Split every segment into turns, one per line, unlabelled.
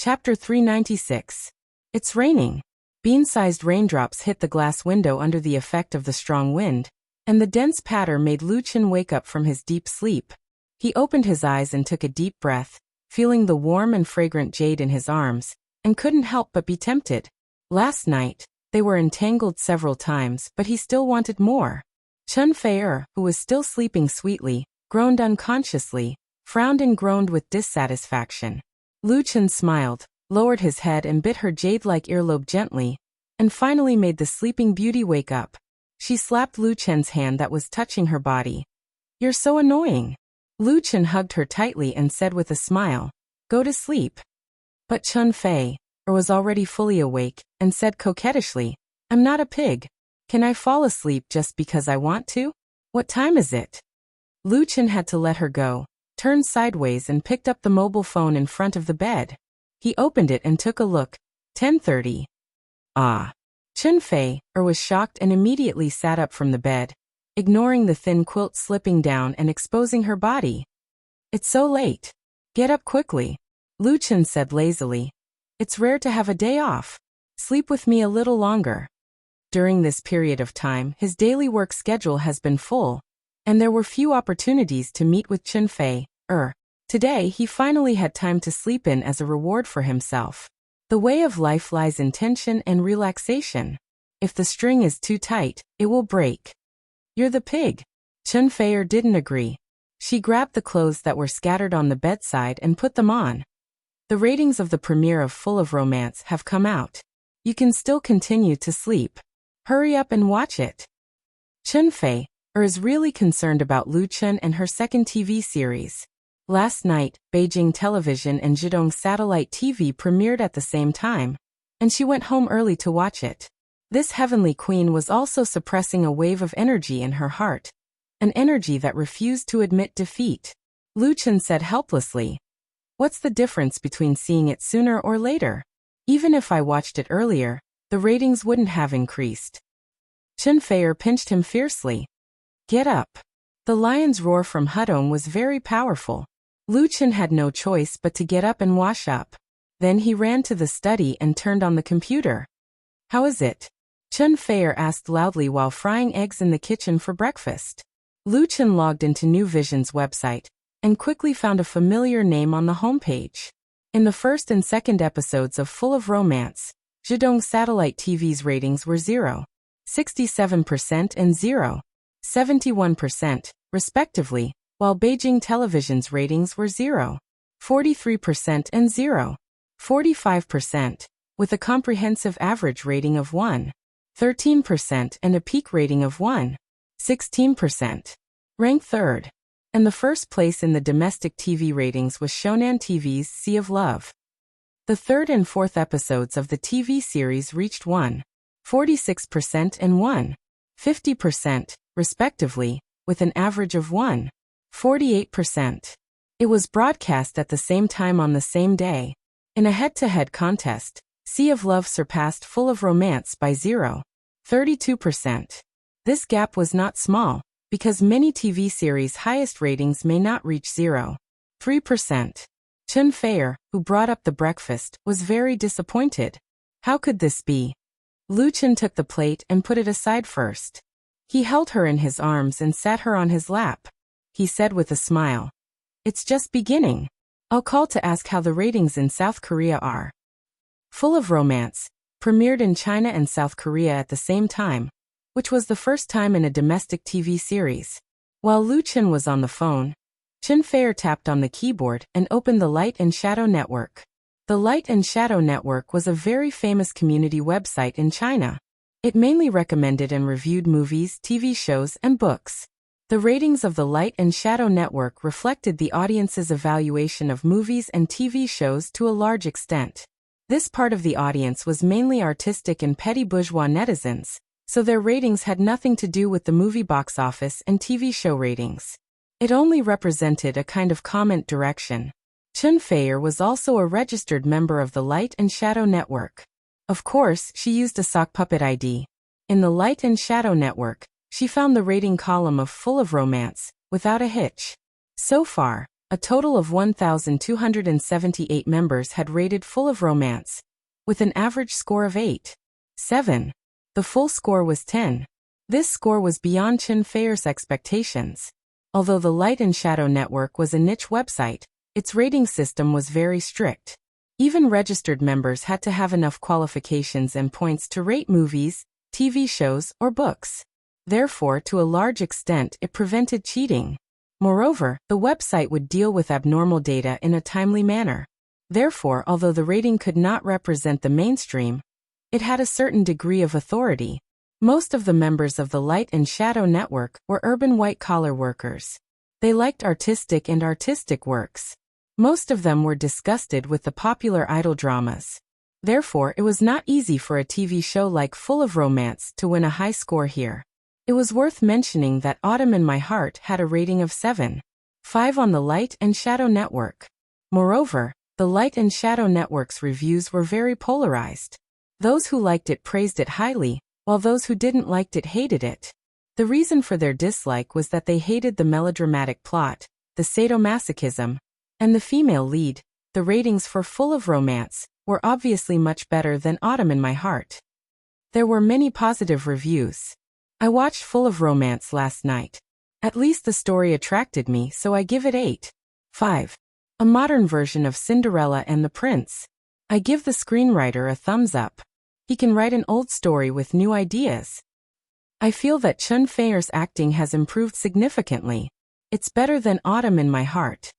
Chapter 396. It's raining. Bean-sized raindrops hit the glass window under the effect of the strong wind, and the dense patter made Lu Chen wake up from his deep sleep. He opened his eyes and took a deep breath, feeling the warm and fragrant jade in his arms, and couldn't help but be tempted. Last night, they were entangled several times, but he still wanted more. Chen Fei, who was still sleeping sweetly, groaned unconsciously, frowned and groaned with dissatisfaction. Lu Chen smiled, lowered his head and bit her jade-like earlobe gently, and finally made the sleeping beauty wake up. She slapped Lu Chen's hand that was touching her body. "You're so annoying." Lu Chen hugged her tightly and said with a smile, "Go to sleep." But Chen Fei was already fully awake, and said coquettishly, "I'm not a pig. Can I fall asleep just because I want to? What time is it?" Lu Chen had to let her go, turned sideways and picked up the mobile phone in front of the bed. He opened it and took a look. 10:30. Ah. Chen Fei was shocked and immediately sat up from the bed, ignoring the thin quilt slipping down and exposing her body. "It's so late. Get up quickly," Lu Chen said lazily. "It's rare to have a day off. Sleep with me a little longer." During this period of time, his daily work schedule has been full, and there were few opportunities to meet with Chen Fei. Today he finally had time to sleep in as a reward for himself. The way of life lies in tension and relaxation. If the string is too tight, it will break. "You're the pig." Chen Fei didn't agree. She grabbed the clothes that were scattered on the bedside and put them on. "The ratings of the premiere of Full of Romance have come out. You can still continue to sleep. Hurry up and watch it." Chen Fei is really concerned about Lu Chen and her second TV series. Last night, Beijing Television and Zhidong Satellite TV premiered at the same time, and she went home early to watch it. This heavenly queen was also suppressing a wave of energy in her heart, an energy that refused to admit defeat. Lu Chen said helplessly, "What's the difference between seeing it sooner or later? Even if I watched it earlier, the ratings wouldn't have increased." Chen Fei pinched him fiercely. "Get up." The lion's roar from Hudong was very powerful. Lu Chen had no choice but to get up and wash up. Then he ran to the study and turned on the computer. "How is it?" Chen Fei asked loudly while frying eggs in the kitchen for breakfast. Lu Chen logged into New Vision's website and quickly found a familiar name on the homepage. In the first and second episodes of Full of Romance, Zhidong Satellite TV's ratings were 0, 67% and 0, 71%, respectively, while Beijing Television's ratings were 0, 43% and 0, 45%, with a comprehensive average rating of 1, 13% and a peak rating of 1, 16%. Ranked third. And the first place in the domestic TV ratings was Shonan TV's Sea of Love. The third and fourth episodes of the TV series reached 1, 46% and 1, 50%, respectively, with an average of 1, 48%. It was broadcast at the same time on the same day. In a head-to-head contest, Sea of Love surpassed Full of Romance by 0, 32%. This gap was not small, because many TV series' highest ratings may not reach 0, 3%. Chen Fei, who brought up the breakfast, was very disappointed. How could this be? Lu Chen took the plate and put it aside first. He held her in his arms and sat her on his lap. He said with a smile, "It's just beginning. I'll call to ask how the ratings in South Korea are." Full of Romance premiered in China and South Korea at the same time, which was the first time in a domestic TV series. While Lu Chen was on the phone, Chen Fei tapped on the keyboard and opened the Light and Shadow Network. The Light and Shadow Network was a very famous community website in China. It mainly recommended and reviewed movies, TV shows, and books. The ratings of the Light and Shadow Network reflected the audience's evaluation of movies and TV shows to a large extent. This part of the audience was mainly artistic and petty bourgeois netizens, so their ratings had nothing to do with the movie box office and TV show ratings. It only represented a kind of comment direction. Chen Fei was also a registered member of the Light and Shadow Network. Of course, she used a sock puppet ID. In the Light and Shadow Network, she found the rating column of Full of Romance, without a hitch. So far, A total of 1,278 members had rated Full of Romance, with an average score of 8.7. The full score was 10. This score was beyond Chen Feier's expectations. Although the Light and Shadow Network was a niche website, its rating system was very strict. Even registered members had to have enough qualifications and points to rate movies, TV shows, or books. Therefore, to a large extent, it prevented cheating. Moreover, the website would deal with abnormal data in a timely manner. Therefore, although the rating could not represent the mainstream, it had a certain degree of authority. Most of the members of the Light and Shadow Network were urban white-collar workers. They liked artistic works. Most of them were disgusted with the popular idol dramas. Therefore, it was not easy for a TV show like Full of Romance to win a high score here. It was worth mentioning that Autumn in My Heart had a rating of 7.5 on the Light and Shadow Network. Moreover, the Light and Shadow Network's reviews were very polarized. Those who liked it praised it highly, while those who didn't like it hated it. The reason for their dislike was that they hated the melodramatic plot, the sadomasochism, and the female lead. The ratings for Full of Romance were obviously much better than Autumn in My Heart. There were many positive reviews. I watched Full of Romance last night. At least the story attracted me, so I give it 8.5. A modern version of Cinderella and the Prince. I give the screenwriter a thumbs up. He can write an old story with new ideas. I feel that Chen Feier's acting has improved significantly. It's better than Autumn in My Heart.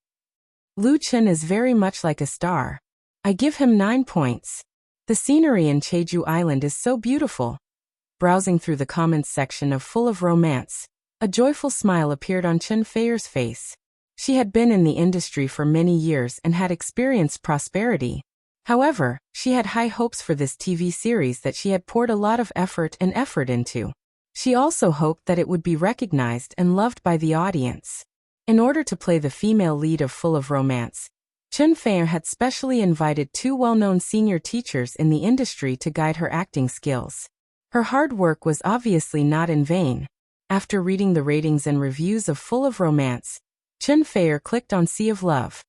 Lu Chen is very much like a star. I give him 9 points. The scenery in Jeju Island is so beautiful. Browsing through the comments section of Full of Romance, a joyful smile appeared on Chen Feier's face. She had been in the industry for many years and had experienced prosperity. However, she had high hopes for this TV series that she had poured a lot of effort into. She also hoped that it would be recognized and loved by the audience. In order to play the female lead of Full of Romance, Chen Feier had specially invited 2 well-known senior teachers in the industry to guide her acting skills. Her hard work was obviously not in vain. After reading the ratings and reviews of Full of Romance, Chen Feier clicked on Sea of Love.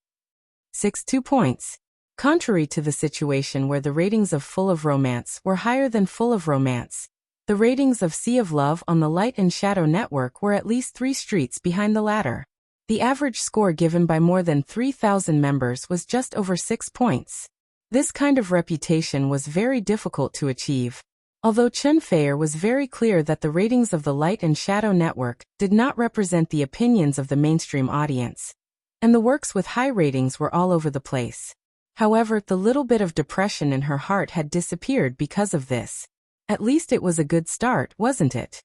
6.2 points. Contrary to the situation where the ratings of Full of Romance were higher than Full of Romance, the ratings of Sea of Love on the Light and Shadow Network were at least 3 streets behind the latter. The average score given by more than 3,000 members was just over 6 points. This kind of reputation was very difficult to achieve. Although Chen Feier was very clear that the ratings of the Light and Shadow Network did not represent the opinions of the mainstream audience, and the works with high ratings were all over the place. However, the little bit of depression in her heart had disappeared because of this. At least it was a good start, wasn't it?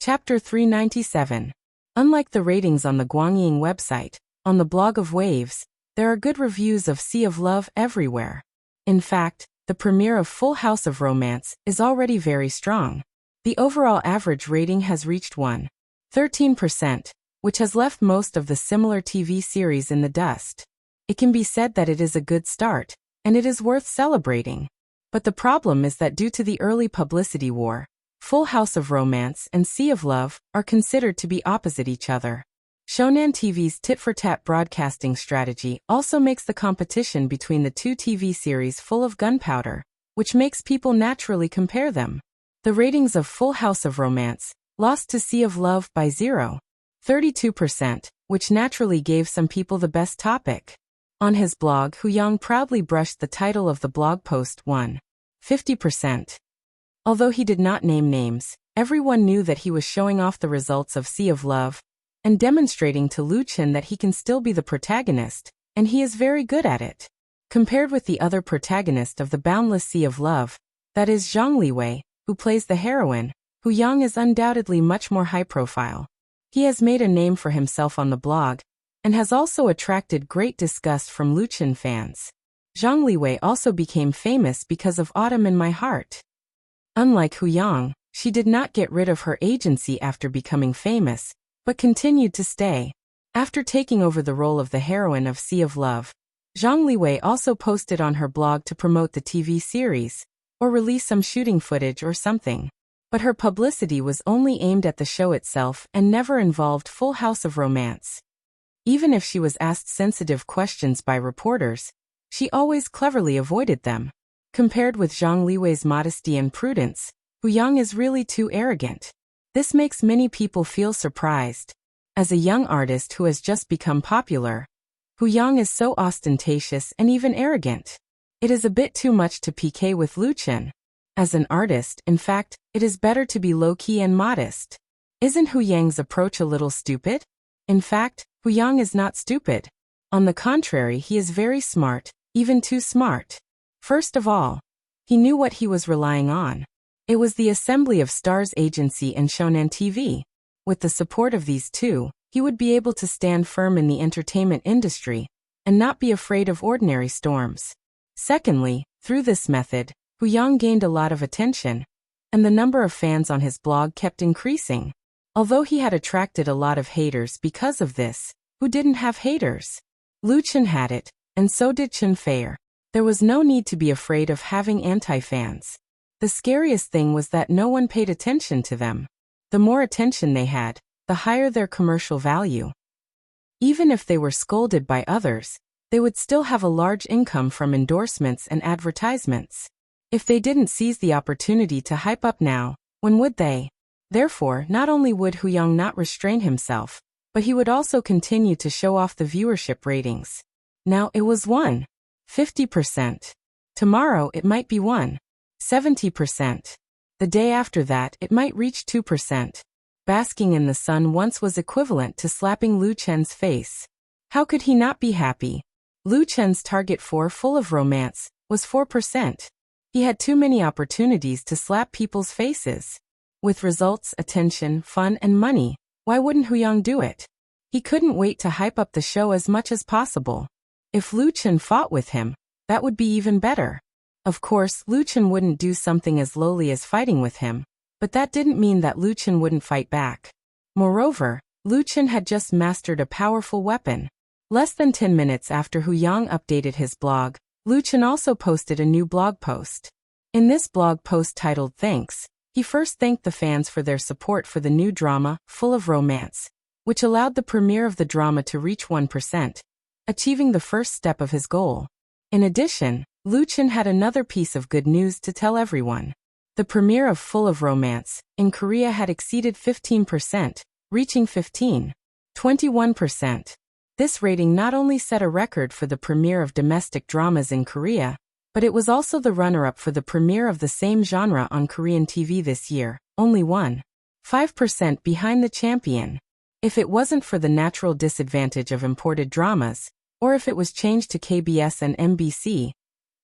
Chapter 397. Unlike the ratings on the Guangying website, on the blog of Waves, there are good reviews of Sea of Love everywhere. In fact, the premiere of Full House of Romance is already very strong. The overall average rating has reached 1.13%, which has left most of the similar TV series in the dust. It can be said that it is a good start, and it is worth celebrating. But the problem is that due to the early publicity war, Full House of Romance and Sea of Love are considered to be opposite each other. Shonan TV's tit-for-tat broadcasting strategy also makes the competition between the 2 TV series full of gunpowder, which makes people naturally compare them. The ratings of Full House of Romance lost to Sea of Love by 0.32%, which naturally gave some people the best topic. On his blog, Hu Yang proudly brushed the title of the blog post 150%. Although he did not name names, everyone knew that he was showing off the results of Sea of Love and demonstrating to Lu Chen that he can still be the protagonist, and he is very good at it. Compared with the other protagonist of the boundless Sea of Love, that is Zhang Liwei, who plays the heroine, Hu Yang is undoubtedly much more high-profile. He has made a name for himself on the blog, and has also attracted great disgust from Lu Chen fans. Zhang Liwei also became famous because of Autumn in My Heart. Unlike Hu Yang, she did not get rid of her agency after becoming famous, but continued to stay. After taking over the role of the heroine of Sea of Love, Zhang Liwei also posted on her blog to promote the TV series, or release some shooting footage or something. But her publicity was only aimed at the show itself and never involved Full House of Romance. Even if she was asked sensitive questions by reporters, she always cleverly avoided them. Compared with Zhang Liwei's modesty and prudence, Hu Yang is really too arrogant. This makes many people feel surprised. As a young artist who has just become popular, Hu Yang is so ostentatious and even arrogant. It is a bit too much to pique with Lu Chen. As an artist, in fact, it is better to be low-key and modest. Isn't Hu Yang's approach a little stupid? In fact, Hu Yang is not stupid. On the contrary, he is very smart, even too smart. First of all, he knew what he was relying on. It was the Assembly of Stars Agency and Shonen TV. With the support of these two, he would be able to stand firm in the entertainment industry and not be afraid of ordinary storms. Secondly, through this method, Hu Yang gained a lot of attention, and the number of fans on his blog kept increasing. Although he had attracted a lot of haters because of this, who didn't have haters? Lu Chen had it, and so did Chen Feier. There was no need to be afraid of having anti-fans. The scariest thing was that no one paid attention to them. The more attention they had, the higher their commercial value. Even if they were scolded by others, they would still have a large income from endorsements and advertisements. If they didn't seize the opportunity to hype up now, when would they? Therefore, not only would Hu Yang not restrain himself, but he would also continue to show off the viewership ratings. Now it was 50%. Tomorrow it might be 70%. The day after that it might reach 2%. Basking in the sun once was equivalent to slapping Lu Chen's face. How could he not be happy? Lu Chen's target for Full of Romance was 4%. He had too many opportunities to slap people's faces. With results, attention, fun, and money, why wouldn't Hu Yang do it? He couldn't wait to hype up the show as much as possible. If Lu Chen fought with him, that would be even better. Of course, Lu Chen wouldn't do something as lowly as fighting with him, but that didn't mean that Lu Chen wouldn't fight back. Moreover, Lu Chen had just mastered a powerful weapon. Less than 10 minutes after Hu Yang updated his blog, Lu Chen also posted a new blog post. In this blog post titled Thanks, he first thanked the fans for their support for the new drama, Full of Romance, which allowed the premiere of the drama to reach 1%, achieving the first step of his goal. In addition, Lu Chen had another piece of good news to tell everyone. The premiere of Full of Romance in Korea had exceeded 15%, reaching 21%. This rating not only set a record for the premiere of domestic dramas in Korea, but it was also the runner-up for the premiere of the same genre on Korean TV this year, only 5% behind the champion. If it wasn't for the natural disadvantage of imported dramas, or if it was changed to KBS and MBC,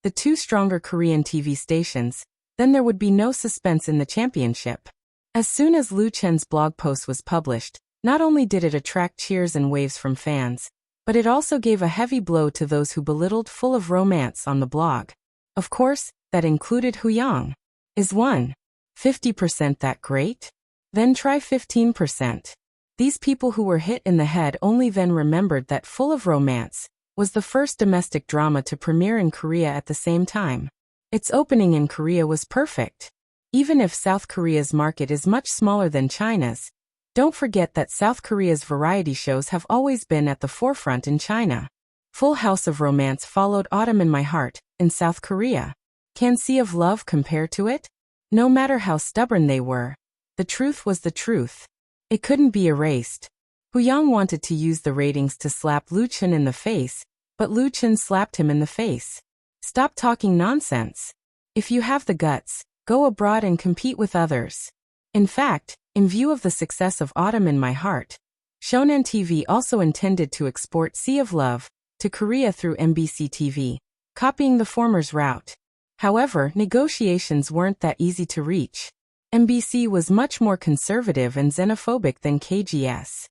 the two stronger Korean TV stations, then there would be no suspense in the championship. As soon as Lu Chen's blog post was published, not only did it attract cheers and waves from fans, but it also gave a heavy blow to those who belittled Full of Romance on the blog. Of course, that included Hu Yang. Is 50% that great? Then try 15%. These people who were hit in the head only then remembered that Full of Romance was the first domestic drama to premiere in Korea at the same time. Its opening in Korea was perfect. Even if South Korea's market is much smaller than China's, don't forget that South Korea's variety shows have always been at the forefront in China. Full House of Romance followed Autumn in My Heart in South Korea. Can Sea of Love compare to it? No matter how stubborn they were, the truth was the truth. It couldn't be erased. Hu Yang wanted to use the ratings to slap Lu Chen in the face, but Lu Chen slapped him in the face. Stop talking nonsense. If you have the guts, go abroad and compete with others. In fact, in view of the success of Autumn in My Heart, Shonen TV also intended to export Sea of Love to Korea through MBC TV, copying the former's route. However, negotiations weren't that easy to reach. MBC was much more conservative and xenophobic than KGS.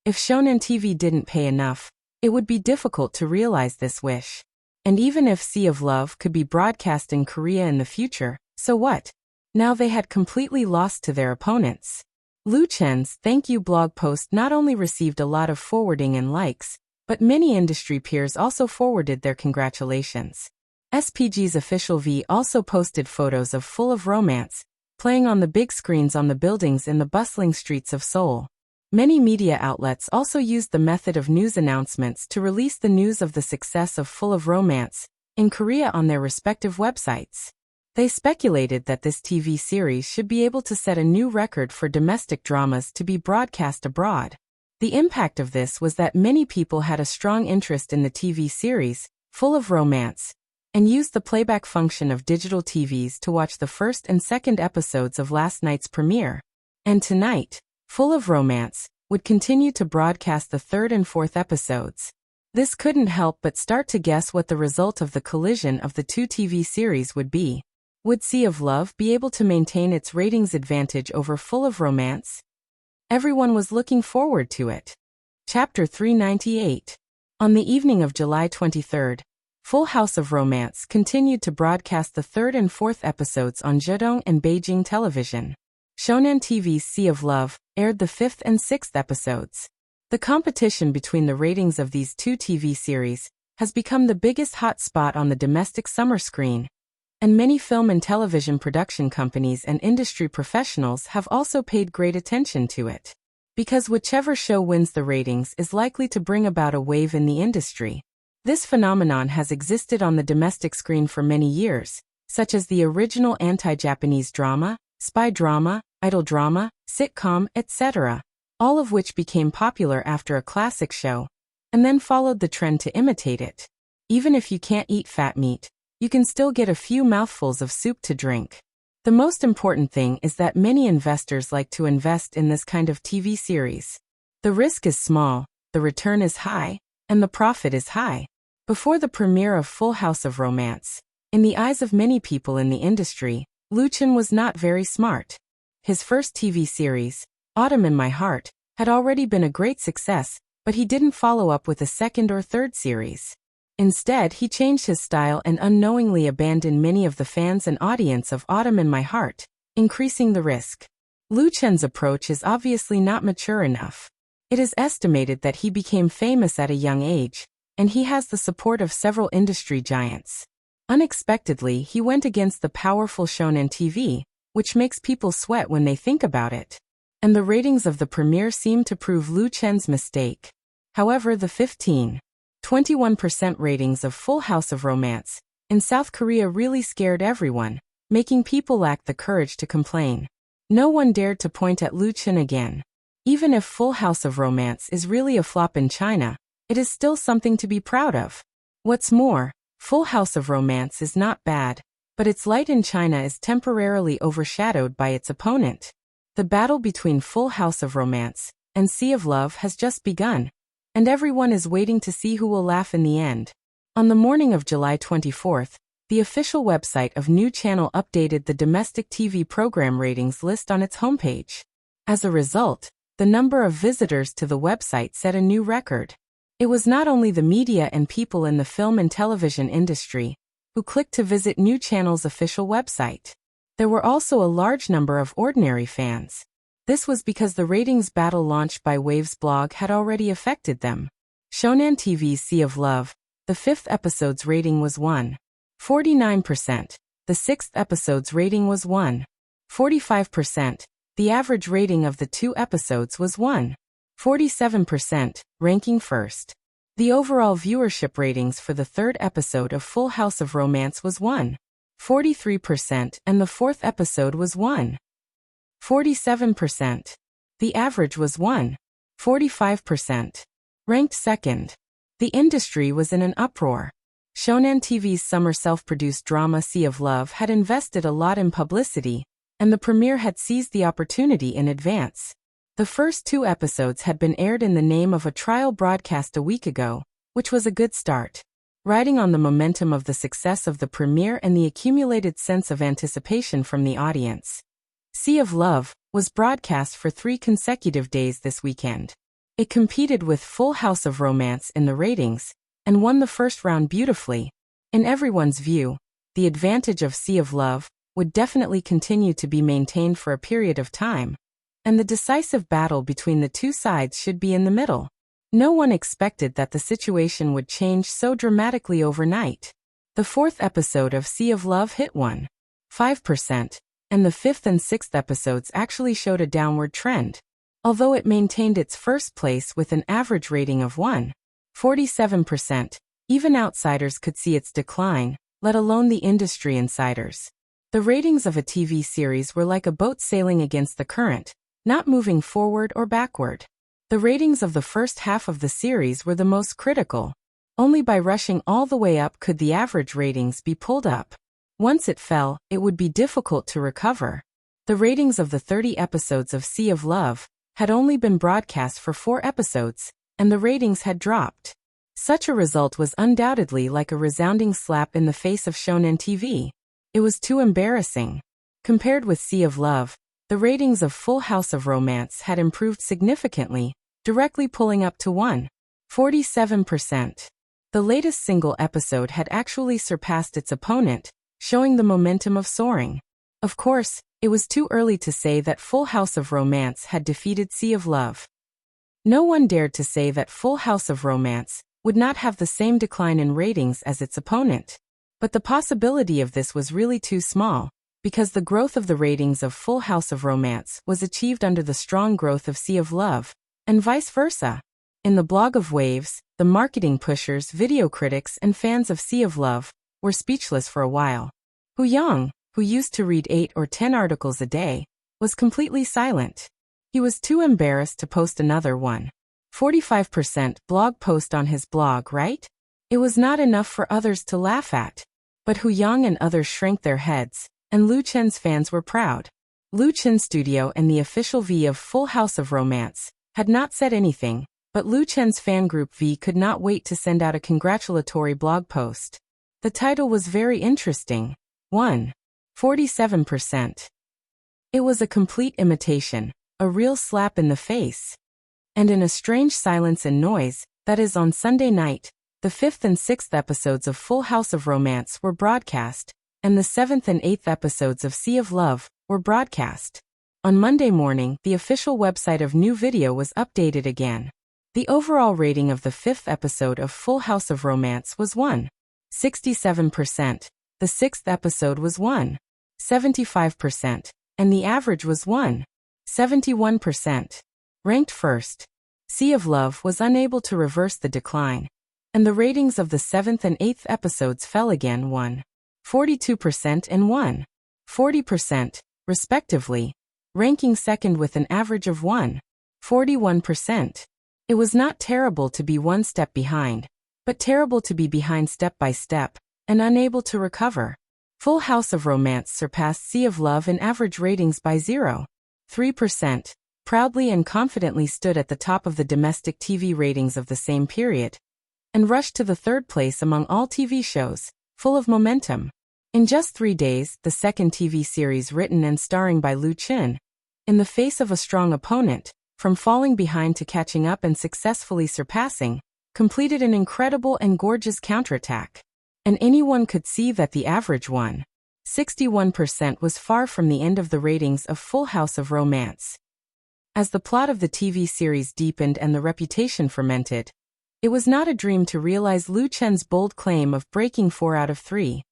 If Shonen TV didn't pay enough, it would be difficult to realize this wish. And even if Sea of Love could be broadcast in Korea in the future, so what? Now they had completely lost to their opponents. Lu Chen's thank you blog post not only received a lot of forwarding and likes, but many industry peers also forwarded their congratulations. SPG's official V also posted photos of Full of Romance, playing on the big screens on the buildings in the bustling streets of Seoul. Many media outlets also used the method of news announcements to release the news of the success of Full of Romance in Korea on their respective websites. They speculated that this TV series should be able to set a new record for domestic dramas to be broadcast abroad. The impact of this was that many people had a strong interest in the TV series, Full of Romance, and used the playback function of digital TVs to watch the first and second episodes of last night's premiere. And tonight, Full of Romance would continue to broadcast the third and fourth episodes. This couldn't help but start to guess what the result of the collision of the two TV series would be. Would Sea of Love be able to maintain its ratings advantage over Full of Romance? Everyone was looking forward to it. Chapter 398. On the evening of July 23rd, Full House of Romance continued to broadcast the third and fourth episodes on Zhejiang and Beijing television. Shonen TV's Sea of Love aired the fifth and sixth episodes. The competition between the ratings of these two TV series has become the biggest hot spot on the domestic summer screen, and many film and television production companies and industry professionals have also paid great attention to it. Because whichever show wins the ratings is likely to bring about a wave in the industry. This phenomenon has existed on the domestic screen for many years, such as the original anti-Japanese drama, spy drama, idol drama, sitcom, etc., all of which became popular after a classic show, and then followed the trend to imitate it. Even if you can't eat fat meat, you can still get a few mouthfuls of soup to drink. The most important thing is that many investors like to invest in this kind of TV series. The risk is small, the return is high, and the profit is high. Before the premiere of Full House of Romance, in the eyes of many people in the industry, Lu Chen was not very smart. His first TV series, Autumn in My Heart, had already been a great success, but he didn't follow up with a second or third series. Instead, he changed his style and unknowingly abandoned many of the fans and audience of Autumn in My Heart, increasing the risk. Lu Chen's approach is obviously not mature enough. It is estimated that he became famous at a young age, and he has the support of several industry giants. Unexpectedly, he went against the powerful Shonen TV, which makes people sweat when they think about it. And the ratings of the premiere seem to prove Lu Chen's mistake. However, the 21% ratings of Full House of Romance in South Korea really scared everyone, making people lack the courage to complain. No one dared to point at Lu Chen again. Even if Full House of Romance is really a flop in China, it is still something to be proud of. What's more, Full House of Romance is not bad, but its light in China is temporarily overshadowed by its opponent. The battle between Full House of Romance and Sea of Love has just begun, and everyone is waiting to see who will laugh in the end. On the morning of July 24th, the official website of New Channel updated the domestic TV program ratings list on its homepage. As a result, the number of visitors to the website set a new record. It was not only the media and people in the film and television industry who clicked to visit New Channel's official website. There were also a large number of ordinary fans. This was because the ratings battle launched by Wave's blog had already affected them. Shonen TV's Sea of Love, the fifth episode's rating was 1.49%. The sixth episode's rating was 1.45%. The average rating of the two episodes was 1.47%, ranking first. The overall viewership ratings for the third episode of Full House of Romance was 1.43%, and the fourth episode was 1.47%. The average was 1.45%. Ranked second. The industry was in an uproar. Shonen TV's summer self-produced drama Sea of Love had invested a lot in publicity, and the premiere had seized the opportunity in advance. The first two episodes had been aired in the name of a trial broadcast a week ago, which was a good start. Riding on the momentum of the success of the premiere and the accumulated sense of anticipation from the audience, Sea of Love was broadcast for 3 consecutive days this weekend. It competed with Full House of Romance in the ratings, and won the first round beautifully. In everyone's view, the advantage of Sea of Love would definitely continue to be maintained for a period of time, and the decisive battle between the two sides should be in the middle. No one expected that the situation would change so dramatically overnight. The fourth episode of Sea of Love hit 1.5%, and the fifth and sixth episodes actually showed a downward trend. although it maintained its first place with an average rating of 1.47%. Even outsiders could see its decline, let alone the industry insiders. The ratings of a TV series were like a boat sailing against the current, not moving forward or backward. The ratings of the first half of the series were the most critical. Only by rushing all the way up could the average ratings be pulled up. Once it fell, it would be difficult to recover. The ratings of the 30 episodes of Sea of Love had only been broadcast for 4 episodes, and the ratings had dropped. Such a result was undoubtedly like a resounding slap in the face of shonen TV. It was too embarrassing. Compared with Sea of Love, the ratings of Full House of Romance had improved significantly, directly pulling up to 1.47%. The latest single episode had actually surpassed its opponent, showing the momentum of soaring. Of course, it was too early to say that Full House of Romance had defeated Sea of Love. No one dared to say that Full House of Romance would not have the same decline in ratings as its opponent. But the possibility of this was really too small, because the growth of the ratings of Full House of Romance was achieved under the strong growth of Sea of Love, and vice versa. In the blog of Waves, the marketing pushers, video critics, and fans of Sea of Love were speechless for a while. Hu Yang, who used to read 8 or 10 articles a day, was completely silent. He was too embarrassed to post another 1.45% blog post on his blog, right? It was not enough for others to laugh at. But Hu Yang and others shrank their heads, and Lu Chen's fans were proud. Lu Chen Studio and the official V of Full House of Romance had not said anything, but Lu Chen's fan group V could not wait to send out a congratulatory blog post. The title was very interesting. 1.47%. It was a complete imitation, a real slap in the face. And in a strange silence and noise, that is on Sunday night, the 5th and 6th episodes of Full House of Romance were broadcast, and the 7th and 8th episodes of Sea of Love were broadcast. On Monday morning, the official website of New Video was updated again. The overall rating of the 5th episode of Full House of Romance was 1.67%, the 6th episode was 1.75%, and the average was 1.71%. Ranked first, Sea of Love was unable to reverse the decline, and the ratings of the 7th and 8th episodes fell again 1.42% and 1.40%, respectively, ranking second with an average of 1.41%. It was not terrible to be one step behind, but terrible to be behind step by step, and unable to recover. Full House of Romance surpassed Sea of Love in average ratings by 0.3%, proudly and confidently stood at the top of the domestic TV ratings of the same period, and rushed to the 3rd place among all TV shows, full of momentum. In just 3 days, the second TV series written and starring by Lu Chen, in the face of a strong opponent, from falling behind to catching up and successfully surpassing, completed an incredible and gorgeous counterattack. And anyone could see that the average 1.61% was far from the end of the ratings of Full House of Romance. As the plot of the TV series deepened and the reputation fermented, it was not a dream to realize Lu Chen's bold claim of breaking 4 out of 3.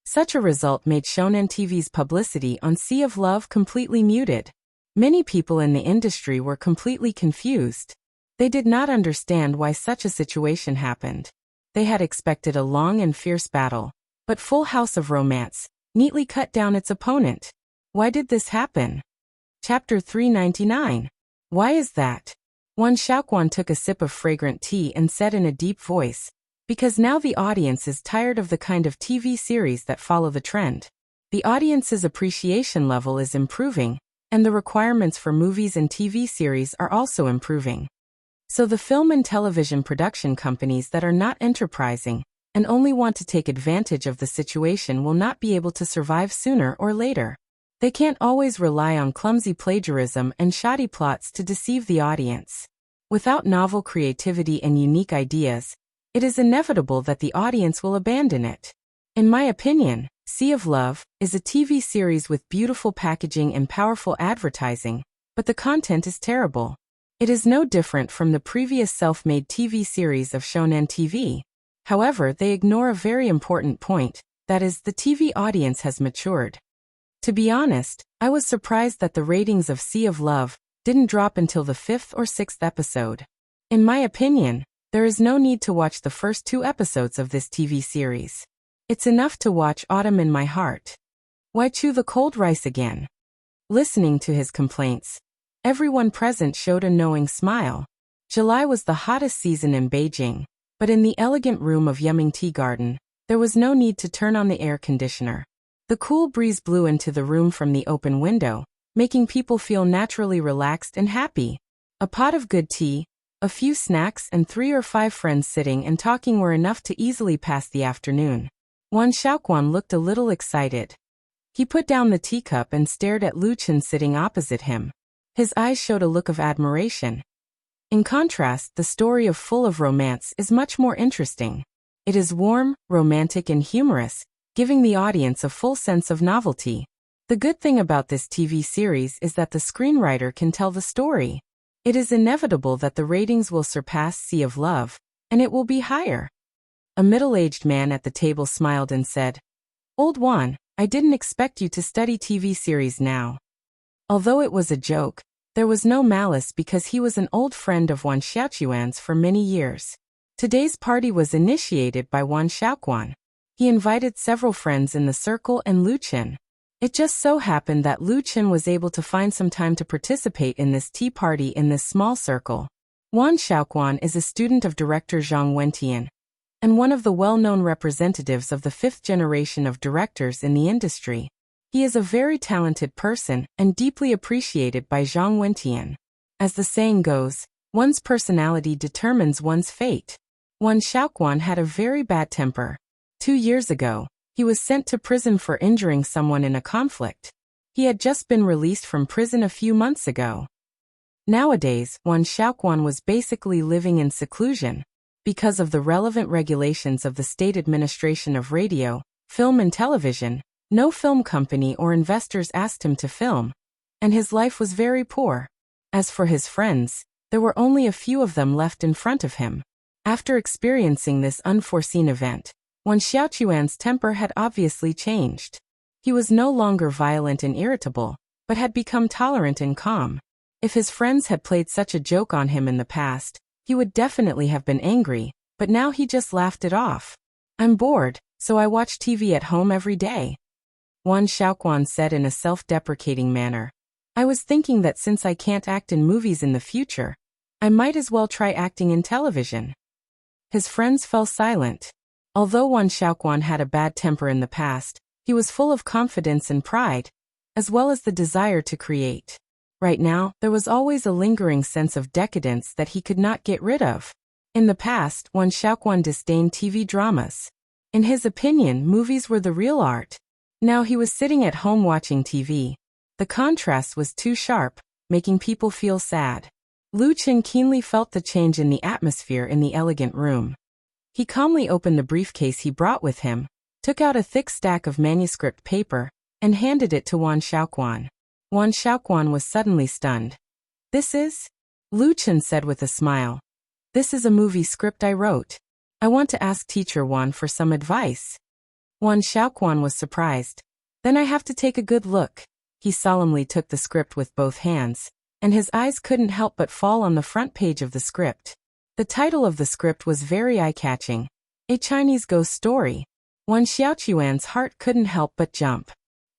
Such a result made shonen TV's publicity on Sea of Love completely muted. Many people in the industry were completely confused. They did not understand why such a situation happened. They had expected a long and fierce battle, but Full House of Romance neatly cut down its opponent. Why did this happen? Chapter 399. Why is that? Wan Xiaoquan took a sip of fragrant tea and said in a deep voice, because now the audience is tired of the kind of TV series that follow the trend. The audience's appreciation level is improving, and the requirements for movies and TV series are also improving. So the film and television production companies that are not enterprising and only want to take advantage of the situation will not be able to survive sooner or later. They can't always rely on clumsy plagiarism and shoddy plots to deceive the audience. Without novel creativity and unique ideas, it is inevitable that the audience will abandon it. In my opinion, Sea of Love is a TV series with beautiful packaging and powerful advertising, but the content is terrible. It is no different from the previous self-made TV series of shonen TV. However, they ignore a very important point, that is, the TV audience has matured. To be honest, I was surprised that the ratings of Sea of Love didn't drop until the 5th or 6th episode. In my opinion, there is no need to watch the first 2 episodes of this TV series. It's enough to watch Autumn in My Heart. Why chew the cold rice again? Listening to his complaints, everyone present showed a knowing smile. July was the hottest season in Beijing, but in the elegant room of Yumming Tea Garden, there was no need to turn on the air conditioner. The cool breeze blew into the room from the open window, making people feel naturally relaxed and happy. A pot of good tea, a few snacks and 3 or 5 friends sitting and talking were enough to easily pass the afternoon. Wan Xiaoquan looked a little excited. He put down the teacup and stared at Lu Chen sitting opposite him. His eyes showed a look of admiration. In contrast, the story of Full of Romance is much more interesting. It is warm, romantic and humorous, giving the audience a full sense of novelty. The good thing about this TV series is that the screenwriter can tell the story. It is inevitable that the ratings will surpass Sea of Love, and it will be higher. A middle-aged man at the table smiled and said, "Old Wan, I didn't expect you to study TV series now." Although it was a joke, there was no malice because he was an old friend of Wan Xiaoquan's for many years. Today's party was initiated by Wan Xiaoquan. He invited several friends in the circle and Lu Chen. It just so happened that Lu Chen was able to find some time to participate in this tea party in this small circle. Wan Xiaoquan is a student of director Zhang Wentian, and one of the well-known representatives of the 5th generation of directors in the industry. He is a very talented person and deeply appreciated by Zhang Wentian. As the saying goes, one's personality determines one's fate. Wan Xiaoquan had a very bad temper. 2 years ago, he was sent to prison for injuring someone in a conflict. He had just been released from prison a few months ago. Nowadays, Wan Xiaoquan was basically living in seclusion. Because of the relevant regulations of the State Administration of Radio, Film and Television, no film company or investors asked him to film, and his life was very poor. As for his friends, there were only a few of them left in front of him. After experiencing this unforeseen event, Wan Xiaoquan's temper had obviously changed. He was no longer violent and irritable, but had become tolerant and calm. If his friends had played such a joke on him in the past, he would definitely have been angry, but now he just laughed it off. "I'm bored, so I watch TV at home every day," Wan Xiaoquan said in a self-deprecating manner. "I was thinking that since I can't act in movies in the future, I might as well try acting in television." His friends fell silent. Although Wan Xiaoquan had a bad temper in the past, he was full of confidence and pride, as well as the desire to create. Right now, there was always a lingering sense of decadence that he could not get rid of. In the past, Wan Xiaoquan disdained TV dramas. In his opinion, movies were the real art. Now he was sitting at home watching TV. The contrast was too sharp, making people feel sad. Lu Chen keenly felt the change in the atmosphere in the elegant room. He calmly opened the briefcase he brought with him, took out a thick stack of manuscript paper, and handed it to Wan Xiaoquan. Wan Xiaoquan was suddenly stunned. "This is?" Lu Chen said with a smile. "This is a movie script I wrote. I want to ask Teacher Wan for some advice." Wan Xiaoquan was surprised. "Then I have to take a good look." He solemnly took the script with both hands, and his eyes couldn't help but fall on the front page of the script. The title of the script was very eye-catching, A Chinese Ghost Story. Wan Xiaoquan's heart couldn't help but jump.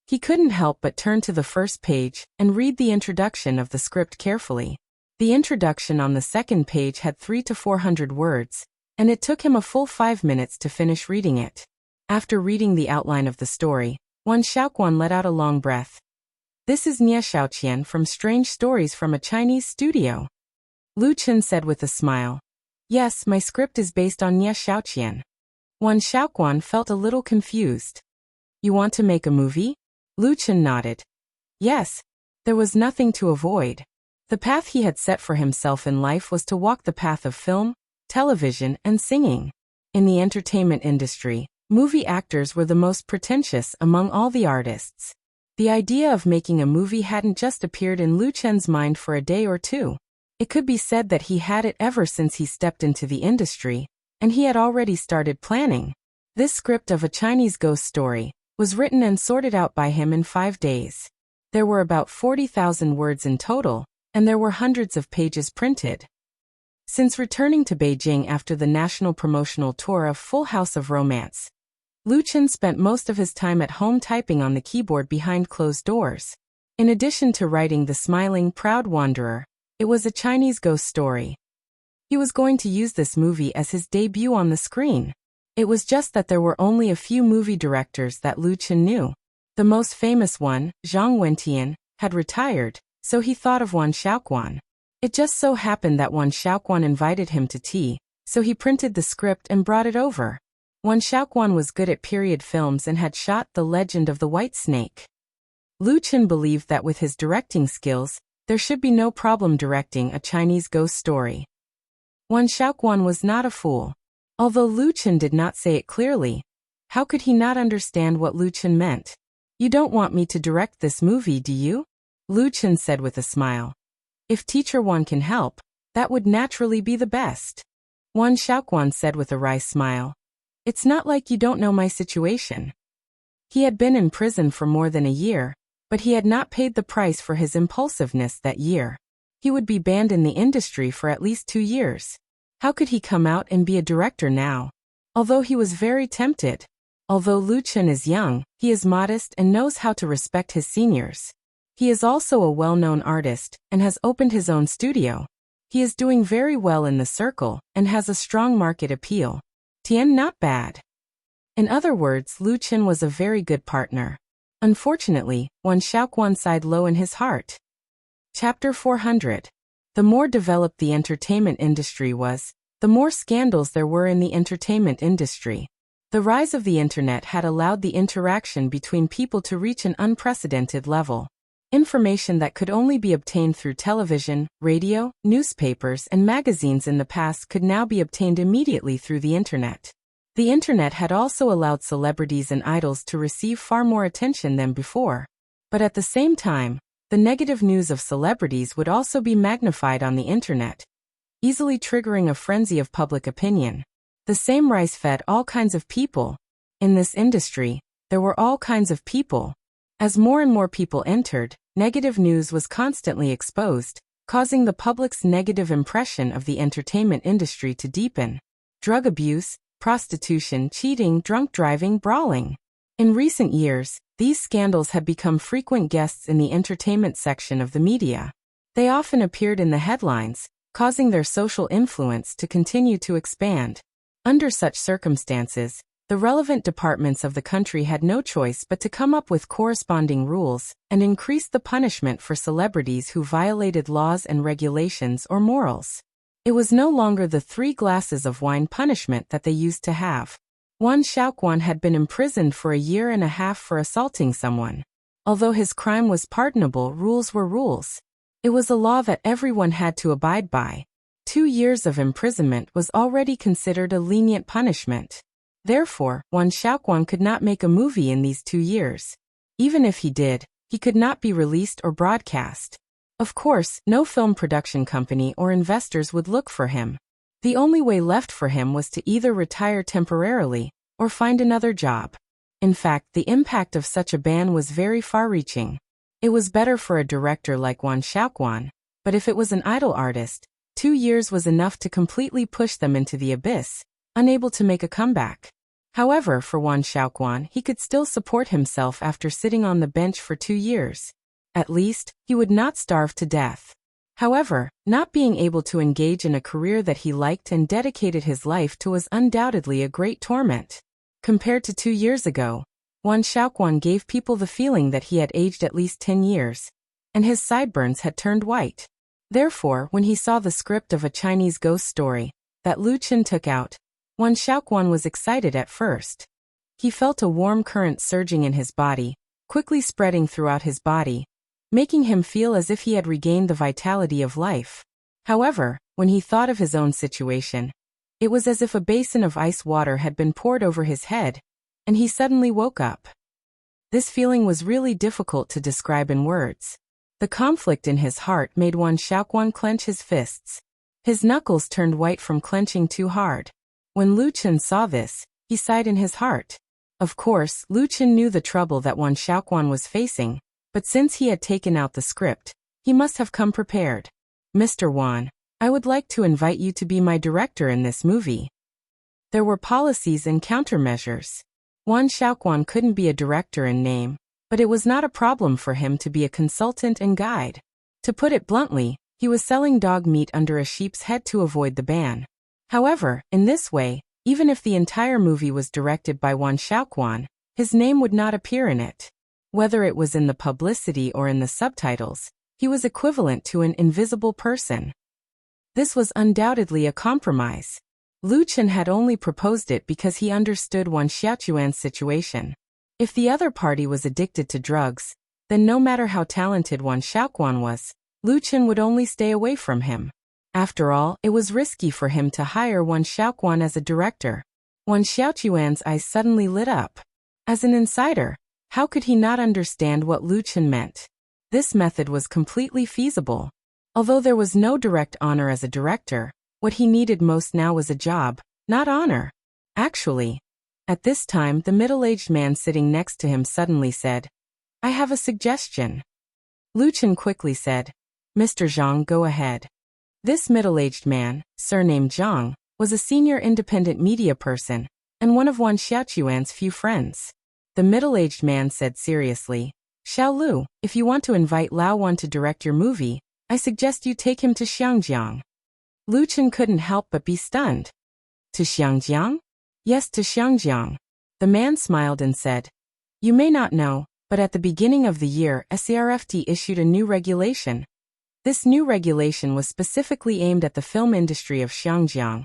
He couldn't help but turn to the first page and read the introduction of the script carefully. The introduction on the second page had 300 to 400 words, and it took him a full 5 minutes to finish reading it. After reading the outline of the story, Wan Xiaoquan let out a long breath. "This is Nie Xiaoqian from Strange Stories from a Chinese Studio," Lu Chen said with a smile. "Yes, my script is based on Nie Xiaoqian." Wan Xiaoquan felt a little confused. "You want to make a movie?" Lu Chen nodded. Yes. There was nothing to avoid. The path he had set for himself in life was to walk the path of film, television, and singing. In the entertainment industry, movie actors were the most pretentious among all the artists. The idea of making a movie hadn't just appeared in Lu Chen's mind for a day or two. It could be said that he had it ever since he stepped into the industry, and he had already started planning. This script of A Chinese Ghost Story was written and sorted out by him in 5 days. There were about 40,000 words in total, and there were hundreds of pages printed. Since returning to Beijing after the national promotional tour of Full House of Romance, Lu Chen spent most of his time at home typing on the keyboard behind closed doors. In addition to writing The Smiling Proud Wanderer, it was a Chinese ghost story. He was going to use this movie as his debut on the screen. It was just that there were only a few movie directors that Lu Chen knew. The most famous one, Zhang Wentian, had retired, so he thought of Wan Xiaoquan. It just so happened that Wan Xiaoquan invited him to tea, so he printed the script and brought it over. Wan Xiaoquan was good at period films and had shot The Legend of the White Snake. Lu Chen believed that with his directing skills, there should be no problem directing a Chinese ghost story. Wan Xiaoquan was not a fool. Although Lu Chen did not say it clearly, how could he not understand what Lu Chen meant? "You don't want me to direct this movie, do you?" Lu Chen said with a smile. "If Teacher Wan can help, that would naturally be the best." Wan Xiaoquan said with a wry smile. "It's not like you don't know my situation." He had been in prison for more than a year, but he had not paid the price for his impulsiveness that year. He would be banned in the industry for at least 2 years. How could he come out and be a director now? Although he was very tempted. Although Lu Chen is young, he is modest and knows how to respect his seniors. He is also a well-known artist and has opened his own studio. He is doing very well in the circle and has a strong market appeal. Tian, not bad. In other words, Lu Chen was a very good partner. Unfortunately, Wan Xiaoquan sighed low in his heart. Chapter 400. The more developed the entertainment industry was, the more scandals there were in the entertainment industry. The rise of the internet had allowed the interaction between people to reach an unprecedented level. Information that could only be obtained through television, radio, newspapers, and magazines in the past could now be obtained immediately through the internet. The internet had also allowed celebrities and idols to receive far more attention than before. But at the same time, the negative news of celebrities would also be magnified on the internet, easily triggering a frenzy of public opinion. The same rise fed all kinds of people. In this industry, there were all kinds of people. As more and more people entered, negative news was constantly exposed, causing the public's negative impression of the entertainment industry to deepen. Drug abuse, prostitution, cheating, drunk driving, brawling. In recent years, these scandals had become frequent guests in the entertainment section of the media. They often appeared in the headlines, causing their social influence to continue to expand. Under such circumstances, the relevant departments of the country had no choice but to come up with corresponding rules and increase the punishment for celebrities who violated laws and regulations or morals. It was no longer the 3 glasses of wine punishment that they used to have. Wan Xiaoquan had been imprisoned for a year and a half for assaulting someone. Although his crime was pardonable, rules were rules. It was a law that everyone had to abide by. 2 years of imprisonment was already considered a lenient punishment. Therefore, Wan Xiaoquan could not make a movie in these 2 years. Even if he did, he could not be released or broadcast. Of course, no film production company or investors would look for him. The only way left for him was to either retire temporarily or find another job. In fact, the impact of such a ban was very far-reaching. It was better for a director like Wan Xiaoquan, but if it was an idol artist, 2 years was enough to completely push them into the abyss, unable to make a comeback. However, for Wan Xiaoquan, he could still support himself after sitting on the bench for 2 years. At least, he would not starve to death. However, not being able to engage in a career that he liked and dedicated his life to was undoubtedly a great torment. Compared to 2 years ago, Wan Xiaoquan gave people the feeling that he had aged at least 10 years, and his sideburns had turned white. Therefore, when he saw the script of a Chinese ghost story that Lu Chen took out, Wan Xiaoquan was excited at first. He felt a warm current surging in his body, quickly spreading throughout his body, making him feel as if he had regained the vitality of life. However, when he thought of his own situation, it was as if a basin of ice water had been poured over his head, and he suddenly woke up. This feeling was really difficult to describe in words. The conflict in his heart made Wan Xiaoquan clench his fists. His knuckles turned white from clenching too hard. When Lu Chen saw this, he sighed in his heart. Of course, Lu Chen knew the trouble that Wan Xiaoquan was facing, but since he had taken out the script, He must have come prepared. Mr. Wan, I would like to invite you to be my director in this movie. There were policies and countermeasures. Wan Xiaoquan couldn't be a director in name, but it was not a problem for him to be a consultant and guide. To put it bluntly, he was selling dog meat under a sheep's head to avoid the ban. However, in this way, even if the entire movie was directed by Wan Xiaoquan, his name would not appear in it. Whether it was in the publicity or in the subtitles, he was equivalent to an invisible person. This was undoubtedly a compromise. Lu Chen had only proposed it because he understood Wan Xiaoquan's situation. If the other party was addicted to drugs, then no matter how talented Wan Xiaoquan was, Lu Chen would only stay away from him. After all, it was risky for him to hire Wan Xiaoquan as a director. Wan Xiaoquan's eyes suddenly lit up. As an insider, how could he not understand what Lu Chen meant? This method was completely feasible. Although there was no direct honor as a director, what he needed most now was a job, not honor. Actually, at this time the middle-aged man sitting next to him suddenly said, "I have a suggestion." Lu Chen quickly said, "Mr. Zhang, go ahead." This middle-aged man, surnamed Zhang, was a senior independent media person, and one of Wan Xiaoquan's few friends. The middle-aged man said seriously, "Xiao Lu, if you want to invite Lao Wan to direct your movie, I suggest you take him to Xiangjiang." Lu Chen couldn't help but be stunned. "To Xiangjiang?" "Yes, to Xiangjiang." The man smiled and said, "You may not know, but at the beginning of the year, SARFT issued a new regulation. This new regulation was specifically aimed at the film industry of Xiangjiang.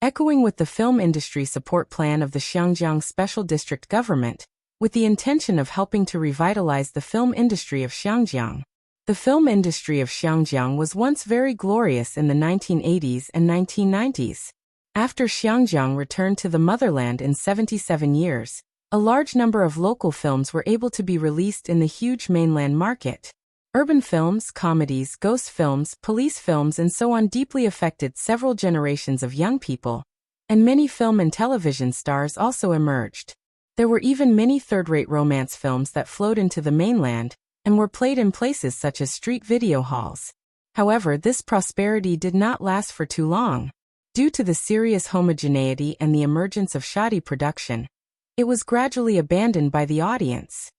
Echoing with the film industry support plan of the Xiangjiang Special District Government, with the intention of helping to revitalize the film industry of Xiangjiang. The film industry of Xiangjiang was once very glorious in the 1980s and 1990s. After Xiangjiang returned to the motherland in 77 years, a large number of local films were able to be released in the huge mainland market. Urban films, comedies, ghost films, police films and so on deeply affected several generations of young people, and many film and television stars also emerged. There were even many third-rate romance films that flowed into the mainland, and were played in places such as street video halls. However, this prosperity did not last for too long. Due to the serious homogeneity and the emergence of shoddy production, it was gradually abandoned by the audience.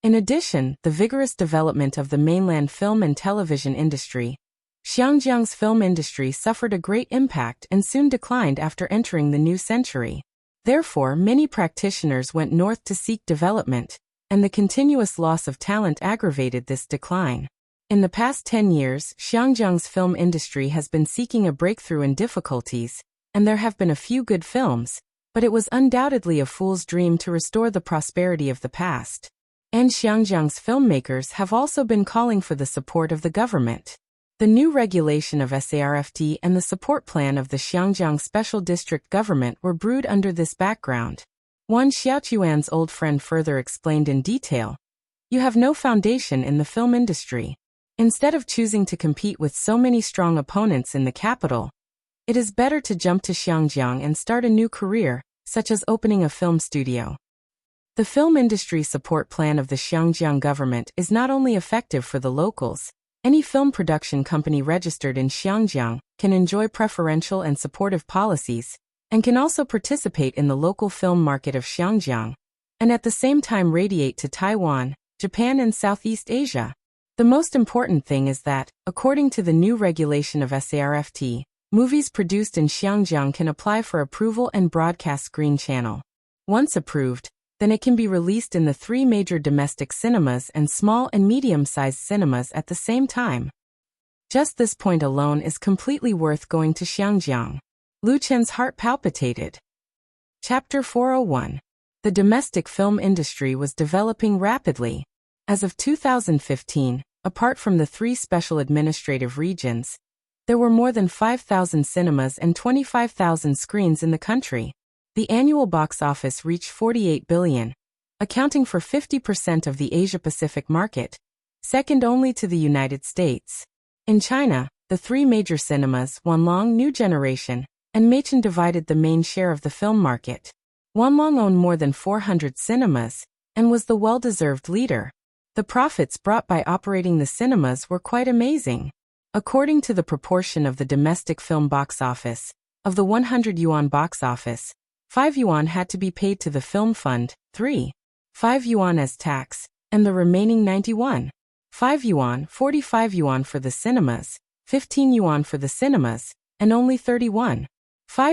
In addition, the vigorous development of the mainland film and television industry, Xiangjiang's film industry suffered a great impact and soon declined after entering the new century. Therefore, many practitioners went north to seek development, and the continuous loss of talent aggravated this decline. In the past 10 years, Xiangjiang's film industry has been seeking a breakthrough in difficulties, and there have been a few good films, but it was undoubtedly a fool's dream to restore the prosperity of the past. And Xiangjiang's filmmakers have also been calling for the support of the government. The new regulation of SARFT and the support plan of the Xiangjiang Special District Government were brewed under this background. Wan Xiaoquan's old friend further explained in detail, "You have no foundation in the film industry. Instead of choosing to compete with so many strong opponents in the capital, it is better to jump to Xiangjiang and start a new career, such as opening a film studio." The film industry support plan of the Xiangjiang government is not only effective for the locals. Any film production company registered in Xiangjiang can enjoy preferential and supportive policies, and can also participate in the local film market of Xiangjiang, and at the same time radiate to Taiwan, Japan and Southeast Asia. The most important thing is that, according to the new regulation of SARFT, movies produced in Xiangjiang can apply for approval and broadcast Green Channel. Once approved, then it can be released in the 3 major domestic cinemas and small and medium-sized cinemas at the same time. Just this point alone is completely worth going to Xiangjiang. Lu Chen's heart palpitated. Chapter 401. The domestic film industry was developing rapidly. As of 2015, apart from the 3 special administrative regions, there were more than 5,000 cinemas and 25,000 screens in the country. The annual box office reached 48 billion, accounting for 50% of the Asia-Pacific market, second only to the United States. In China, the 3 major cinemas, Wanlong New Generation, and Meichen divided the main share of the film market. Wanlong owned more than 400 cinemas, and was the well-deserved leader. The profits brought by operating the cinemas were quite amazing. According to the proportion of the domestic film box office, of the 100 yuan box office, 5 yuan had to be paid to the film fund, 5 yuan as tax, and the remaining 91, 5 yuan, 45 yuan for the cinemas, 15 yuan for the cinemas, and only 5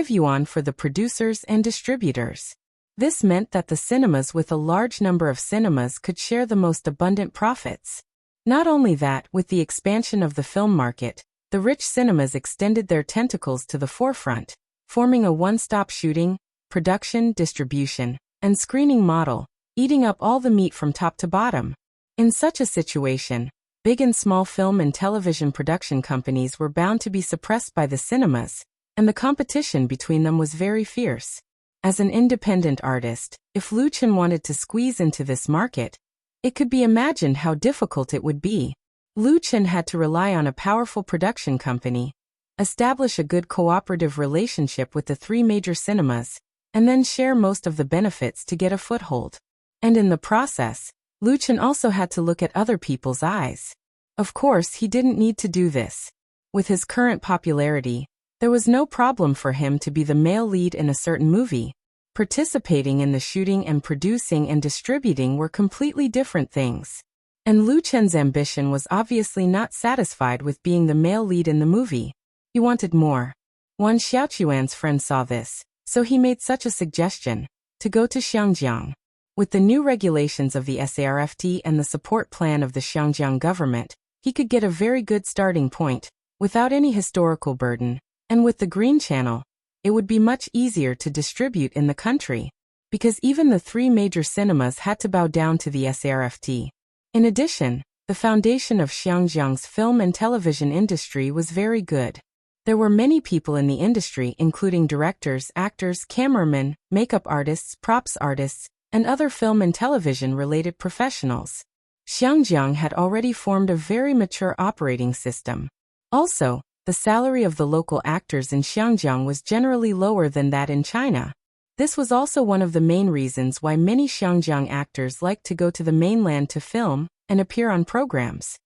yuan for the producers and distributors. This meant that the cinemas with a large number of cinemas could share the most abundant profits. Not only that, with the expansion of the film market, the rich cinemas extended their tentacles to the forefront, forming a one-stop shooting, production, distribution, and screening model, eating up all the meat from top to bottom. In such a situation, big and small film and television production companies were bound to be suppressed by the cinemas, and the competition between them was very fierce. As an independent artist, if Lu Chen wanted to squeeze into this market, it could be imagined how difficult it would be. Lu Chen had to rely on a powerful production company, establish a good cooperative relationship with the 3 major cinemas, and then share most of the benefits to get a foothold. And in the process, Lu Chen also had to look at other people's eyes. Of course, he didn't need to do this. With his current popularity, there was no problem for him to be the male lead in a certain movie. Participating in the shooting and producing and distributing were completely different things. And Lu Chen's ambition was obviously not satisfied with being the male lead in the movie. He wanted more. Wan Xiaochuan's friend saw this, so he made such a suggestion, to go to Xiangjiang. With the new regulations of the SARFT and the support plan of the Xiangjiang government, he could get a very good starting point, without any historical burden. And with the Green Channel, it would be much easier to distribute in the country, because even the 3 major cinemas had to bow down to the SARFT. In addition, the foundation of Xiangjiang's film and television industry was very good. There were many people in the industry, including directors, actors, cameramen, makeup artists, props artists, and other film and television-related professionals. Xiangjiang had already formed a very mature operating system. Also, the salary of the local actors in Xiangjiang was generally lower than that in China. This was also one of the main reasons why many Xiangjiang actors liked to go to the mainland to film and appear on programs.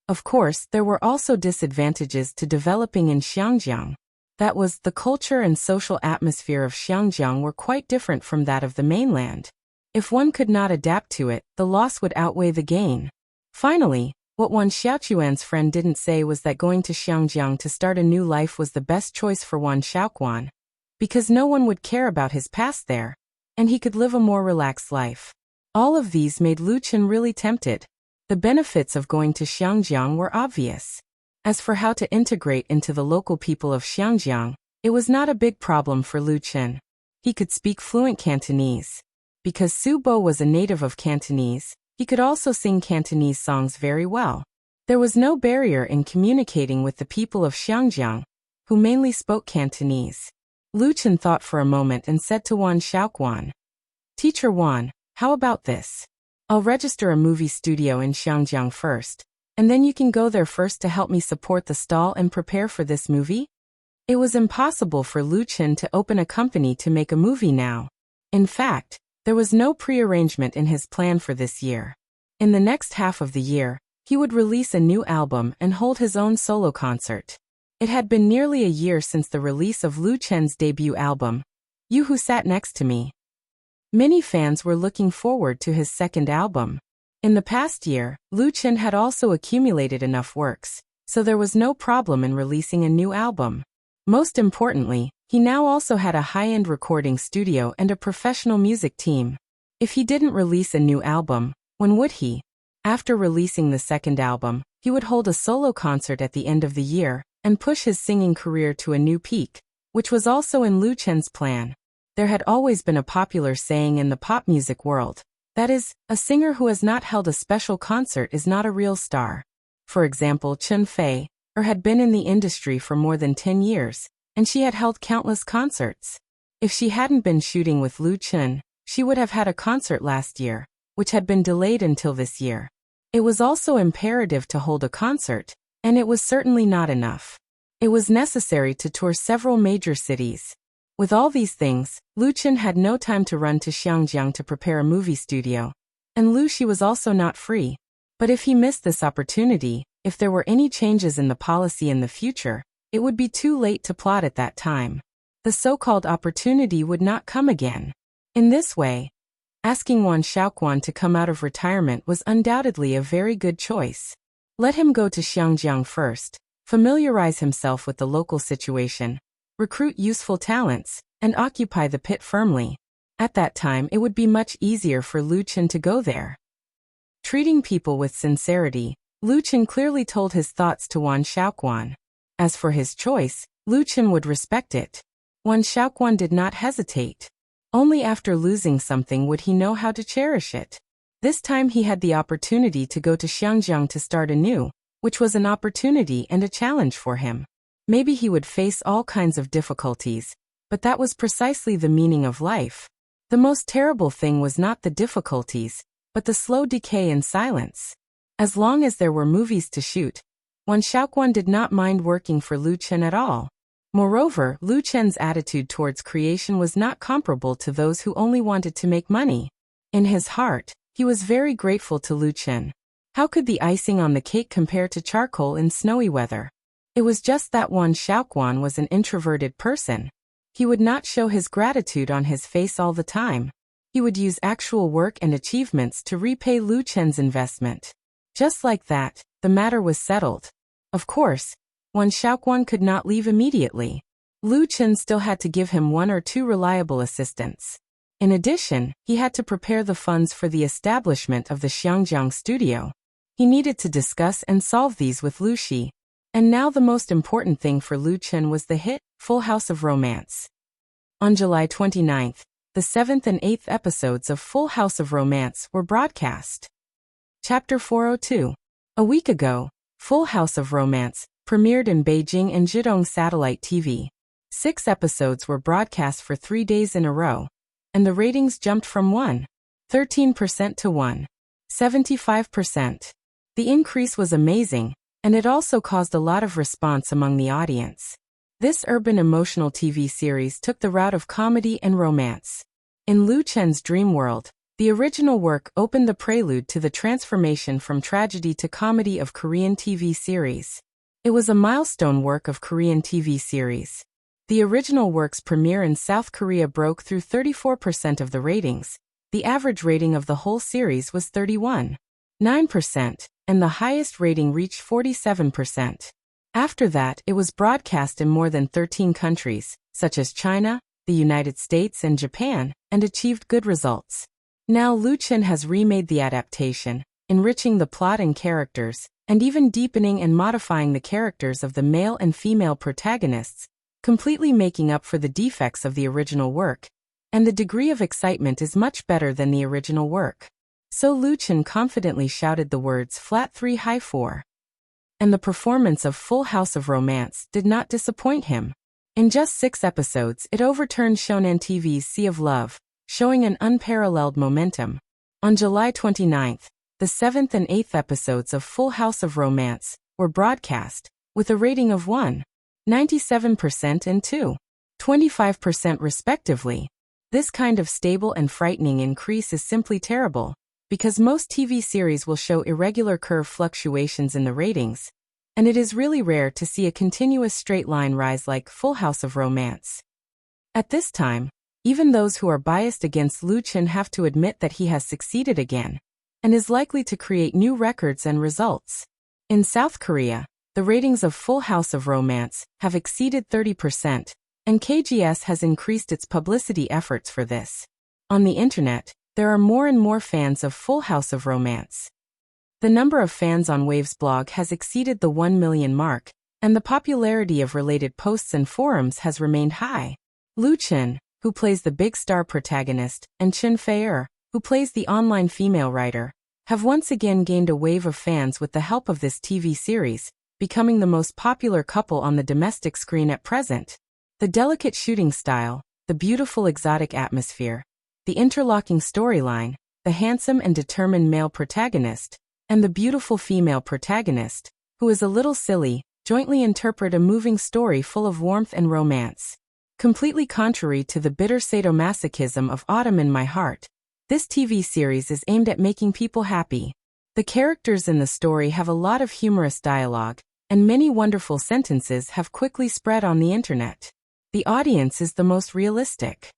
Of course, there were also disadvantages to developing in Xiangjiang. That was, the culture and social atmosphere of Xiangjiang were quite different from that of the mainland. If one could not adapt to it, the loss would outweigh the gain. Finally, what Wan Xiaochuan's friend didn't say was that going to Xiangjiang to start a new life was the best choice for Wan Xiaoquan, because no one would care about his past there, and he could live a more relaxed life. All of these made Lu Chen really tempted. The benefits of going to Xiangjiang were obvious. As for how to integrate into the local people of Xiangjiang, it was not a big problem for Lu Chen. He could speak fluent Cantonese. Because Su Bo was a native of Cantonese, he could also sing Cantonese songs very well. There was no barrier in communicating with the people of Xiangjiang, who mainly spoke Cantonese. Lu Chen thought for a moment and said to Wan Xiaoquan, "Teacher Wan, how about this? I'll register a movie studio in Xiangjiang first, and then you can go there first to help me support the stall and prepare for this movie?" It was impossible for Lu Chen to open a company to make a movie now. In fact, there was no prearrangement in his plan for this year. In the next half of the year, he would release a new album and hold his own solo concert. It had been nearly a year since the release of Lu Chen's debut album, You Who Sat Next to Me. Many fans were looking forward to his second album. In the past year, Lu Chen had also accumulated enough works, so there was no problem in releasing a new album. Most importantly, he now also had a high-end recording studio and a professional music team. If he didn't release a new album, when would he? After releasing the second album, he would hold a solo concert at the end of the year and push his singing career to a new peak, which was also in Lu Chen's plan. There had always been a popular saying in the pop music world, that is, a singer who has not held a special concert is not a real star. For example, Chen Fei had been in the industry for more than 10 years, and she had held countless concerts. If she hadn't been shooting with Lu Chen, she would have had a concert last year, which had been delayed until this year. It was also imperative to hold a concert, and it was certainly not enough. It was necessary to tour several major cities. With all these things, Lu Chen had no time to run to Xiangjiang to prepare a movie studio, and Lu Xi was also not free, But if he missed this opportunity, if there were any changes in the policy in the future, it would be too late to plot at that time. The so-called opportunity would not come again. In this way, asking Wan Shaoquan to come out of retirement was undoubtedly a very good choice. Let him go to Xiangjiang first, familiarize himself with the local situation, recruit useful talents, and occupy the pit firmly. At that time it would be much easier for Lu Chen to go there. Treating people with sincerity, Lu Chen clearly told his thoughts to Wan Shaoquan. As for his choice, Lu Chen would respect it. Wan Shaoquan did not hesitate. Only after losing something would he know how to cherish it. This time he had the opportunity to go to Xiangjiang to start anew, which was an opportunity and a challenge for him. Maybe he would face all kinds of difficulties, but that was precisely the meaning of life. The most terrible thing was not the difficulties, but the slow decay in silence. As long as there were movies to shoot, Wan Shaoquan did not mind working for Lu Chen at all. Moreover, Lu Chen's attitude towards creation was not comparable to those who only wanted to make money. In his heart, he was very grateful to Lu Chen. How could the icing on the cake compare to charcoal in snowy weather? It was just that Wan Shaoquan was an introverted person. He would not show his gratitude on his face all the time. He would use actual work and achievements to repay Lu Chen's investment. Just like that, the matter was settled. Of course, Wan Shaoquan could not leave immediately. Lu Chen still had to give him 1 or 2 reliable assistants. In addition, he had to prepare the funds for the establishment of the Xiangjiang studio. He needed to discuss and solve these with Lu Shi. And now the most important thing for Lu Chen was the hit, Full House of Romance. On July 29th, the 7th and 8th episodes of Full House of Romance were broadcast. Chapter 402. A week ago, Full House of Romance premiered in Beijing and Zhidong satellite TV. 6 episodes were broadcast for 3 days in a row, and the ratings jumped from 1.13% to 1.75%. The increase was amazing, and it also caused a lot of response among the audience. This urban emotional TV series took the route of comedy and romance. In Lu Chen's dream world, the original work opened the prelude to the transformation from tragedy to comedy of Korean TV series. It was a milestone work of Korean TV series. The original work's premiere in South Korea broke through 34% of the ratings. The average rating of the whole series was 31.9%, and the highest rating reached 47%. After that, it was broadcast in more than 13 countries, such as China, the United States and Japan, and achieved good results. Now Lu Chen has remade the adaptation, enriching the plot and characters, and even deepening and modifying the characters of the male and female protagonists, completely making up for the defects of the original work, and the degree of excitement is much better than the original work. So Lu Chen confidently shouted the words flat 3 high 4. And the performance of Full House of Romance did not disappoint him. In just 6 episodes, it overturned Shonen TV's Sea of Love, showing an unparalleled momentum. On July 29th, the 7th and 8th episodes of Full House of Romance were broadcast, with a rating of 1.97% and 2.25% respectively. This kind of stable and frightening increase is simply terrible, because most TV series will show irregular curve fluctuations in the ratings, and it is really rare to see a continuous straight line rise like Full House of Romance. At this time, even those who are biased against Lu Chen have to admit that he has succeeded again, and is likely to create new records and results. In South Korea, the ratings of Full House of Romance have exceeded 30%, and KGS has increased its publicity efforts for this. On the internet, there are more and more fans of Full House of Romance. The number of fans on Wave's blog has exceeded the 1 million mark, and the popularity of related posts and forums has remained high. Lu Chen, who plays the big star protagonist, and Chen Fei, who plays the online female writer, have once again gained a wave of fans with the help of this TV series, becoming the most popular couple on the domestic screen at present. The delicate shooting style, the beautiful exotic atmosphere, the interlocking storyline, the handsome and determined male protagonist, and the beautiful female protagonist, who is a little silly, jointly interpret a moving story full of warmth and romance. Completely contrary to the bitter sadomasochism of Autumn in My Heart, this TV series is aimed at making people happy. The characters in the story have a lot of humorous dialogue, and many wonderful sentences have quickly spread on the internet. The audience is the most realistic.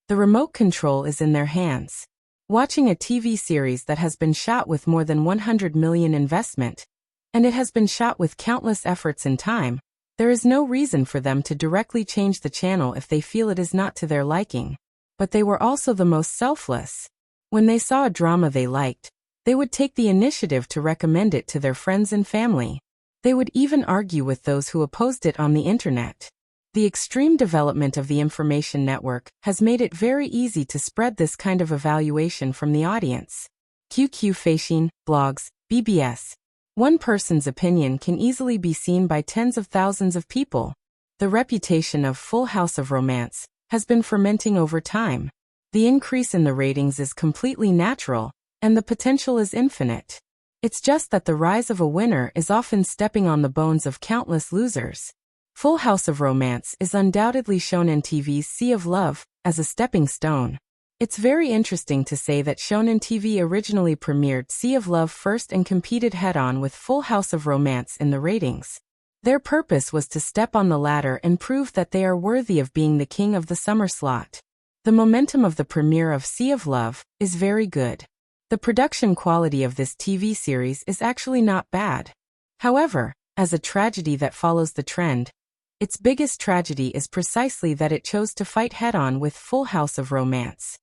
The remote control is in their hands. Watching a TV series that has been shot with more than 100 million investment, and it has been shot with countless efforts and time, there is no reason for them to directly change the channel if they feel it is not to their liking. But they were also the most selfless. When they saw a drama they liked, they would take the initiative to recommend it to their friends and family. They would even argue with those who opposed it on the internet. The extreme development of the information network has made it very easy to spread this kind of evaluation from the audience. QQ Facing, blogs, BBS. One person's opinion can easily be seen by tens of thousands of people. The reputation of Full House of Romance has been fermenting over time. The increase in the ratings is completely natural, and the potential is infinite. It's just that the rise of a winner is often stepping on the bones of countless losers. Full House of Romance is undoubtedly Shonen TV's Sea of Love as a stepping stone. It's very interesting to say that Shonen TV originally premiered Sea of Love first and competed head-on with Full House of Romance in the ratings. Their purpose was to step on the ladder and prove that they are worthy of being the king of the summer slot. The momentum of the premiere of Sea of Love is very good. The production quality of this TV series is actually not bad. However, as a tragedy that follows the trend, its biggest tragedy is precisely that it chose to fight head-on with Full House of Romance.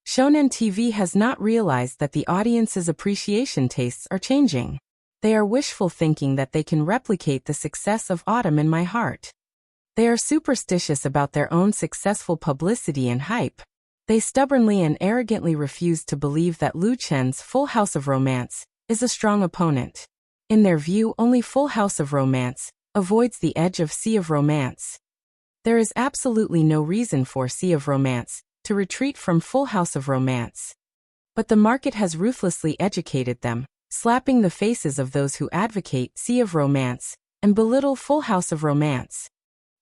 Shonen TV has not realized that the audience's appreciation tastes are changing. They are wishful thinking that they can replicate the success of Autumn in My Heart. They are superstitious about their own successful publicity and hype. They stubbornly and arrogantly refuse to believe that Lu Chen's Full House of Romance is a strong opponent. In their view, only Full House of Romance avoids the edge of Sea of Romance. There is absolutely no reason for Sea of Romance to retreat from Full House of Romance. But the market has ruthlessly educated them, slapping the faces of those who advocate Sea of Romance and belittle Full House of Romance.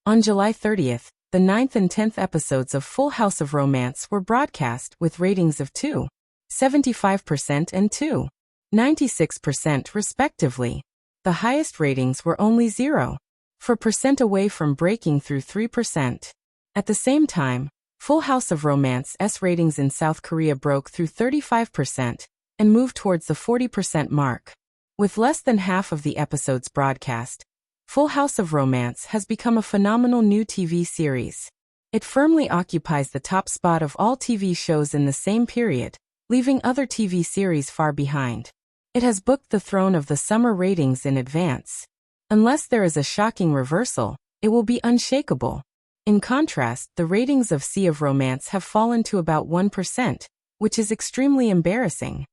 On July 30th, the 9th and 10th episodes of Full House of Romance were broadcast with ratings of 2.75% and 2.96% respectively. The highest ratings were only 0.4% away from breaking through 3%. At the same time, Full House of Romance's ratings in South Korea broke through 35% and moved towards the 40% mark. With less than half of the episodes broadcast, Full House of Romance has become a phenomenal new TV series. It firmly occupies the top spot of all TV shows in the same period, leaving other TV series far behind. It has booked the throne of the summer ratings in advance. Unless there is a shocking reversal, it will be unshakable. In contrast, the ratings of Sea of Romance have fallen to about 1%, which is extremely embarrassing.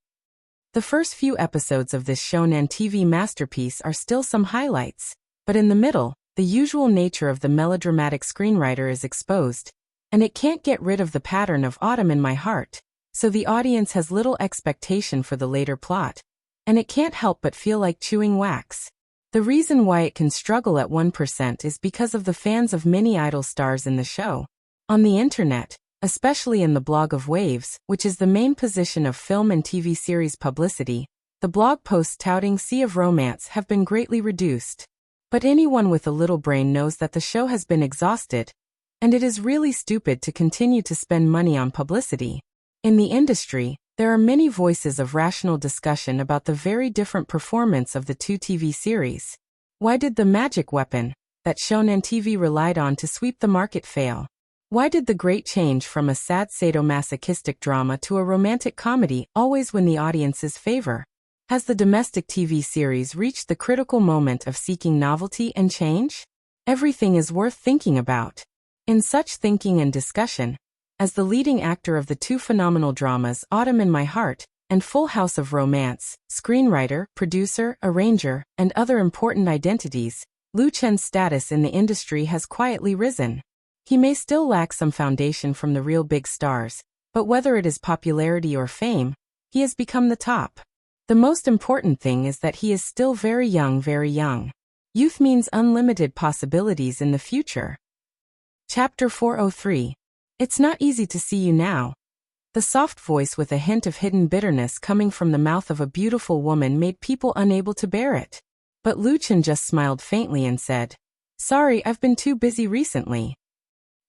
The first few episodes of this shonen TV masterpiece are still some highlights, but in the middle, the usual nature of the melodramatic screenwriter is exposed, and it can't get rid of the pattern of Autumn in My Heart, so the audience has little expectation for the later plot, and it can't help but feel like chewing wax. The reason why it can struggle at 1% is because of the fans of many idol stars in the show. On the internet, especially in the blog of Waves, which is the main position of film and TV series publicity, the blog posts touting Sea of Romance have been greatly reduced. But anyone with a little brain knows that the show has been exhausted, and it is really stupid to continue to spend money on publicity. In the industry, there are many voices of rational discussion about the very different performance of the two TV series. Why did the magic weapon that shonen TV relied on to sweep the market fail? Why did the great change from a sad sadomasochistic drama to a romantic comedy always win the audience's favor? Has the domestic TV series reached the critical moment of seeking novelty and change? Everything is worth thinking about. In such thinking and discussion, as the leading actor of the two phenomenal dramas Autumn in My Heart and Full House of Romance, screenwriter, producer, arranger, and other important identities, Lu Chen's status in the industry has quietly risen. He may still lack some foundation from the real big stars, but whether it is popularity or fame, he has become the top. The most important thing is that he is still very young, very young. Youth means unlimited possibilities in the future. Chapter 403. It's not easy to see you now. The soft voice with a hint of hidden bitterness coming from the mouth of a beautiful woman made people unable to bear it. But Lu Chen just smiled faintly and said, "Sorry, I've been too busy recently."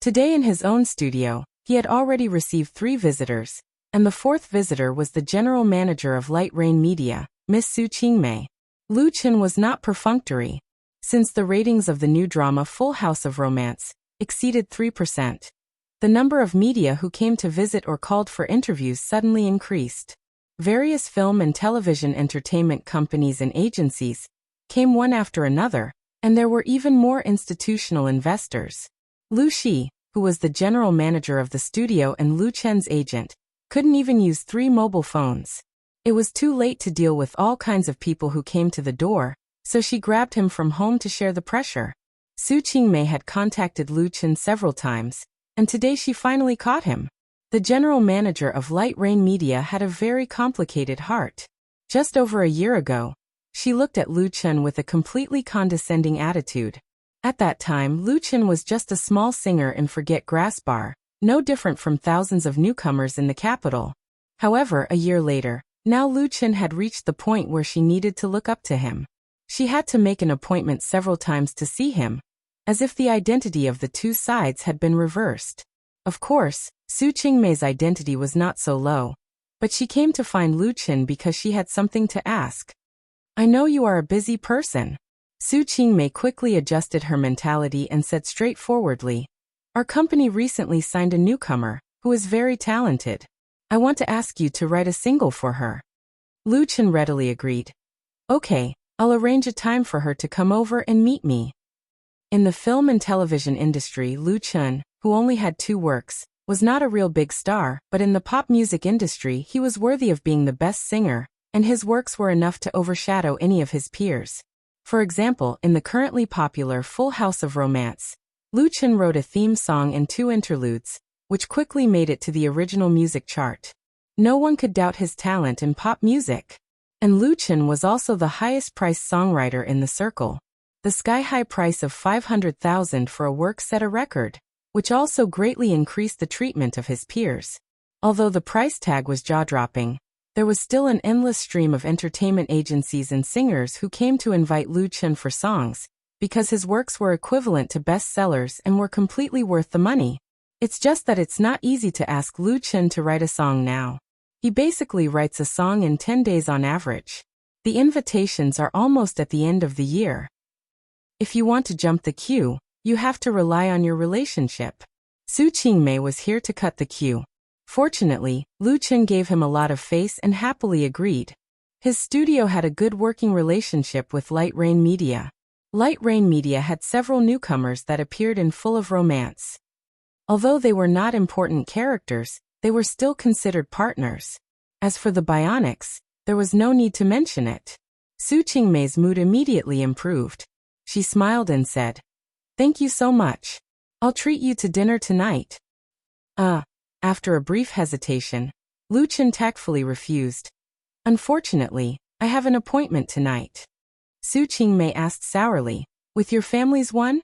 Today in his own studio, he had already received 3 visitors, and the 4th visitor was the general manager of Light Rain Media, Miss Su Qingmei. Lu Chen was not perfunctory, since the ratings of the new drama Full House of Romance exceeded 3%. The number of media who came to visit or called for interviews suddenly increased. Various film and television entertainment companies and agencies came one after another, and there were even more institutional investors. Lu Shi, who was the general manager of the studio and Lu Chen's agent, couldn't even use 3 mobile phones. It was too late to deal with all kinds of people who came to the door, so she grabbed him from home to share the pressure. Su Qingmei had contacted Lu Chen several times, and today she finally caught him. The general manager of Light Rain Media had a very complicated heart. Just over a year ago, she looked at Lu Chen with a completely condescending attitude. At that time, Lu Chen was just a small singer in Forget Grass Bar, no different from thousands of newcomers in the capital. However, a year later, now Lu Chen had reached the point where she needed to look up to him. She had to make an appointment several times to see him, as if the identity of the 2 sides had been reversed. Of course, Su Qingmei's identity was not so low, but she came to find Lu Chen because she had something to ask. "I know you are a busy person." Su Qingmei quickly adjusted her mentality and said straightforwardly, "Our company recently signed a newcomer, who is very talented. I want to ask you to write a single for her." Lu Chen readily agreed. "Okay, I'll arrange a time for her to come over and meet me." In the film and television industry, Lu Chen, who only had 2 works, was not a real big star, but in the pop music industry he was worthy of being the best singer, and his works were enough to overshadow any of his peers. For example, in the currently popular Full House of Romance, Lu Chen wrote a theme song and 2 interludes, which quickly made it to the original music chart. No one could doubt his talent in pop music. And Lu Chen was also the highest-priced songwriter in the circle. The sky-high price of 500,000 for a work set a record, which also greatly increased the treatment of his peers. Although the price tag was jaw-dropping, there was still an endless stream of entertainment agencies and singers who came to invite Lu Chen for songs, because his works were equivalent to bestsellers and were completely worth the money. It's just that it's not easy to ask Lu Chen to write a song now. He basically writes a song in 10 days on average. The invitations are almost at the end of the year. If you want to jump the queue, you have to rely on your relationship. Su Qingmei was here to cut the queue. Fortunately, Lu Chen gave him a lot of face and happily agreed. His studio had a good working relationship with Light Rain Media. Light Rain Media had several newcomers that appeared in Full of Romance. Although they were not important characters, they were still considered partners. As for the Bionics, there was no need to mention it. Su Qingmei's mood immediately improved. She smiled and said, "Thank you so much. I'll treat you to dinner tonight." After a brief hesitation, Lu Chen tactfully refused. "Unfortunately, I have an appointment tonight." Su Qingmei asked sourly, "With your family's one?"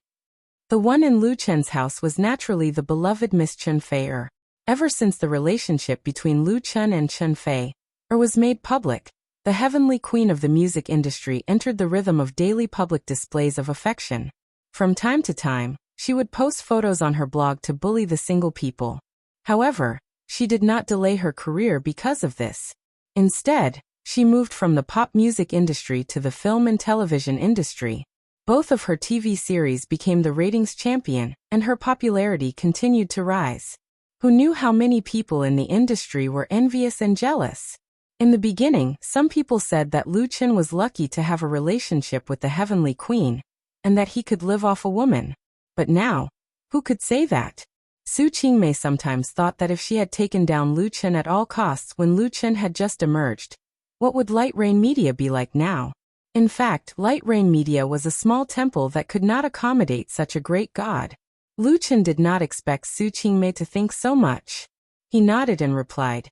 The one in Lu Chen's house was naturally the beloved Miss Chen Fei. Ever since the relationship between Lu Chen and Chen Fei was made public, the heavenly queen of the music industry entered the rhythm of daily public displays of affection. From time to time, she would post photos on her blog to bully the single people. However, she did not delay her career because of this. Instead, she moved from the pop music industry to the film and television industry. Both of her TV series became the ratings champion, and her popularity continued to rise. Who knew how many people in the industry were envious and jealous? In the beginning, some people said that Lu Chen was lucky to have a relationship with the heavenly queen, and that he could live off a woman. But now, who could say that? Su Qingmei sometimes thought that if she had taken down Lu Chen at all costs when Lu Chen had just emerged, what would Light Rain Media be like now? In fact, Light Rain Media was a small temple that could not accommodate such a great god. Lu Chen did not expect Su Qingmei to think so much. He nodded and replied,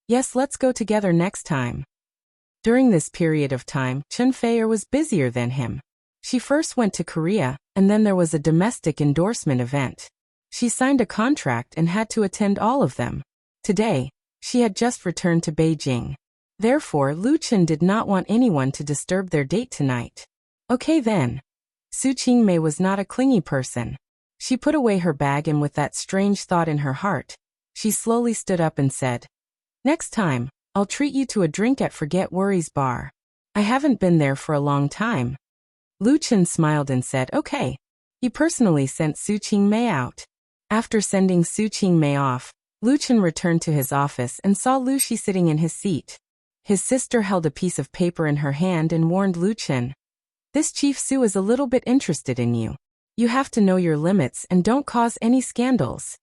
"Yes, let's go together next time." During this period of time, Chen Fei was busier than him. She first went to Korea, and then there was a domestic endorsement event. She signed a contract and had to attend all of them. Today, She had just returned to Beijing. Therefore, Lu Chen did not want anyone to disturb their date tonight. Okay then. Su Qingmei was not a clingy person. She put away her bag and with that strange thought in her heart, she slowly stood up and said, "Next time, I'll treat you to a drink at Forget Worries Bar. I haven't been there for a long time." Lu Chen smiled and said, "Okay." He personally sent Su Qingmei out. After sending Su Qingmei off, Lu Chen returned to his office and saw Lu Shi sitting in his seat. His sister held a piece of paper in her hand and warned Lu Chen, "This Chief Su is a little bit interested in you. You have to know your limits and don't cause any scandals."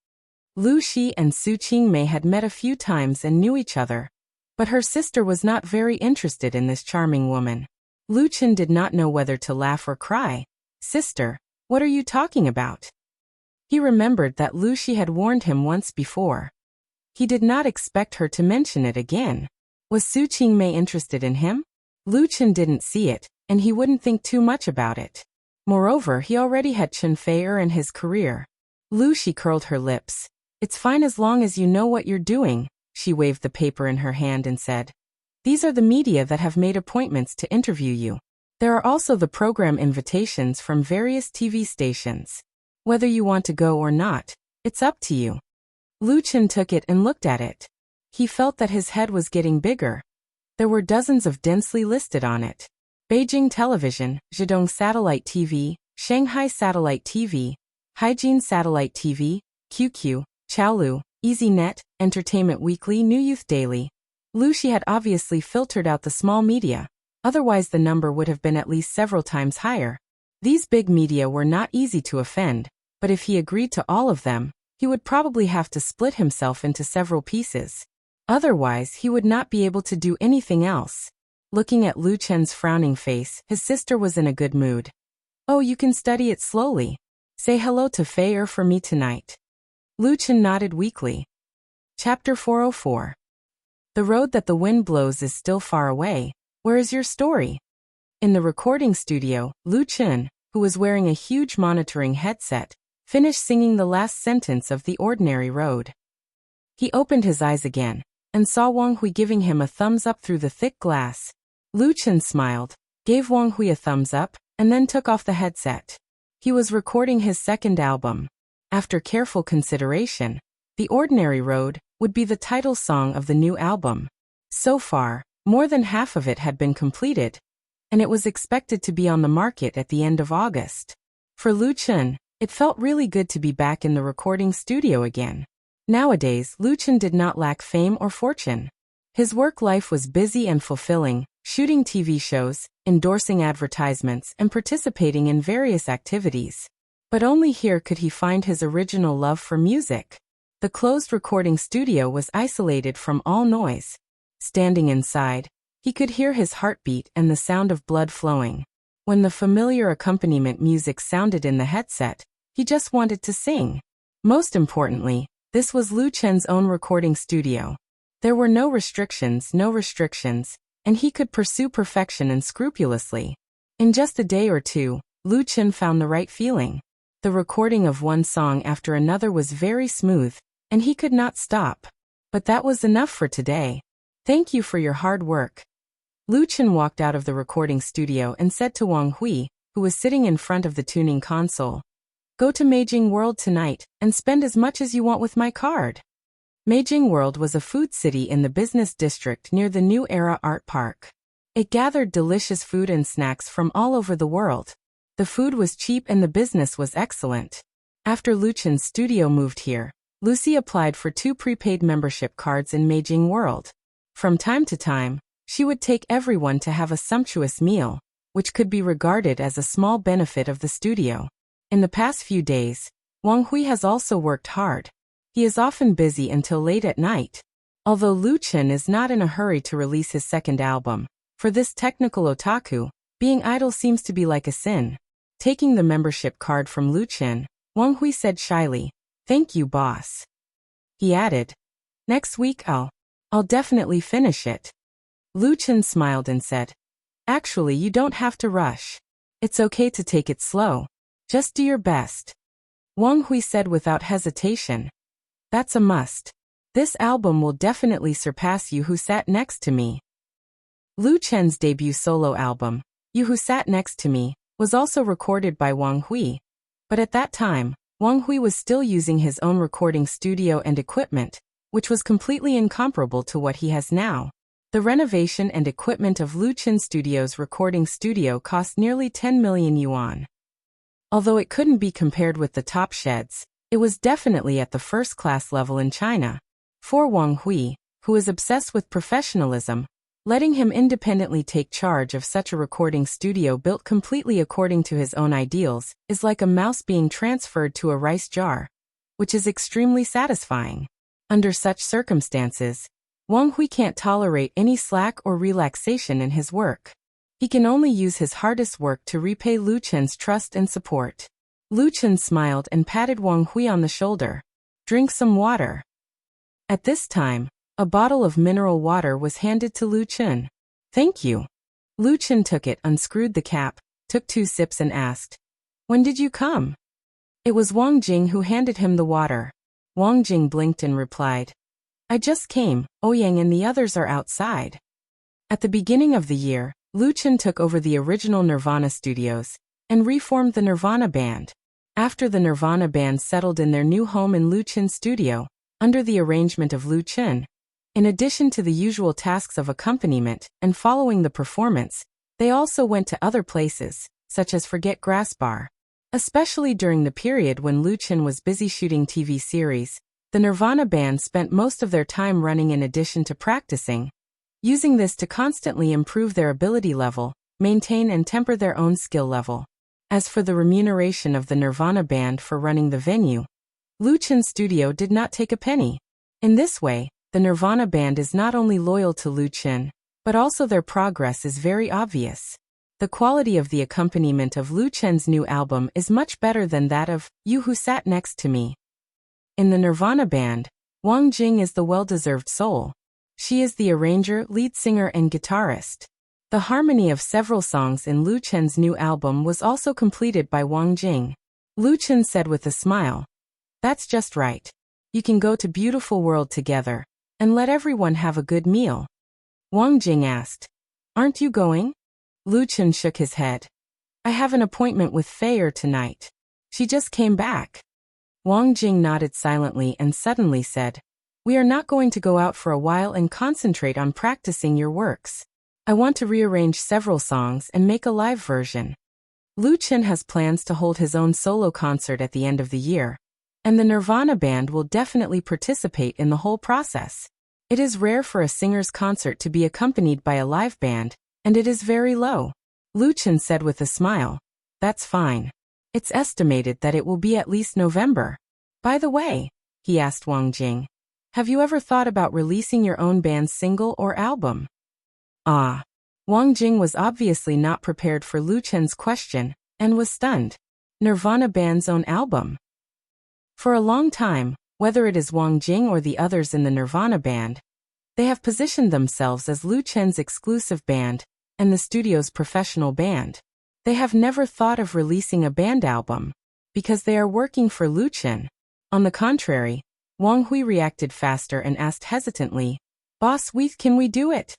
Lu Shi and Su Qingmei had met a few times and knew each other, but her sister was not very interested in this charming woman. Lu Chen did not know whether to laugh or cry. "Sister, what are you talking about?" He remembered that Lu Shi had warned him once before. He did not expect her to mention it again. Was Su Qingmei interested in him? Lu Chen didn't see it, and he wouldn't think too much about it. Moreover, he already had Chen Fei'er in his career. Lu Shi curled her lips. "It's fine as long as you know what you're doing." She waved the paper in her hand and said, "These are the media that have made appointments to interview you. There are also the program invitations from various TV stations. Whether you want to go or not, it's up to you." Lu Chen took it and looked at it. He felt that his head was getting bigger. There were dozens of densely listed on it. Beijing Television, Zhejiang Satellite TV, Shanghai Satellite TV, Haijin Satellite TV, QQ, Chaolu, EasyNet, Entertainment Weekly, New Youth Daily. Lu Shi had obviously filtered out the small media, otherwise the number would have been at least several times higher. These big media were not easy to offend, but if he agreed to all of them, he would probably have to split himself into several pieces. Otherwise, he would not be able to do anything else. Looking at Lu Chen's frowning face, his sister was in a good mood. "Oh, you can study it slowly. Say hello to Fei'er for me tonight." Lu Chen nodded weakly. Chapter 404. The road that the wind blows is still far away. Where is your story? In the recording studio, Lu Chen, who was wearing a huge monitoring headset, finished singing the last sentence of The Ordinary Road. He opened his eyes again, and saw Wang Hui giving him a thumbs up through the thick glass. Lu Chen smiled, gave Wang Hui a thumbs up, and then took off the headset. He was recording his second album. After careful consideration, The Ordinary Road would be the title song of the new album. So far, more than half of it had been completed, and it was expected to be on the market at the end of August. For Lu Chen, it felt really good to be back in the recording studio again. Nowadays, Lu Chen did not lack fame or fortune. His work life was busy and fulfilling, shooting TV shows, endorsing advertisements, and participating in various activities. But only here could he find his original love for music. The closed recording studio was isolated from all noise. Standing inside, he could hear his heartbeat and the sound of blood flowing. When the familiar accompaniment music sounded in the headset, he just wanted to sing. Most importantly, this was Lu Chen's own recording studio. There were no restrictions, and he could pursue perfection unscrupulously. In just a day or two, Lu Chen found the right feeling. The recording of one song after another was very smooth, and he could not stop. But that was enough for today. Thank you for your hard work. Lu Chen walked out of the recording studio and said to Wang Hui, who was sitting in front of the tuning console, "Go to Meijing World tonight, and spend as much as you want with my card." Meijing World was a food city in the business district near the New Era Art Park. It gathered delicious food and snacks from all over the world. The food was cheap and the business was excellent. After Lu Chen's studio moved here, Lucy applied for 2 prepaid membership cards in Meijing World. From time to time, she would take everyone to have a sumptuous meal, which could be regarded as a small benefit of the studio. In the past few days, Wang Hui has also worked hard. He is often busy until late at night. Although Lu Chen is not in a hurry to release his second album, for this technical otaku, being idle seems to be like a sin. Taking the membership card from Lu Chen, Wang Hui said shyly, "Thank you, boss." He added, "Next week I'll definitely finish it." Lu Chen smiled and said, "Actually, you don't have to rush. It's okay to take it slow. Just do your best." Wang Hui said without hesitation, "That's a must." This album will definitely surpass You Who Sat Next to Me. Lu Chen's debut solo album, You Who Sat Next to Me, was also recorded by Wang Hui. But at that time, Wang Hui was still using his own recording studio and equipment, which was completely incomparable to what he has now. The renovation and equipment of Lu Chen Studio's recording studio cost nearly 10 million yuan. Although it couldn't be compared with the top sheds, it was definitely at the first-class level in China. For Wang Hui, who is obsessed with professionalism, letting him independently take charge of such a recording studio built completely according to his own ideals is like a mouse being transferred to a rice jar, which is extremely satisfying. Under such circumstances, Wang Hui can't tolerate any slack or relaxation in his work. He can only use his hardest work to repay Lu Chen's trust and support. Lu Chen smiled and patted Wang Hui on the shoulder. "Drink some water." At this time, a bottle of mineral water was handed to Lu Chen. "Thank you." Lu Chen took it, unscrewed the cap, took 2 sips and asked, "When did you come?" It was Wang Jing who handed him the water. Wang Jing blinked and replied, "I just came, Ouyang and the others are outside." At the beginning of the year, Lu Chen took over the original Nirvana studios and reformed the Nirvana band. After the Nirvana band settled in their new home in Lu Chen's studio, under the arrangement of Lu Chen, in addition to the usual tasks of accompaniment and following the performance, they also went to other places, such as Forget Grass Bar. Especially during the period when Lu Chen was busy shooting TV series, the Nirvana band spent most of their time running in addition to practicing, using this to constantly improve their ability level, maintain and temper their own skill level. As for the remuneration of the Nirvana band for running the venue, Lu Chen's studio did not take a penny. In this way, the Nirvana band is not only loyal to Lu Chen, but also their progress is very obvious. The quality of the accompaniment of Lu Chen's new album is much better than that of You Who Sat Next to Me. In the Nirvana band, Wang Jing is the well-deserved soul. She is the arranger, lead singer and guitarist. The harmony of several songs in Lu Chen's new album was also completed by Wang Jing. Lu Chen said with a smile, "That's just right. You can go to Beautiful World together, and let everyone have a good meal." Wang Jing asked, "Aren't you going?" Lu Chen shook his head. "I have an appointment with Fei tonight. She just came back." Wang Jing nodded silently and suddenly said, "We are not going to go out for a while and concentrate on practicing your works. I want to rearrange several songs and make a live version." Lu Chen has plans to hold his own solo concert at the end of the year, and the Nirvana band will definitely participate in the whole process. It is rare for a singer's concert to be accompanied by a live band, and it is very low. Lu Chen said with a smile, "That's fine. It's estimated that it will be at least November." "By the way," he asked Wang Jing, "have you ever thought about releasing your own band's single or album?" Wang Jing was obviously not prepared for Lu Chen's question, and was stunned. Nirvana band's own album? For a long time, whether it is Wang Jing or the others in the Nirvana band, they have positioned themselves as Lu Chen's exclusive band and the studio's professional band. They have never thought of releasing a band album, because they are working for Lu Chen. On the contrary, Wang Hui reacted faster and asked hesitantly, "Boss, can we do it?"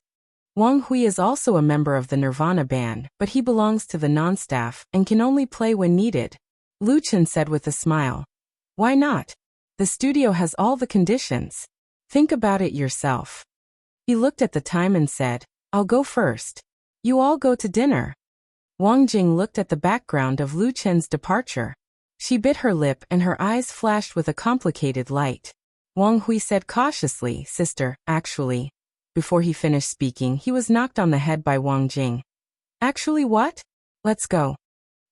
Wang Hui is also a member of the Nirvana band, but he belongs to the non-staff and can only play when needed. Lu Chen said with a smile, "Why not? The studio has all the conditions. Think about it yourself." He looked at the time and said, "I'll go first. You all go to dinner." Wang Jing looked at the background of Lu Chen's departure. She bit her lip and her eyes flashed with a complicated light. Wang Hui said cautiously, "Sister, actually." Before he finished speaking, he was knocked on the head by Wang Jing. "Actually what? Let's go."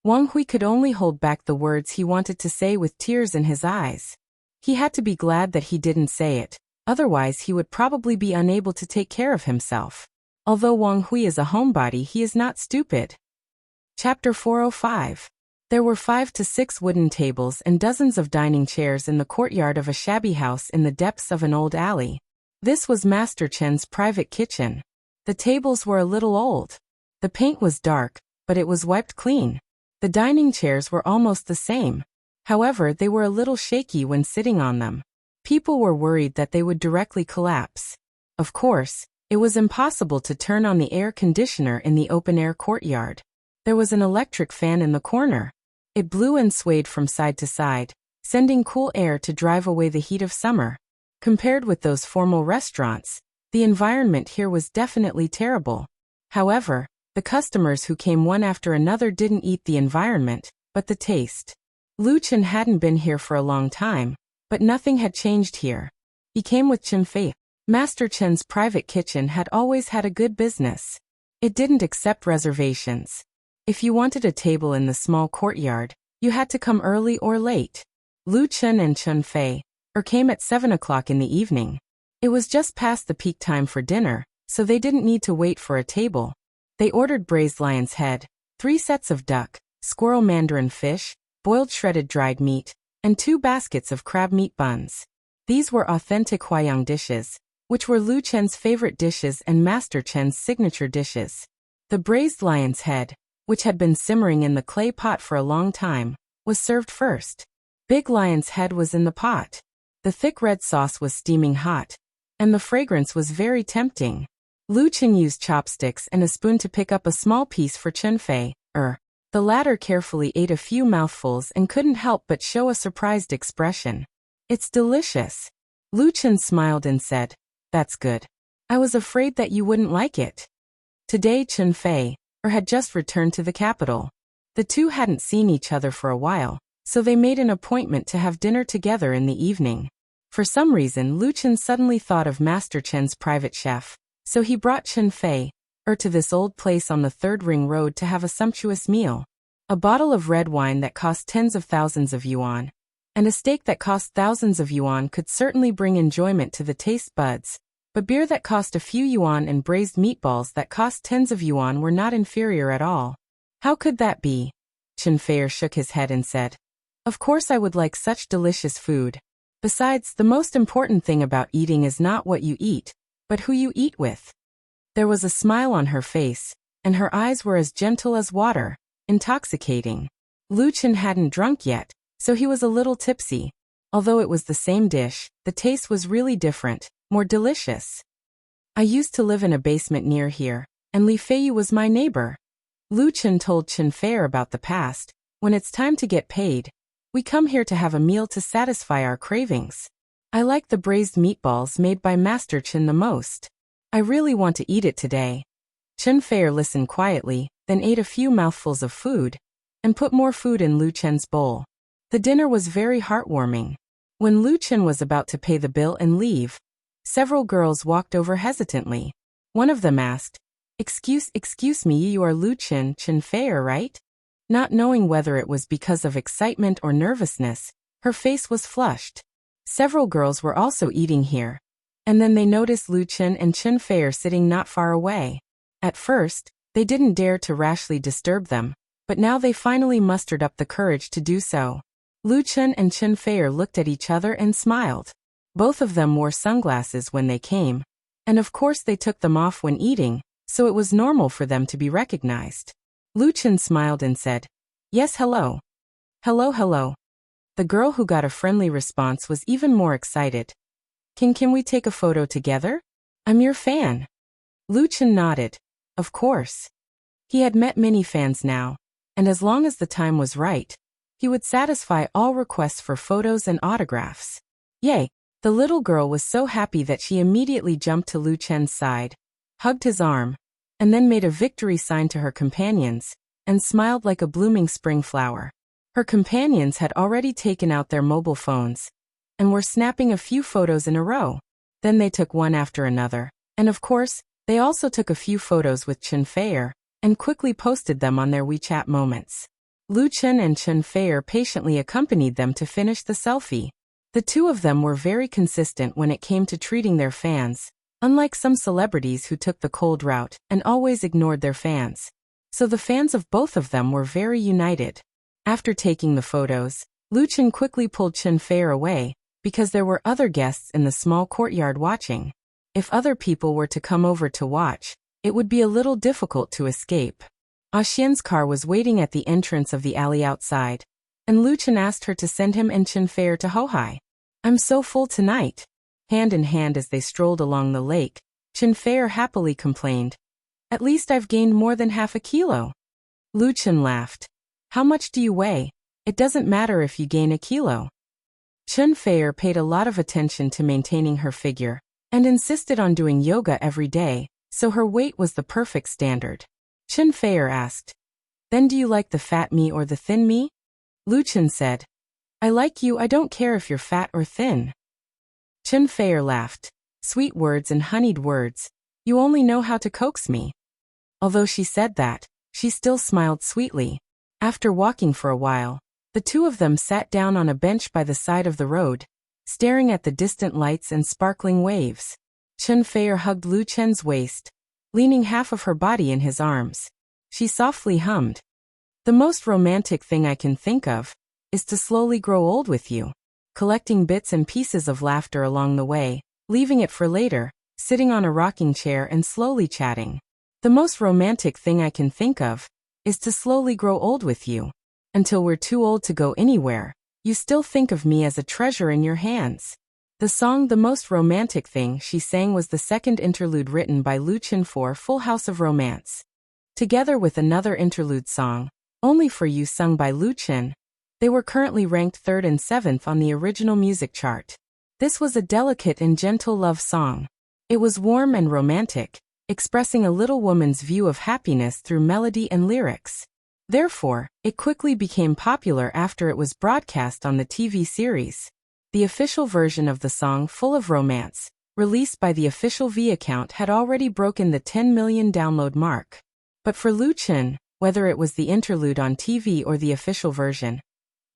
Wang Hui could only hold back the words he wanted to say with tears in his eyes. He had to be glad that he didn't say it, otherwise he would probably be unable to take care of himself. Although Wang Hui is a homebody, he is not stupid. Chapter 405. There were 5 to 6 wooden tables and dozens of dining chairs in the courtyard of a shabby house in the depths of an old alley. This was Master Chen's private kitchen. The tables were a little old. The paint was dark, but it was wiped clean. The dining chairs were almost the same. However, they were a little shaky when sitting on them. People were worried that they would directly collapse. Of course, it was impossible to turn on the air conditioner in the open-air courtyard. There was an electric fan in the corner. It blew and swayed from side to side, sending cool air to drive away the heat of summer. Compared with those formal restaurants, the environment here was definitely terrible. However, the customers who came one after another didn't eat the environment, but the taste. Lu Chen hadn't been here for a long time, but nothing had changed here. He came with Chen Fei. Master Chen's private kitchen had always had a good business. It didn't accept reservations. If you wanted a table in the small courtyard, you had to come early or late. Lu Chen and Chen Fei came at 7 o'clock in the evening. It was just past the peak time for dinner, so they didn't need to wait for a table. They ordered braised lion's head, 3 sets of duck, squirrel mandarin fish, boiled shredded dried meat, and 2 baskets of crab meat buns. These were authentic Huayang dishes, which were Lu Chen's favorite dishes and Master Chen's signature dishes. The braised lion's head, which had been simmering in the clay pot for a long time, was served first. Big lion's head was in the pot. The thick red sauce was steaming hot, and the fragrance was very tempting. Lu Chen used chopsticks and a spoon to pick up a small piece for Chen Fei. The latter carefully ate a few mouthfuls and couldn't help but show a surprised expression. "It's delicious." Lu Chen smiled and said, "That's good. I was afraid that you wouldn't like it." Today Chen Fei had just returned to the capital. The two hadn't seen each other for a while, so they made an appointment to have dinner together in the evening. For some reason Lu Chen suddenly thought of Master Chen's private chef, so he brought Chen Fei to this old place on the Third Ring Road to have a sumptuous meal. A bottle of red wine that cost tens of thousands of yuan, and a steak that cost thousands of yuan could certainly bring enjoyment to the taste buds, but beer that cost a few yuan and braised meatballs that cost tens of yuan were not inferior at all. How could that be? Chen Fei shook his head and said, "Of course I would like such delicious food. Besides, the most important thing about eating is not what you eat, but who you eat with." There was a smile on her face, and her eyes were as gentle as water, intoxicating. Lu Chen hadn't drunk yet, so he was a little tipsy. Although it was the same dish, the taste was really different, more delicious. "I used to live in a basement near here, and Li Feiyu was my neighbor." Lu Chen told Chen Fei about the past. "When it's time to get paid, we come here to have a meal to satisfy our cravings. I like the braised meatballs made by Master Chen the most. I really want to eat it today." Chen Fei listened quietly, then ate a few mouthfuls of food, and put more food in Lu Chen's bowl. The dinner was very heartwarming. When Lu Chen was about to pay the bill and leave, several girls walked over hesitantly. One of them asked, Excuse me, you are Lu Chen, Chen Fei, right?" Not knowing whether it was because of excitement or nervousness, her face was flushed. Several girls were also eating here, and then they noticed Lu Chen and Chen Fei sitting not far away. At first, they didn't dare to rashly disturb them, but now they finally mustered up the courage to do so. Lu Chen and Chen Fei looked at each other and smiled. Both of them wore sunglasses when they came, and of course they took them off when eating, so it was normal for them to be recognized. Lu Chen smiled and said, "Yes, hello." "Hello, hello." The girl who got a friendly response was even more excited. Can we take a photo together? I'm your fan." Lu Chen nodded. Of course. He had met many fans now, and as long as the time was right, he would satisfy all requests for photos and autographs. Yay! The little girl was so happy that she immediately jumped to Lu Chen's side, hugged his arm, and then made a victory sign to her companions, and smiled like a blooming spring flower. Her companions had already taken out their mobile phones, and were snapping a few photos in a row. Then they took one after another, and of course, they also took a few photos with Chen Fei, and quickly posted them on their WeChat moments. Lu Chen and Chen Fei patiently accompanied them to finish the selfie. The two of them were very consistent when it came to treating their fans, unlike some celebrities who took the cold route and always ignored their fans. So the fans of both of them were very united. After taking the photos, Lu Chen quickly pulled Chen Fei away, because there were other guests in the small courtyard watching. If other people were to come over to watch, it would be a little difficult to escape. Xian's car was waiting at the entrance of the alley outside, and Lu Chen asked her to send him and Chen Fei to Hohai. I'm so full tonight. Hand in hand as they strolled along the lake, Chen Feier happily complained. At least I've gained more than half a kilo. Lu Chen laughed. How much do you weigh? It doesn't matter if you gain a kilo. Chen Feier paid a lot of attention to maintaining her figure, and insisted on doing yoga every day, so her weight was the perfect standard. Chen Feier asked, Then do you like the fat me or the thin me? Lu Chen said, I like you, I don't care if you're fat or thin. Chen Feier laughed. Sweet words and honeyed words. You only know how to coax me. Although she said that, she still smiled sweetly. After walking for a while, the two of them sat down on a bench by the side of the road, staring at the distant lights and sparkling waves. Chen Feier hugged Lu Chen's waist, leaning half of her body in his arms. She softly hummed. The most romantic thing I can think of is to slowly grow old with you, collecting bits and pieces of laughter along the way, leaving it for later, sitting on a rocking chair and slowly chatting. The most romantic thing I can think of is to slowly grow old with you. Until we're too old to go anywhere, you still think of me as a treasure in your hands. The song The Most Romantic Thing she sang was the second interlude written by Lu Chen for Full House of Romance. Together with another interlude song, Only for You sung by Lu Chen, they were currently ranked 3rd and 7th on the original music chart. This was a delicate and gentle love song. It was warm and romantic, expressing a little woman's view of happiness through melody and lyrics. Therefore, it quickly became popular after it was broadcast on the TV series. The official version of the song Full of Romance, released by the official V account, had already broken the 10 million download mark. But for Lu Chen, whether it was the interlude on TV or the official version,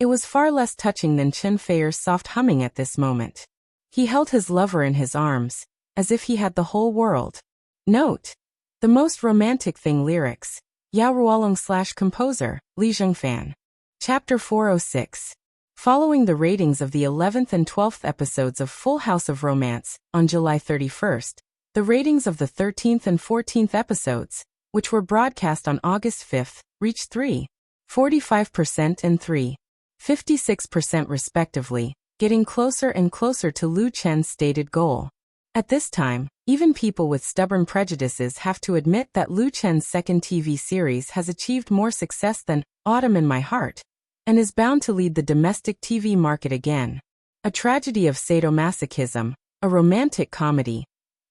it was far less touching than Chen Feier's soft humming at this moment. He held his lover in his arms, as if he had the whole world. Note: The Most Romantic Thing lyrics. Yao Ruolong / composer, Li Zhengfan. Chapter 406. Following the ratings of the 11th and 12th episodes of Full House of Romance, on July 31st, the ratings of the 13th and 14th episodes, which were broadcast on August 5th, reached 3.45% and 3.56% respectively, getting closer and closer to Lu Chen's stated goal. At this time, even people with stubborn prejudices have to admit that Lu Chen's second TV series has achieved more success than Autumn in My Heart, and is bound to lead the domestic TV market again. A tragedy of sadomasochism, a romantic comedy.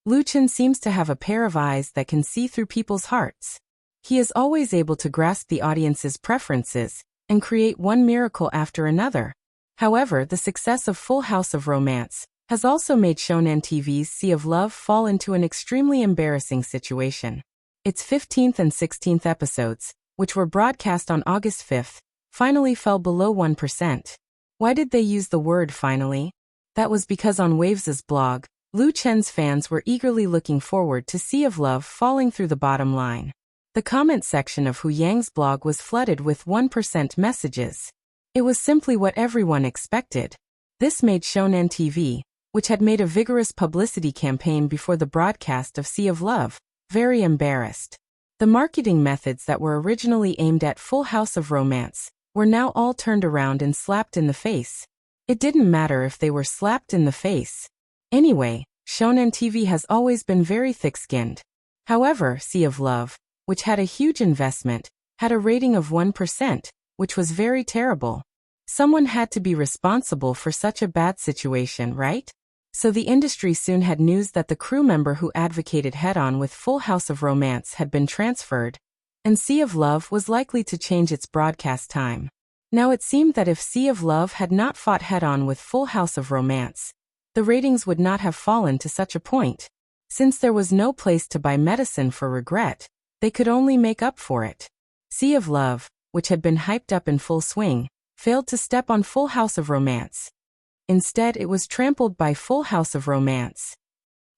Lu Chen seems to have a pair of eyes that can see through people's hearts. He is always able to grasp the audience's preferences and create one miracle after another. However, the success of Full House of Romance has also made Shonen TV's Sea of Love fall into an extremely embarrassing situation. Its 15th and 16th episodes, which were broadcast on August 5th, finally fell below 1%. Why did they use the word finally? That was because on Waves' blog, Lu Chen's fans were eagerly looking forward to Sea of Love falling through the bottom line. The comment section of Hu Yang's blog was flooded with 1% messages. It was simply what everyone expected. This made Shonen TV, which had made a vigorous publicity campaign before the broadcast of Sea of Love, very embarrassed. The marketing methods that were originally aimed at Full House of Romance were now all turned around and slapped in the face. It didn't matter if they were slapped in the face. Anyway, Shonen TV has always been very thick-skinned. However, Sea of Love, which had a huge investment, had a rating of 1%, which was very terrible. Someone had to be responsible for such a bad situation, right? So the industry soon had news that the crew member who advocated head-on with Full House of Romance had been transferred, and Sea of Love was likely to change its broadcast time. Now it seemed that if Sea of Love had not fought head-on with Full House of Romance, the ratings would not have fallen to such a point. Since there was no place to buy medicine for regret, they could only make up for it. Sea of Love, which had been hyped up in full swing, failed to step on Full House of Romance. Instead, it was trampled by Full House of Romance.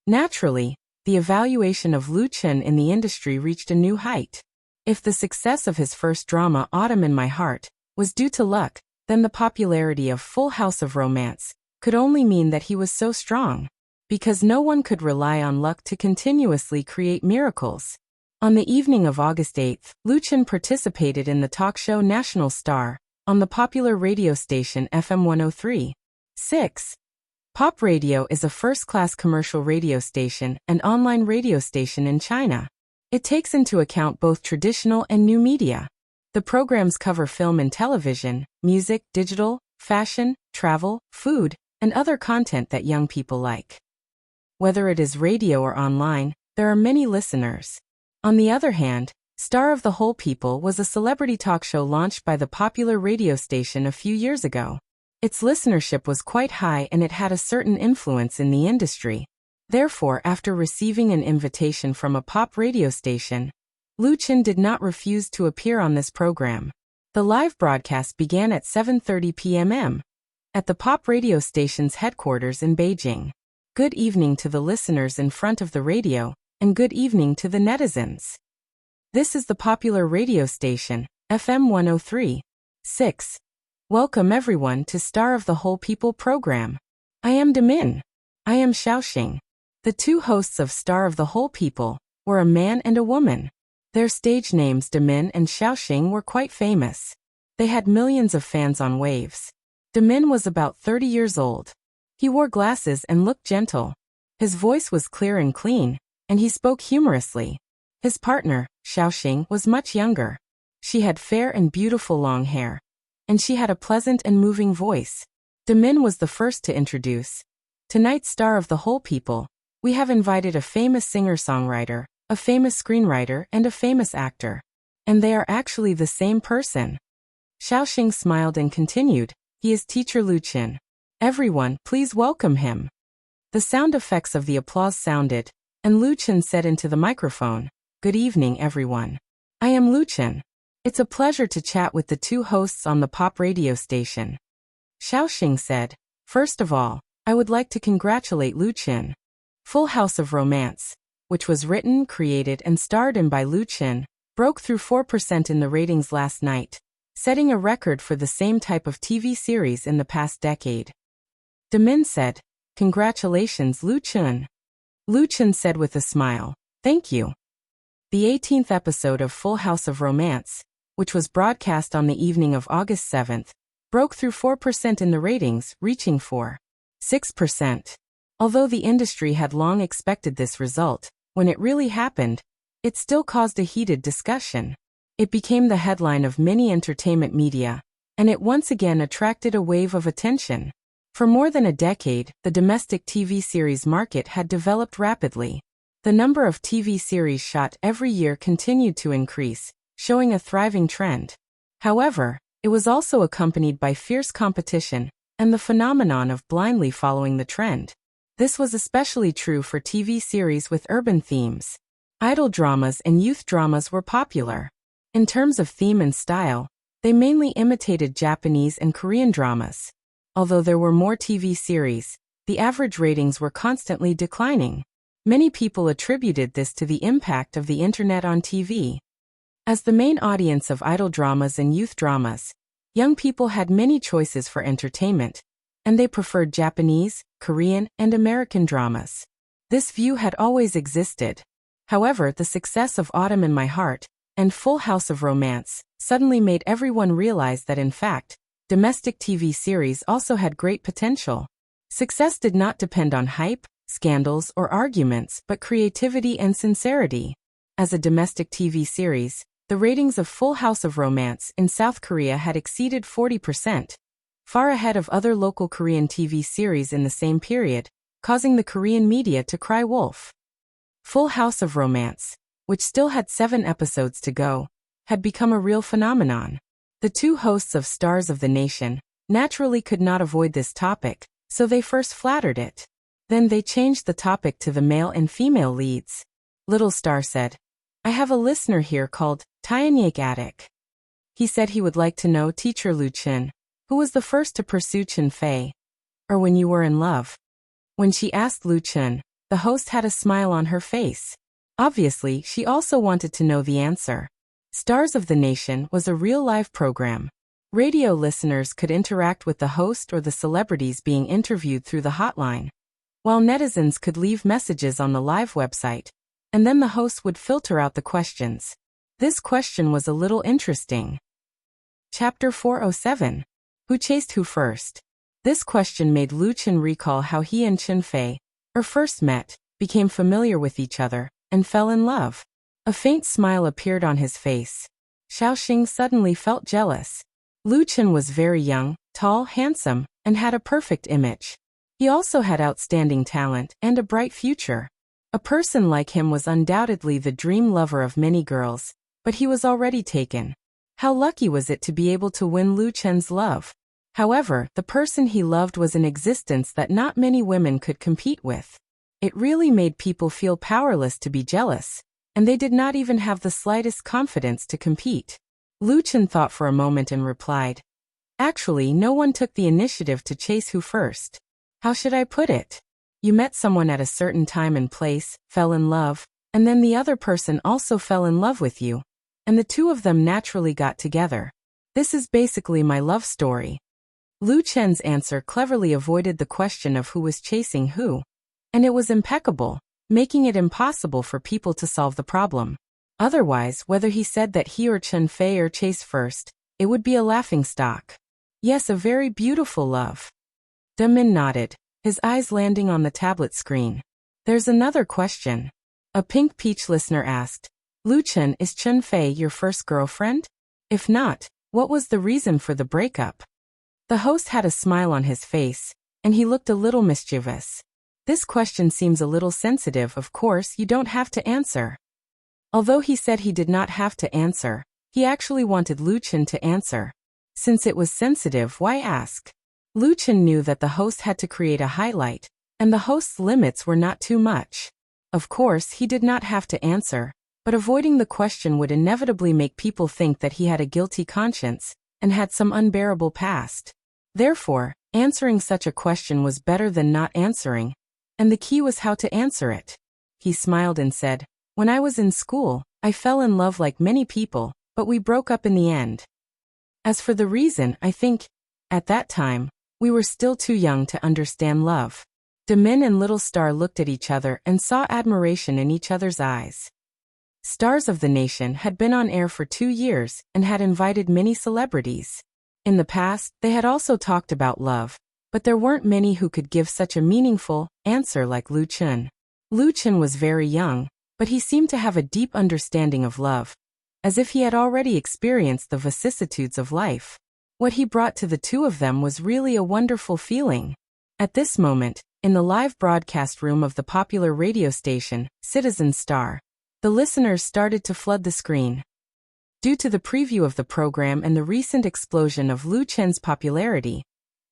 Naturally, the evaluation of Lu Chen in the industry reached a new height. If the success of his first drama, Autumn in My Heart, was due to luck, then the popularity of Full House of Romance could only mean that he was so strong. Because no one could rely on luck to continuously create miracles. On the evening of August 8th, Lu Chen participated in the talk show National Star, on the popular radio station FM 103.6. Pop Radio is a first-class commercial radio station and online radio station in China. It takes into account both traditional and new media. The programs cover film and television, music, digital, fashion, travel, food, and other content that young people like. Whether it is radio or online, there are many listeners. On the other hand, Star of the Whole People was a celebrity talk show launched by the popular radio station a few years ago. Its listenership was quite high and it had a certain influence in the industry. Therefore, after receiving an invitation from a pop radio station, Lu Chen did not refuse to appear on this program. The live broadcast began at 7:30 p.m. at the pop radio station's headquarters in Beijing. Good evening to the listeners in front of the radio, and good evening to the netizens. This is the popular radio station, FM 103.6. Welcome everyone to Star of the Whole People program. I am Demin. I am Xiaoxing. The two hosts of Star of the Whole People were a man and a woman. Their stage names Demin and Xiaoxing were quite famous. They had millions of fans on Waves. Demin was about 30 years old. He wore glasses and looked gentle. His voice was clear and clean, and he spoke humorously. His partner, Xiaoxing, was much younger. She had fair and beautiful long hair, and she had a pleasant and moving voice. Demin was the first to introduce. Tonight's Star of the Whole People, we have invited a famous singer-songwriter, a famous screenwriter, and a famous actor. And they are actually the same person. Xiaoxing smiled and continued, he is teacher Lu Chen. Everyone, please welcome him. The sound effects of the applause sounded, and Lu Chen said into the microphone, good evening everyone. I am Lu Chen. It's a pleasure to chat with the two hosts on the pop radio station. Xiaoxing said, first of all, I would like to congratulate Lu Chen. Full House of Romance, which was written, created, and starred in by Lu Chen, broke through 4% in the ratings last night, setting a record for the same type of TV series in the past decade. Demin said, congratulations Lu Chen. Lu Chen said with a smile, thank you. The 18th episode of Full House of Romance, which was broadcast on the evening of August 7th, broke through 4% in the ratings, reaching 4.6%. Although the industry had long expected this result, when it really happened, it still caused a heated discussion. It became the headline of many entertainment media, and it once again attracted a wave of attention. For more than a decade, the domestic TV series market had developed rapidly. The number of TV series shot every year continued to increase, showing a thriving trend. However, it was also accompanied by fierce competition and the phenomenon of blindly following the trend. This was especially true for TV series with urban themes. Idol dramas and youth dramas were popular. In terms of theme and style, they mainly imitated Japanese and Korean dramas. Although there were more TV series, the average ratings were constantly declining. Many people attributed this to the impact of the internet on TV. As the main audience of idol dramas and youth dramas, young people had many choices for entertainment, and they preferred Japanese, Korean, and American dramas. This view had always existed. However, the success of Autumn in My Heart and Full House of Romance suddenly made everyone realize that in fact, domestic TV series also had great potential. Success did not depend on hype, scandals, or arguments, but creativity and sincerity. As a domestic TV series, the ratings of Full House of Romance in South Korea had exceeded 40%, far ahead of other local Korean TV series in the same period, causing the Korean media to cry wolf. Full House of Romance, which still had 7 episodes to go, had become a real phenomenon. The two hosts of Stars of the Nation naturally could not avoid this topic, so they first flattered it. Then they changed the topic to the male and female leads. Little Star said, I have a listener here called Tyanyak Attic. He said he would like to know teacher Lu Chen, who was the first to pursue Chen Fei, or when you were in love. When she asked Lu Chen, the host had a smile on her face. Obviously, she also wanted to know the answer. Stars of the Nation was a real-life program. Radio listeners could interact with the host or the celebrities being interviewed through the hotline, while netizens could leave messages on the live website, and then the host would filter out the questions. This question was a little interesting. Chapter 407. Who chased who first? This question made Lu Chen recall how he and Chen Fei, first met, became familiar with each other, and fell in love. A faint smile appeared on his face. Xiaoxing suddenly felt jealous. Lu Chen was very young, tall, handsome, and had a perfect image. He also had outstanding talent and a bright future. A person like him was undoubtedly the dream lover of many girls, but he was already taken. How lucky was it to be able to win Lu Chen's love? However, the person he loved was an existence that not many women could compete with. It really made people feel powerless to be jealous, and they did not even have the slightest confidence to compete. Lu Chen thought for a moment and replied, "Actually, no one took the initiative to chase who first. How should I put it? You met someone at a certain time and place, fell in love, and then the other person also fell in love with you, and the two of them naturally got together. This is basically my love story." Lu Chen's answer cleverly avoided the question of who was chasing who, and it was impeccable, making it impossible for people to solve the problem. Otherwise, whether he said that he or Chen Fei chased first, it would be a laughingstock. Yes, a very beautiful love. Demin nodded, his eyes landing on the tablet screen. There's another question. A pink peach listener asked, Lu Chen, is Chen Fei your first girlfriend? If not, what was the reason for the breakup? The host had a smile on his face, and he looked a little mischievous. This question seems a little sensitive. Of course, you don't have to answer. Although he said he did not have to answer, he actually wanted Lu Chen to answer. Since it was sensitive, why ask? Lu Chen knew that the host had to create a highlight, and the host's limits were not too much. Of course, he did not have to answer, but avoiding the question would inevitably make people think that he had a guilty conscience and had some unbearable past. Therefore, answering such a question was better than not answering, and the key was how to answer it. He smiled and said, "When I was in school, I fell in love like many people, but we broke up in the end. As for the reason, I think, at that time, we were still too young to understand love." Demin and Little Star looked at each other and saw admiration in each other's eyes. Stars of the Nation had been on air for 2 years and had invited many celebrities. In the past, they had also talked about love, but there weren't many who could give such a meaningful answer like Lu Chen. Lu Chen was very young, but he seemed to have a deep understanding of love, as if he had already experienced the vicissitudes of life. What he brought to the two of them was really a wonderful feeling. At this moment, in the live broadcast room of the popular radio station, Citizen Star, the listeners started to flood the screen. Due to the preview of the program and the recent explosion of Lu Chen's popularity,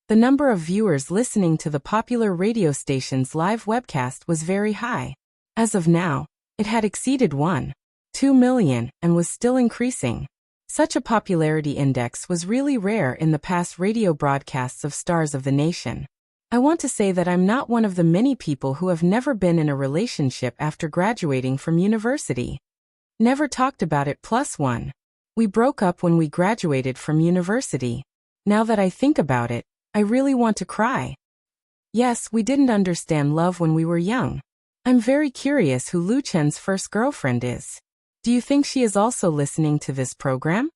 the number of viewers listening to the popular radio station's live webcast was very high. As of now, it had exceeded 1.2 million and was still increasing. Such a popularity index was really rare in the past radio broadcasts of Stars of the Nation. I want to say that I'm not one of the many people who have never been in a relationship after graduating from university. Never talked about it. +1. We broke up when we graduated from university. Now that I think about it, I really want to cry. Yes, we didn't understand love when we were young. I'm very curious who Lu Chen's first girlfriend is. Do you think she is also listening to this program?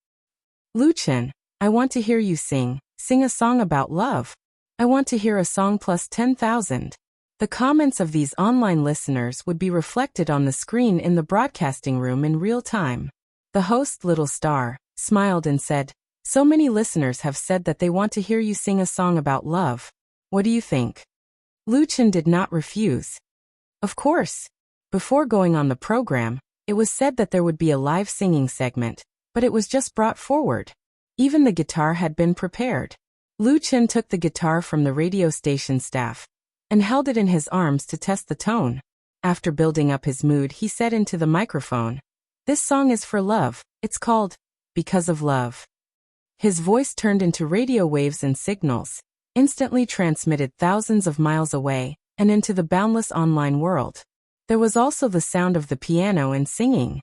Lu Chen, I want to hear you sing a song about love. I want to hear a song plus 10,000. The comments of these online listeners would be reflected on the screen in the broadcasting room in real time. The host, Little Star, smiled and said, "So many listeners have said that they want to hear you sing a song about love. What do you think?" Lu Chen did not refuse. Of course. Before going on the program, it was said that there would be a live singing segment, but it was just brought forward. Even the guitar had been prepared. Lu Chen took the guitar from the radio station staff and held it in his arms to test the tone. After building up his mood, he said into the microphone, "This song is for love. It's called Because of Love." His voice turned into radio waves and signals, instantly transmitted thousands of miles away and into the boundless online world. There was also the sound of the piano and singing.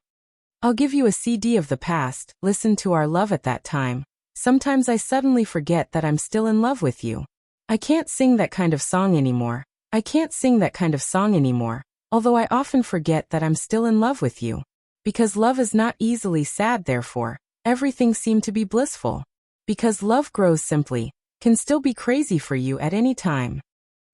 "I'll give you a CD of the past. Listen to our love at that time. Sometimes I suddenly forget that I'm still in love with you. I can't sing that kind of song anymore. I can't sing that kind of song anymore, although I often forget that I'm still in love with you. Because love is not easily sad, therefore, everything seemed to be blissful. Because love grows simply, can still be crazy for you at any time.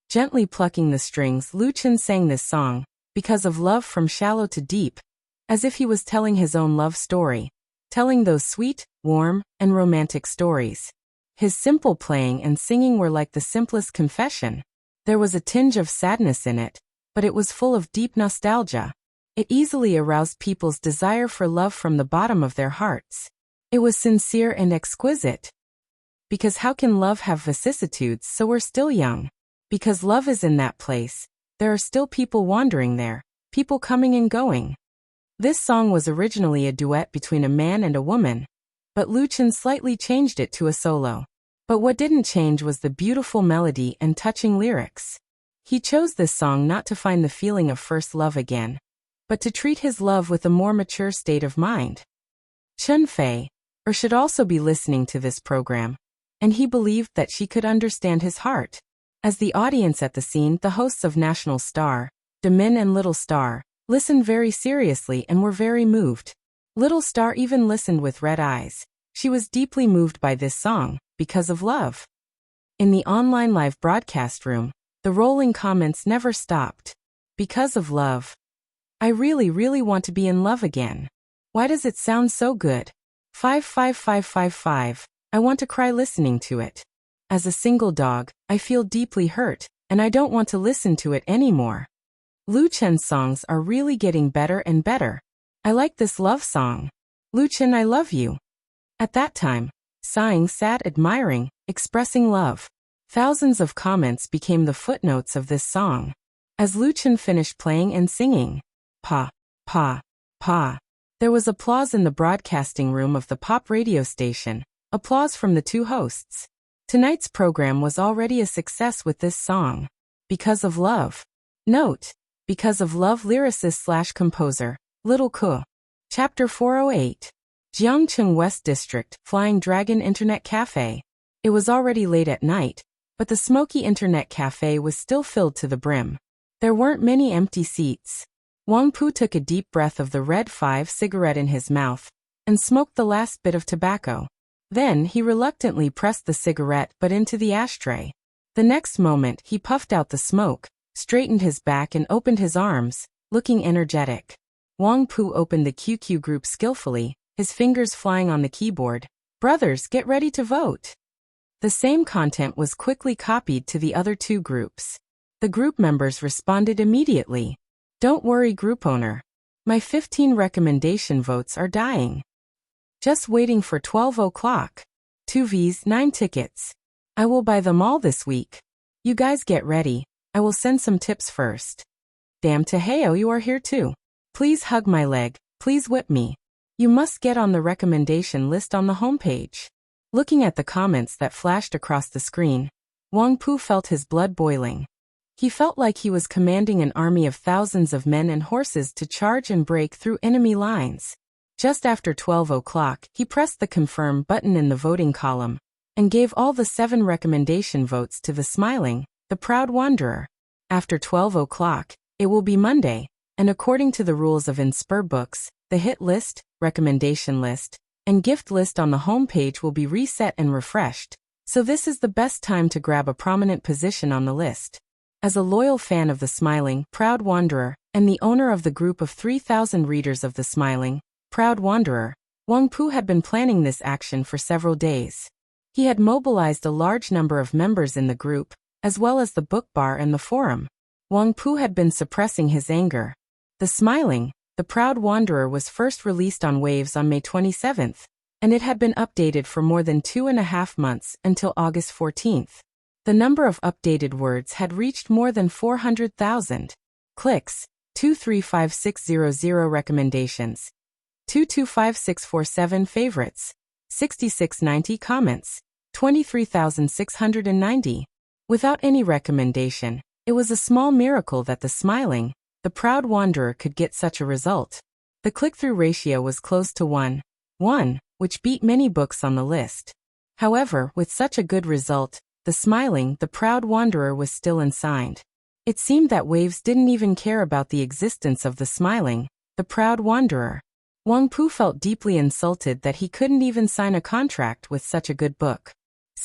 Gently plucking the strings, Luchin sang this song, Because of Love from Shallow to Deep, as if he was telling his own love story, telling those sweet, warm, and romantic stories. His simple playing and singing were like the simplest confession. There was a tinge of sadness in it, but it was full of deep nostalgia. It easily aroused people's desire for love from the bottom of their hearts. It was sincere and exquisite. Because how can love have vicissitudes so we're still young? Because love is in that place, there are still people wandering there, people coming and going. This song was originally a duet between a man and a woman, but Luchin slightly changed it to a solo. But what didn't change was the beautiful melody and touching lyrics. He chose this song not to find the feeling of first love again, but to treat his love with a more mature state of mind. Chun Fei should also be listening to this program, and he believed that she could understand his heart. As the audience at the scene, the hosts of National Star, Demin and Little Star, listened very seriously and were very moved. Little Star even listened with red eyes. She was deeply moved by this song, Because of Love. In the online live broadcast room, the rolling comments never stopped. Because of love. I really, really want to be in love again. Why does it sound so good? 55555. I want to cry listening to it. As a single dog, I feel deeply hurt, and I don't want to listen to it anymore. Luchen's songs are really getting better and better. I like this love song. Luchin, I love you. At that time, sighing, sad, admiring, expressing love. Thousands of comments became the footnotes of this song. As Luchin finished playing and singing, pa, pa, pa, there was applause in the broadcasting room of the pop radio station, applause from the two hosts. Tonight's program was already a success with this song. Because of Love. Note, Because of Love lyricist/composer, Little Ku. Chapter 408. Jiangcheng West District, Flying Dragon Internet Cafe. It was already late at night, but the smoky internet cafe was still filled to the brim. There weren't many empty seats. Wang Pu took a deep breath of the Red 5 cigarette in his mouth, and smoked the last bit of tobacco. Then he reluctantly pressed the cigarette butt into the ashtray. The next moment he puffed out the smoke, straightened his back and opened his arms, looking energetic. Wang Pu opened the QQ group skillfully, his fingers flying on the keyboard. Brothers, get ready to vote. The same content was quickly copied to the other two groups. The group members responded immediately. Don't worry, group owner. My 15 recommendation votes are dying. Just waiting for 12 o'clock. 2 Vs, 9 tickets. I will buy them all this week. You guys get ready. I will send some tips first. Damn Taheo, you are here too. Please hug my leg. Please whip me. You must get on the recommendation list on the homepage. Looking at the comments that flashed across the screen, Wang Pu felt his blood boiling. He felt like he was commanding an army of thousands of men and horses to charge and break through enemy lines. Just after 12 o'clock, he pressed the confirm button in the voting column, and gave all the 7 recommendation votes to the smiling, the proud wanderer. After 12 o'clock, it will be Monday, and according to the rules of Inspur books, the hit list, recommendation list, and gift list on the homepage will be reset and refreshed, so this is the best time to grab a prominent position on the list. As a loyal fan of the smiling, proud wanderer, and the owner of the group of 3,000 readers of the smiling, proud wanderer, Wang Pu had been planning this action for several days. He had mobilized a large number of members in the group, as well as the book bar and the forum. Wang Pu had been suppressing his anger. The smiling, the proud wanderer was first released on Waves on May 27th, and it had been updated for more than 2.5 months until August 14th. The number of updated words had reached more than 400,000. Clicks, 235600 recommendations. 225647 favorites, 6690 comments, 23,690. Without any recommendation, it was a small miracle that the smiling, the proud wanderer could get such a result. The click-through ratio was close to 1:1, which beat many books on the list. However, with such a good result, the smiling, the proud wanderer was still unsigned. It seemed that Waves didn't even care about the existence of the smiling, the proud wanderer. Wang Pu felt deeply insulted that he couldn't even sign a contract with such a good book.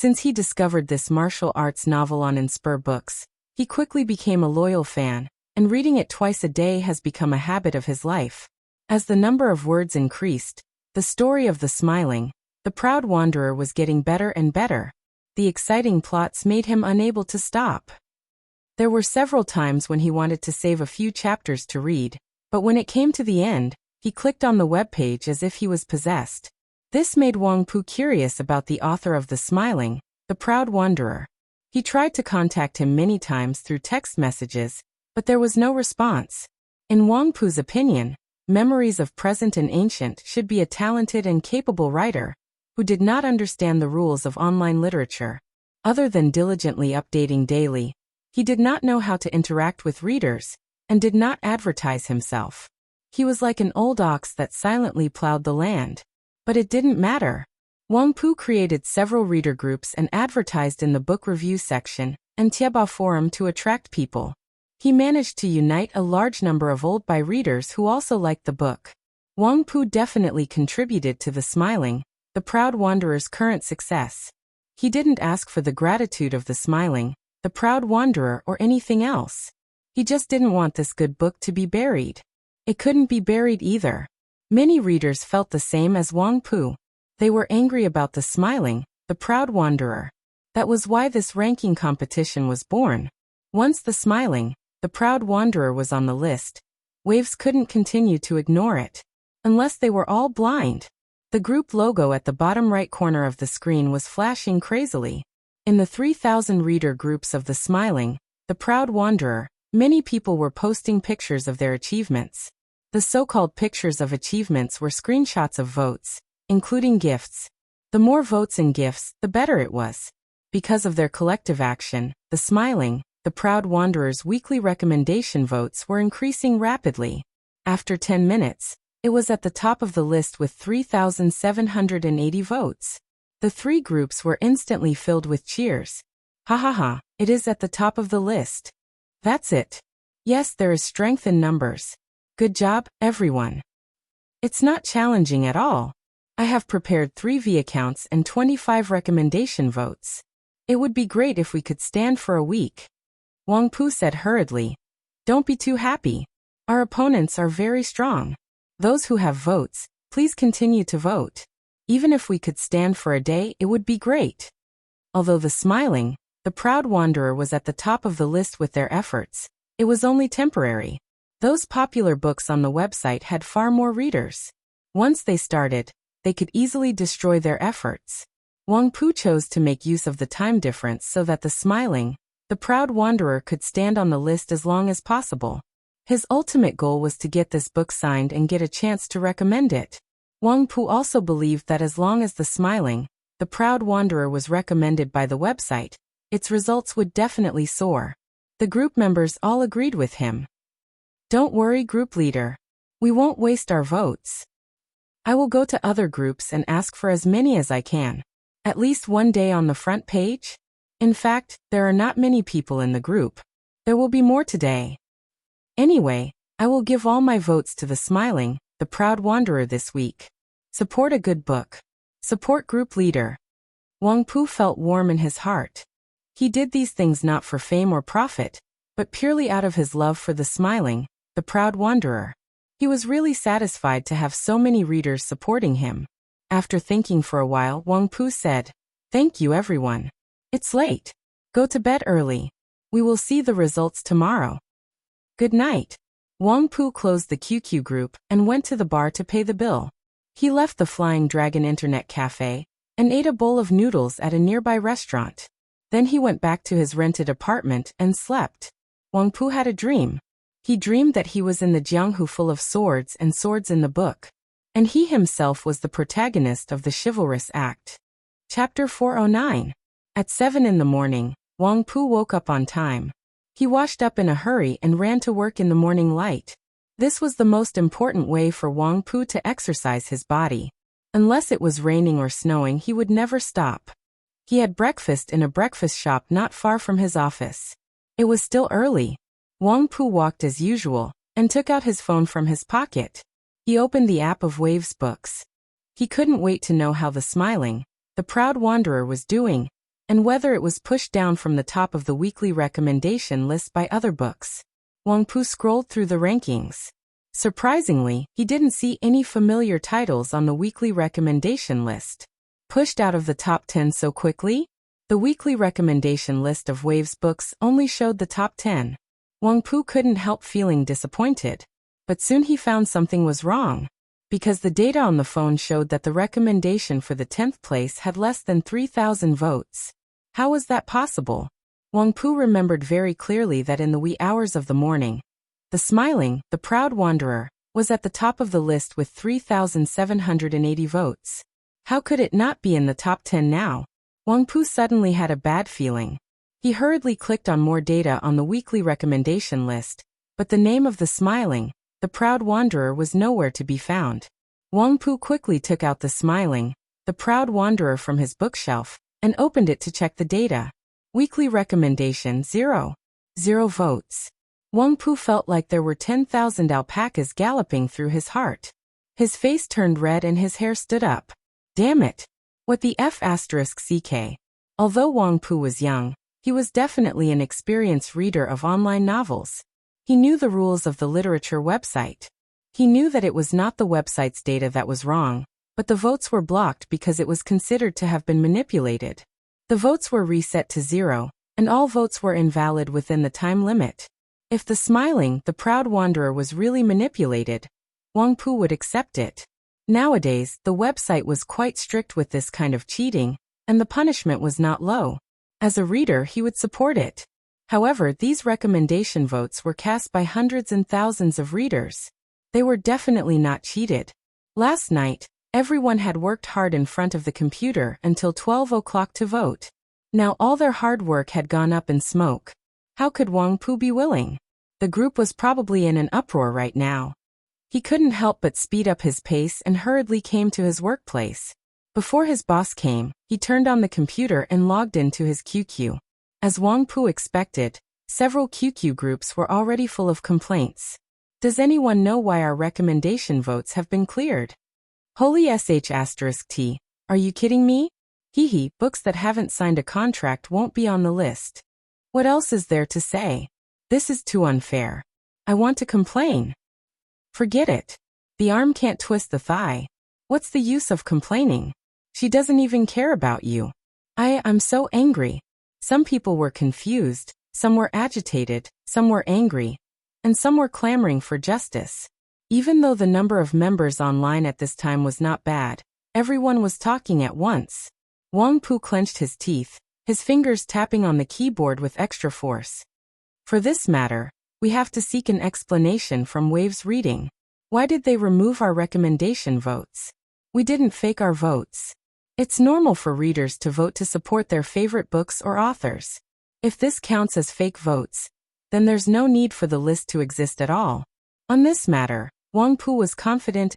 Since he discovered this martial arts novel on Inspire Books, he quickly became a loyal fan, and reading it twice a day has become a habit of his life. As the number of words increased, the story of the smiling, the proud wanderer was getting better and better. The exciting plots made him unable to stop. There were several times when he wanted to save a few chapters to read, but when it came to the end, he clicked on the webpage as if he was possessed. This made Wang Pu curious about the author of The Smiling, the Proud Wanderer. He tried to contact him many times through text messages, but there was no response. In Wang Pu's opinion, Memories of Present and Ancient should be a talented and capable writer who did not understand the rules of online literature. Other than diligently updating daily, he did not know how to interact with readers and did not advertise himself. He was like an old ox that silently plowed the land. But it didn't matter. Wang Pu created several reader groups and advertised in the book review section and Tieba forum to attract people. He managed to unite a large number of old-buy readers who also liked the book. Wang Pu definitely contributed to The Smiling, the Proud Wanderer's current success. He didn't ask for the gratitude of The Smiling, the Proud Wanderer, or anything else. He just didn't want this good book to be buried. It couldn't be buried either. Many readers felt the same as Wang Pu. They were angry about The Smiling, the Proud Wanderer. That was why this ranking competition was born. Once The Smiling, the Proud Wanderer was on the list, waves couldn't continue to ignore it. Unless they were all blind. The group logo at the bottom right corner of the screen was flashing crazily. In the 3,000 reader groups of The Smiling, the Proud Wanderer, many people were posting pictures of their achievements. The so-called pictures of achievements were screenshots of votes, including gifts. The more votes and gifts, the better it was. Because of their collective action, The Smiling, the Proud Wanderer's weekly recommendation votes were increasing rapidly. After 10 minutes, it was at the top of the list with 3,780 votes. The three groups were instantly filled with cheers. Ha ha ha, it is at the top of the list. That's it. Yes, there is strength in numbers. Good job, everyone. It's not challenging at all. I have prepared 3 V accounts and 25 recommendation votes. It would be great if we could stand for a week. Wang Pu said hurriedly. Don't be too happy. Our opponents are very strong. Those who have votes, please continue to vote. Even if we could stand for a day, it would be great. Although The Smiling, the Proud Wanderer was at the top of the list with their efforts, it was only temporary. Those popular books on the website had far more readers. Once they started, they could easily destroy their efforts. Wang Pu chose to make use of the time difference so that The Smiling, the Proud Wanderer could stand on the list as long as possible. His ultimate goal was to get this book signed and get a chance to recommend it. Wang Pu also believed that as long as The Smiling, the Proud Wanderer was recommended by the website, its results would definitely soar. The group members all agreed with him. Don't worry, group leader. We won't waste our votes. I will go to other groups and ask for as many as I can. At least one day on the front page? In fact, there are not many people in the group. There will be more today. Anyway, I will give all my votes to The Smiling, the Proud Wanderer this week. Support a good book. Support group leader. Wang Pu felt warm in his heart. He did these things not for fame or profit, but purely out of his love for The Smiling, the Proud Wanderer. He was really satisfied to have so many readers supporting him. After thinking for a while, Wang Pu said, "Thank you, everyone. It's late. Go to bed early. We will see the results tomorrow. Good night." Wang Pu closed the QQ group and went to the bar to pay the bill. He left the Flying Dragon Internet Cafe and ate a bowl of noodles at a nearby restaurant. Then he went back to his rented apartment and slept. Wang Pu had a dream. He dreamed that he was in the Jianghu full of swords and swords in the book, and he himself was the protagonist of the chivalrous act. Chapter 409. At 7 in the morning, Wang Pu woke up on time. He washed up in a hurry and ran to work in the morning light. This was the most important way for Wang Pu to exercise his body. Unless it was raining or snowing, he would never stop. He had breakfast in a breakfast shop not far from his office. It was still early. Wang Pu walked as usual and took out his phone from his pocket. He opened the app of Waves Books. He couldn't wait to know how The Smiling, the Proud Wanderer was doing. and whether it was pushed down from the top of the weekly recommendation list by other books. Wang Pu scrolled through the rankings. Surprisingly, he didn't see any familiar titles on the weekly recommendation list. Pushed out of the top 10 so quickly? The weekly recommendation list of Waves books only showed the top 10. Wang Pu couldn't help feeling disappointed. But soon he found something was wrong. Because the data on the phone showed that the recommendation for the 10th place had less than 3,000 votes. How was that possible? Wang Pu remembered very clearly that in the wee hours of the morning, the smiling, the proud wanderer, was at the top of the list with 3,780 votes. How could it not be in the top 10 now? Wang Pu suddenly had a bad feeling. He hurriedly clicked on more data on the weekly recommendation list, but the name of the smiling, the proud wanderer was nowhere to be found. Wang Pu quickly took out the smiling, the proud wanderer from his bookshelf, and opened it to check the data. Weekly recommendation 0. 0 votes. Wang Pu felt like there were 10,000 alpacas galloping through his heart. His face turned red and his hair stood up. Damn it! What the F***ck? Although Wang Pu was young, he was definitely an experienced reader of online novels. He knew the rules of the literature website. He knew that it was not the website's data that was wrong, but the votes were blocked because it was considered to have been manipulated. The votes were reset to 0, and all votes were invalid within the time limit. If the smiling, the proud wanderer was really manipulated, Wang Pu would accept it. Nowadays, the website was quite strict with this kind of cheating, and the punishment was not low. As a reader, he would support it. However, these recommendation votes were cast by hundreds and thousands of readers. They were definitely not cheated. Last night, everyone had worked hard in front of the computer until 12 o'clock to vote. Now all their hard work had gone up in smoke. How could Wang Pu be willing? The group was probably in an uproar right now. He couldn't help but speed up his pace and hurriedly came to his workplace. Before his boss came, he turned on the computer and logged into his QQ. As Wang Pu expected, several QQ groups were already full of complaints. Does anyone know why our recommendation votes have been cleared? Holy sh**t, are you kidding me? Hehe, books that haven't signed a contract won't be on the list. What else is there to say? This is too unfair. I want to complain. Forget it. The arm can't twist the thigh. What's the use of complaining? She doesn't even care about you. I'm so angry. Some people were confused, some were agitated, some were angry, and some were clamoring for justice. Even though the number of members online at this time was not bad, everyone was talking at once. Wang Pu clenched his teeth, his fingers tapping on the keyboard with extra force. For this matter, we have to seek an explanation from Waves Reading. Why did they remove our recommendation votes? We didn't fake our votes. It's normal for readers to vote to support their favorite books or authors. If this counts as fake votes, then there's no need for the list to exist at all. On this matter, Wang Pu was confident.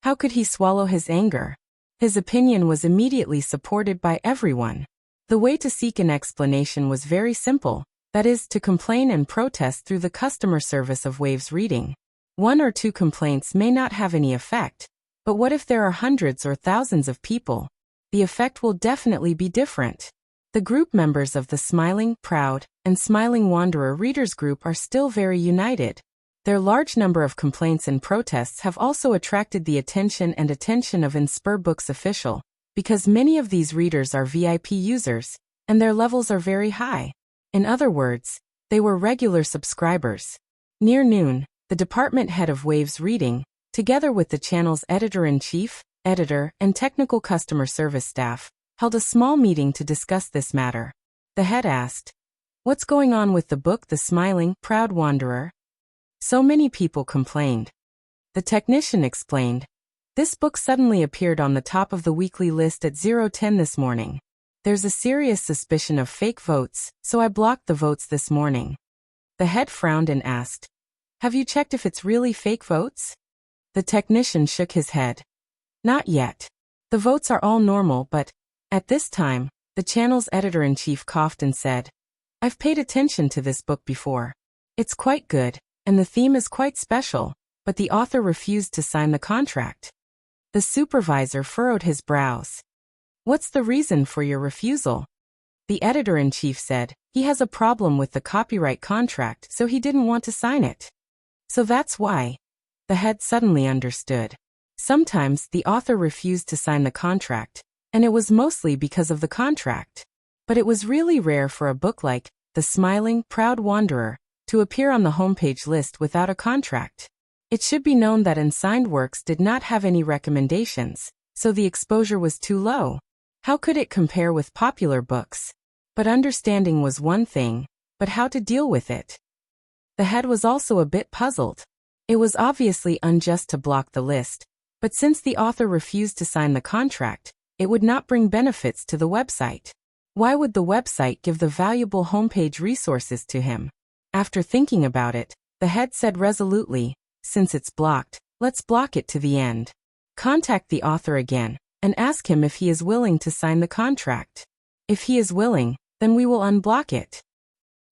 How could he swallow his anger? His opinion was immediately supported by everyone. The way to seek an explanation was very simple, that is, to complain and protest through the customer service of Waves Reading. 1 or 2 complaints may not have any effect, but what if there are hundreds or thousands of people? The effect will definitely be different. The group members of the Smiling, Proud, and Smiling Wanderer Readers Group are still very united. Their large number of complaints and protests have also attracted the attention of Immerse Books official, because many of these readers are VIP users, and their levels are very high. In other words, they were regular subscribers. Near noon, the department head of Waves Reading, together with the channel's editor-in-chief, editor, and technical customer service staff, held a small meeting to discuss this matter. The head asked, "What's going on with the book The Smiling, Proud Wanderer? So many people complained." The technician explained, "This book suddenly appeared on the top of the weekly list at 0:10 this morning. There's a serious suspicion of fake votes, so I blocked the votes this morning." The head frowned and asked, "Have you checked if it's really fake votes?" The technician shook his head. "Not yet. The votes are all normal, but..." At this time, the channel's editor-in-chief coughed and said, "I've paid attention to this book before. It's quite good, and the theme is quite special, but the author refused to sign the contract." The supervisor furrowed his brows. What's the reason for your refusal? The editor-in-chief said, he has a problem with the copyright contract, so he didn't want to sign it. So that's why. The head suddenly understood. Sometimes the author refused to sign the contract, and it was mostly because of the contract. But it was really rare for a book like The Smiling, Proud Wanderer to appear on the homepage list without a contract. It should be known that unsigned works did not have any recommendations, so the exposure was too low. How could it compare with popular books? But understanding was one thing, but how to deal with it? The head was also a bit puzzled. It was obviously unjust to block the list, but since the author refused to sign the contract, it would not bring benefits to the website. Why would the website give the valuable homepage resources to him? After thinking about it, the head said resolutely, since it's blocked, let's block it to the end. Contact the author again, and ask him if he is willing to sign the contract. If he is willing, then we will unblock it.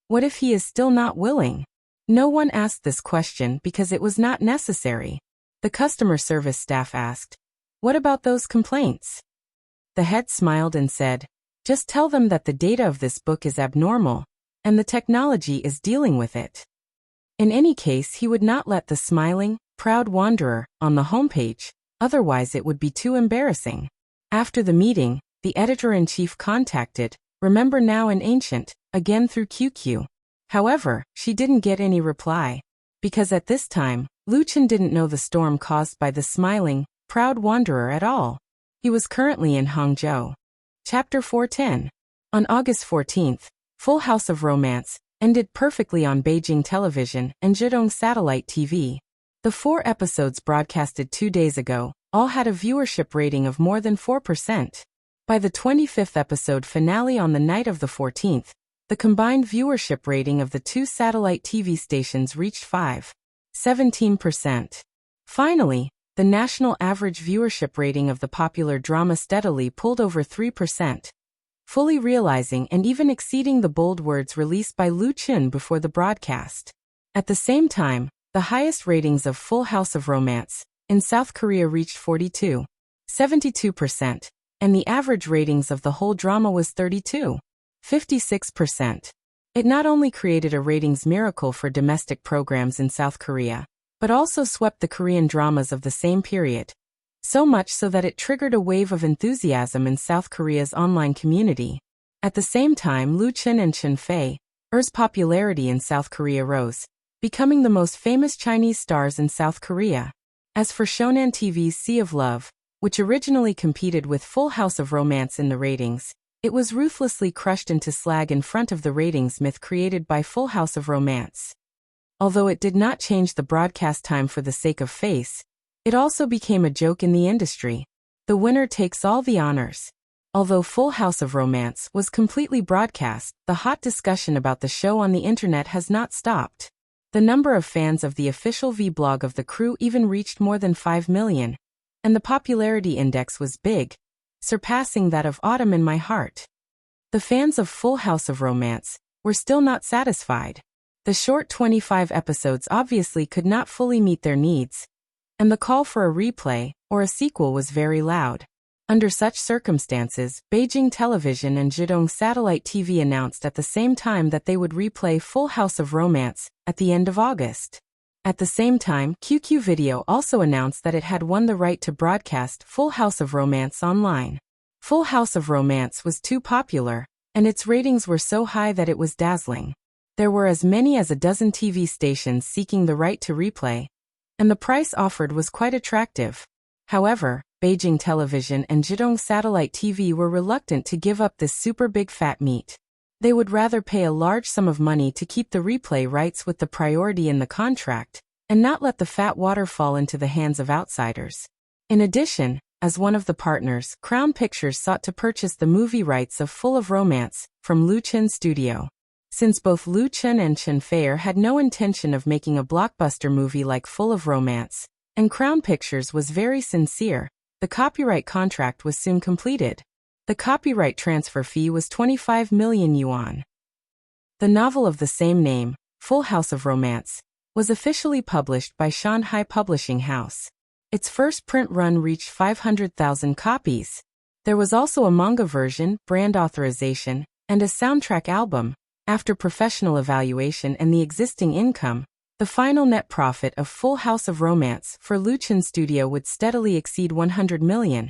What if he is still not willing? No one asked this question because it was not necessary. The customer service staff asked, what about those complaints? The head smiled and said, just tell them that the data of this book is abnormal, and the technology is dealing with it. In any case, he would not let The Smiling, Proud Wanderer on the homepage, otherwise it would be too embarrassing. After the meeting, the editor-in-chief contacted Remember Now and Ancient, again through QQ. However, she didn't get any reply. Because at this time, Lu Chen didn't know the storm caused by The Smiling, Proud Wanderer at all. He was currently in Hangzhou. Chapter 410. On August 14th, Full House of Romance ended perfectly on Beijing television and Zhidong satellite TV. The 4 episodes broadcasted 2 days ago all had a viewership rating of more than 4%. By the 25th episode finale on the night of the 14th, the combined viewership rating of the 2 satellite TV stations reached 5.17%. Finally, the national average viewership rating of the popular drama steadily pulled over 3%, fully realizing and even exceeding the bold words released by Lu Chen before the broadcast. At the same time, the highest ratings of Full House of Romance in South Korea reached 42.72%, and the average ratings of the whole drama was 32.56%. It not only created a ratings miracle for domestic programs in South Korea, but also swept the Korean dramas of the same period. So much so that it triggered a wave of enthusiasm in South Korea's online community. At the same time, Lu Chen and Chen Fei's popularity in South Korea rose, becoming the most famous Chinese stars in South Korea. As for Shonan TV's Sea of Love, which originally competed with Full House of Romance in the ratings, it was ruthlessly crushed into slag in front of the ratings myth created by Full House of Romance. Although it did not change the broadcast time for the sake of face, it also became a joke in the industry. The winner takes all the honors. Although Full House of Romance was completely broadcast, the hot discussion about the show on the internet has not stopped. The number of fans of the official vlog of the crew even reached more than 5 million, and the popularity index was big, surpassing that of Autumn in My Heart. The fans of Full House of Romance were still not satisfied. The short 25 episodes obviously could not fully meet their needs, and the call for a replay or a sequel was very loud. Under such circumstances, Beijing Television and Zhidong Satellite TV announced at the same time that they would replay Full House of Romance at the end of August. At the same time, QQ Video also announced that it had won the right to broadcast Full House of Romance online. Full House of Romance was too popular, and its ratings were so high that it was dazzling. There were as many as a dozen TV stations seeking the right to replay, and the price offered was quite attractive. However, Beijing Television and Zhidong Satellite TV were reluctant to give up this super big fat meat. They would rather pay a large sum of money to keep the replay rights with the priority in the contract, and not let the fat water fall into the hands of outsiders. In addition, as one of the partners, Crown Pictures sought to purchase the movie rights of Full of Romance from Lu Chen's studio. Since both Lu Chen and Chen Fei had no intention of making a blockbuster movie like Full of Romance, and Crown Pictures was very sincere, the copyright contract was soon completed. The copyright transfer fee was 25 million yuan. The novel of the same name, Full House of Romance, was officially published by Shanghai Publishing House. Its first print run reached 500,000 copies. There was also a manga version, brand authorization, and a soundtrack album. After professional evaluation and the existing income, the final net profit of Full House of Romance for Luchin Studio would steadily exceed 100 million.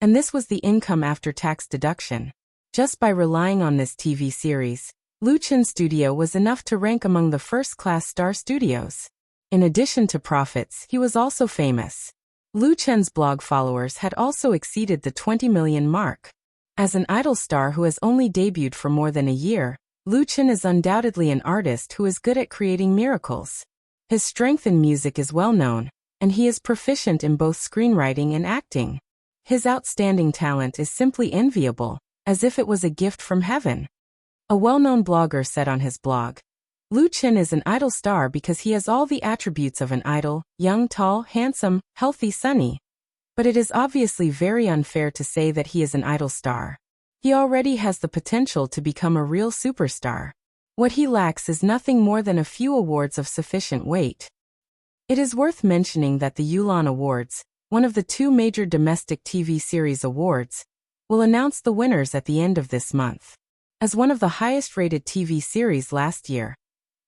And this was the income after tax deduction. Just by relying on this TV series, Luchin Studio was enough to rank among the first-class star studios. In addition to profits, he was also famous. Luchen's blog followers had also exceeded the 20 million mark. As an idol star who has only debuted for more than a year, Luchin is undoubtedly an artist who is good at creating miracles. His strength in music is well known, and he is proficient in both screenwriting and acting. His outstanding talent is simply enviable, as if it was a gift from heaven. A well-known blogger said on his blog, Luchin is an idol star because he has all the attributes of an idol: young, tall, handsome, healthy, sunny. But it is obviously very unfair to say that he is an idol star. He already has the potential to become a real superstar. What he lacks is nothing more than a few awards of sufficient weight. It is worth mentioning that the Yulan Awards, one of the two major domestic TV series awards, will announce the winners at the end of this month. As one of the highest-rated TV series last year,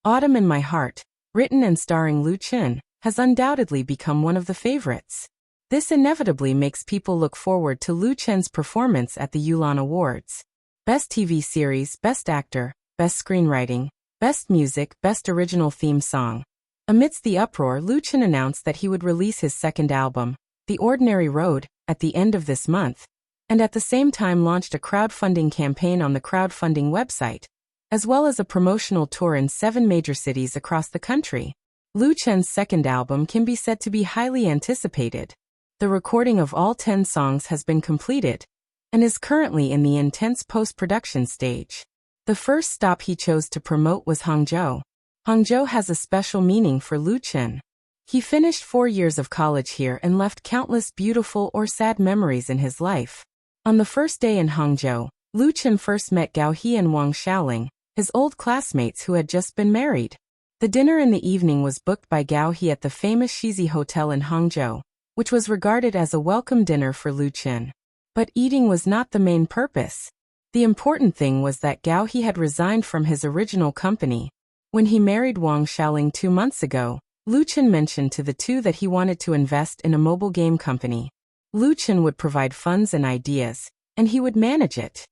Autumn in My Heart, written and starring Luchin, has undoubtedly become one of the favorites. This inevitably makes people look forward to Luchin's performance at the Yulan Awards. Best TV Series, Best Actor, Best Screenwriting, Best Music, Best Original Theme Song. Amidst the uproar, Luchin announced that he would release his second album, The Ordinary Road, at the end of this month, and at the same time launched a crowdfunding campaign on the crowdfunding website, as well as a promotional tour in 7 major cities across the country. Luchin's second album can be said to be highly anticipated. The recording of all 10 songs has been completed and is currently in the intense post-production stage. The first stop he chose to promote was Hangzhou. Hangzhou has a special meaning for Luchin. He finished 4 years of college here and left countless beautiful or sad memories in his life. On the first day in Hangzhou, Luchin first met Gao He and Wang Xiaoling, his old classmates who had just been married. The dinner in the evening was booked by Gao He at the famous Shizi Hotel in Hangzhou, which was regarded as a welcome dinner for Luchin. But eating was not the main purpose. The important thing was that Gao He had resigned from his original company. When he married Wang Xiaoling 2 months ago, Luchin mentioned to the two that he wanted to invest in a mobile game company. Luchin would provide funds and ideas, and he would manage it.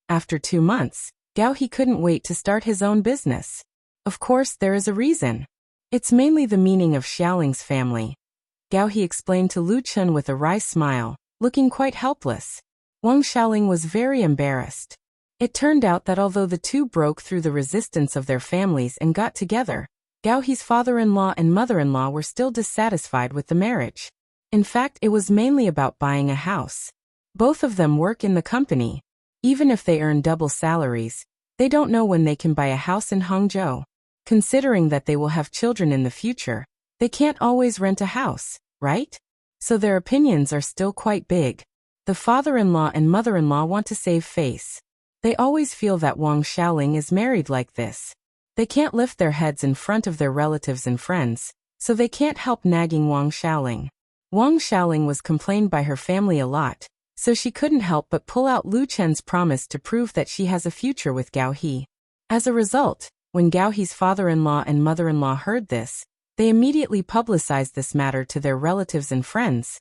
After 2 months, Gao He couldn't wait to start his own business. Of course, there is a reason. It's mainly the meaning of Xiaoling's family. Gao He explained to Luchin with a wry smile, looking quite helpless. Wang Xiaoling was very embarrassed. It turned out that although the two broke through the resistance of their families and got together, Gao He's father-in-law and mother-in-law were still dissatisfied with the marriage. In fact, it was mainly about buying a house. Both of them work in the company. Even if they earn double salaries, they don't know when they can buy a house in Hangzhou. Considering that they will have children in the future, they can't always rent a house, right? So their opinions are still quite big. The father-in-law and mother-in-law want to save face. They always feel that Wang Xiaoling is married like this. They can't lift their heads in front of their relatives and friends, so they can't help nagging Wang Xiaoling. Wang Xiaoling was complained by her family a lot, so she couldn't help but pull out Luchin's promise to prove that she has a future with Gao He. As a result, when Gao He's father-in-law and mother-in-law heard this, they immediately publicized this matter to their relatives and friends.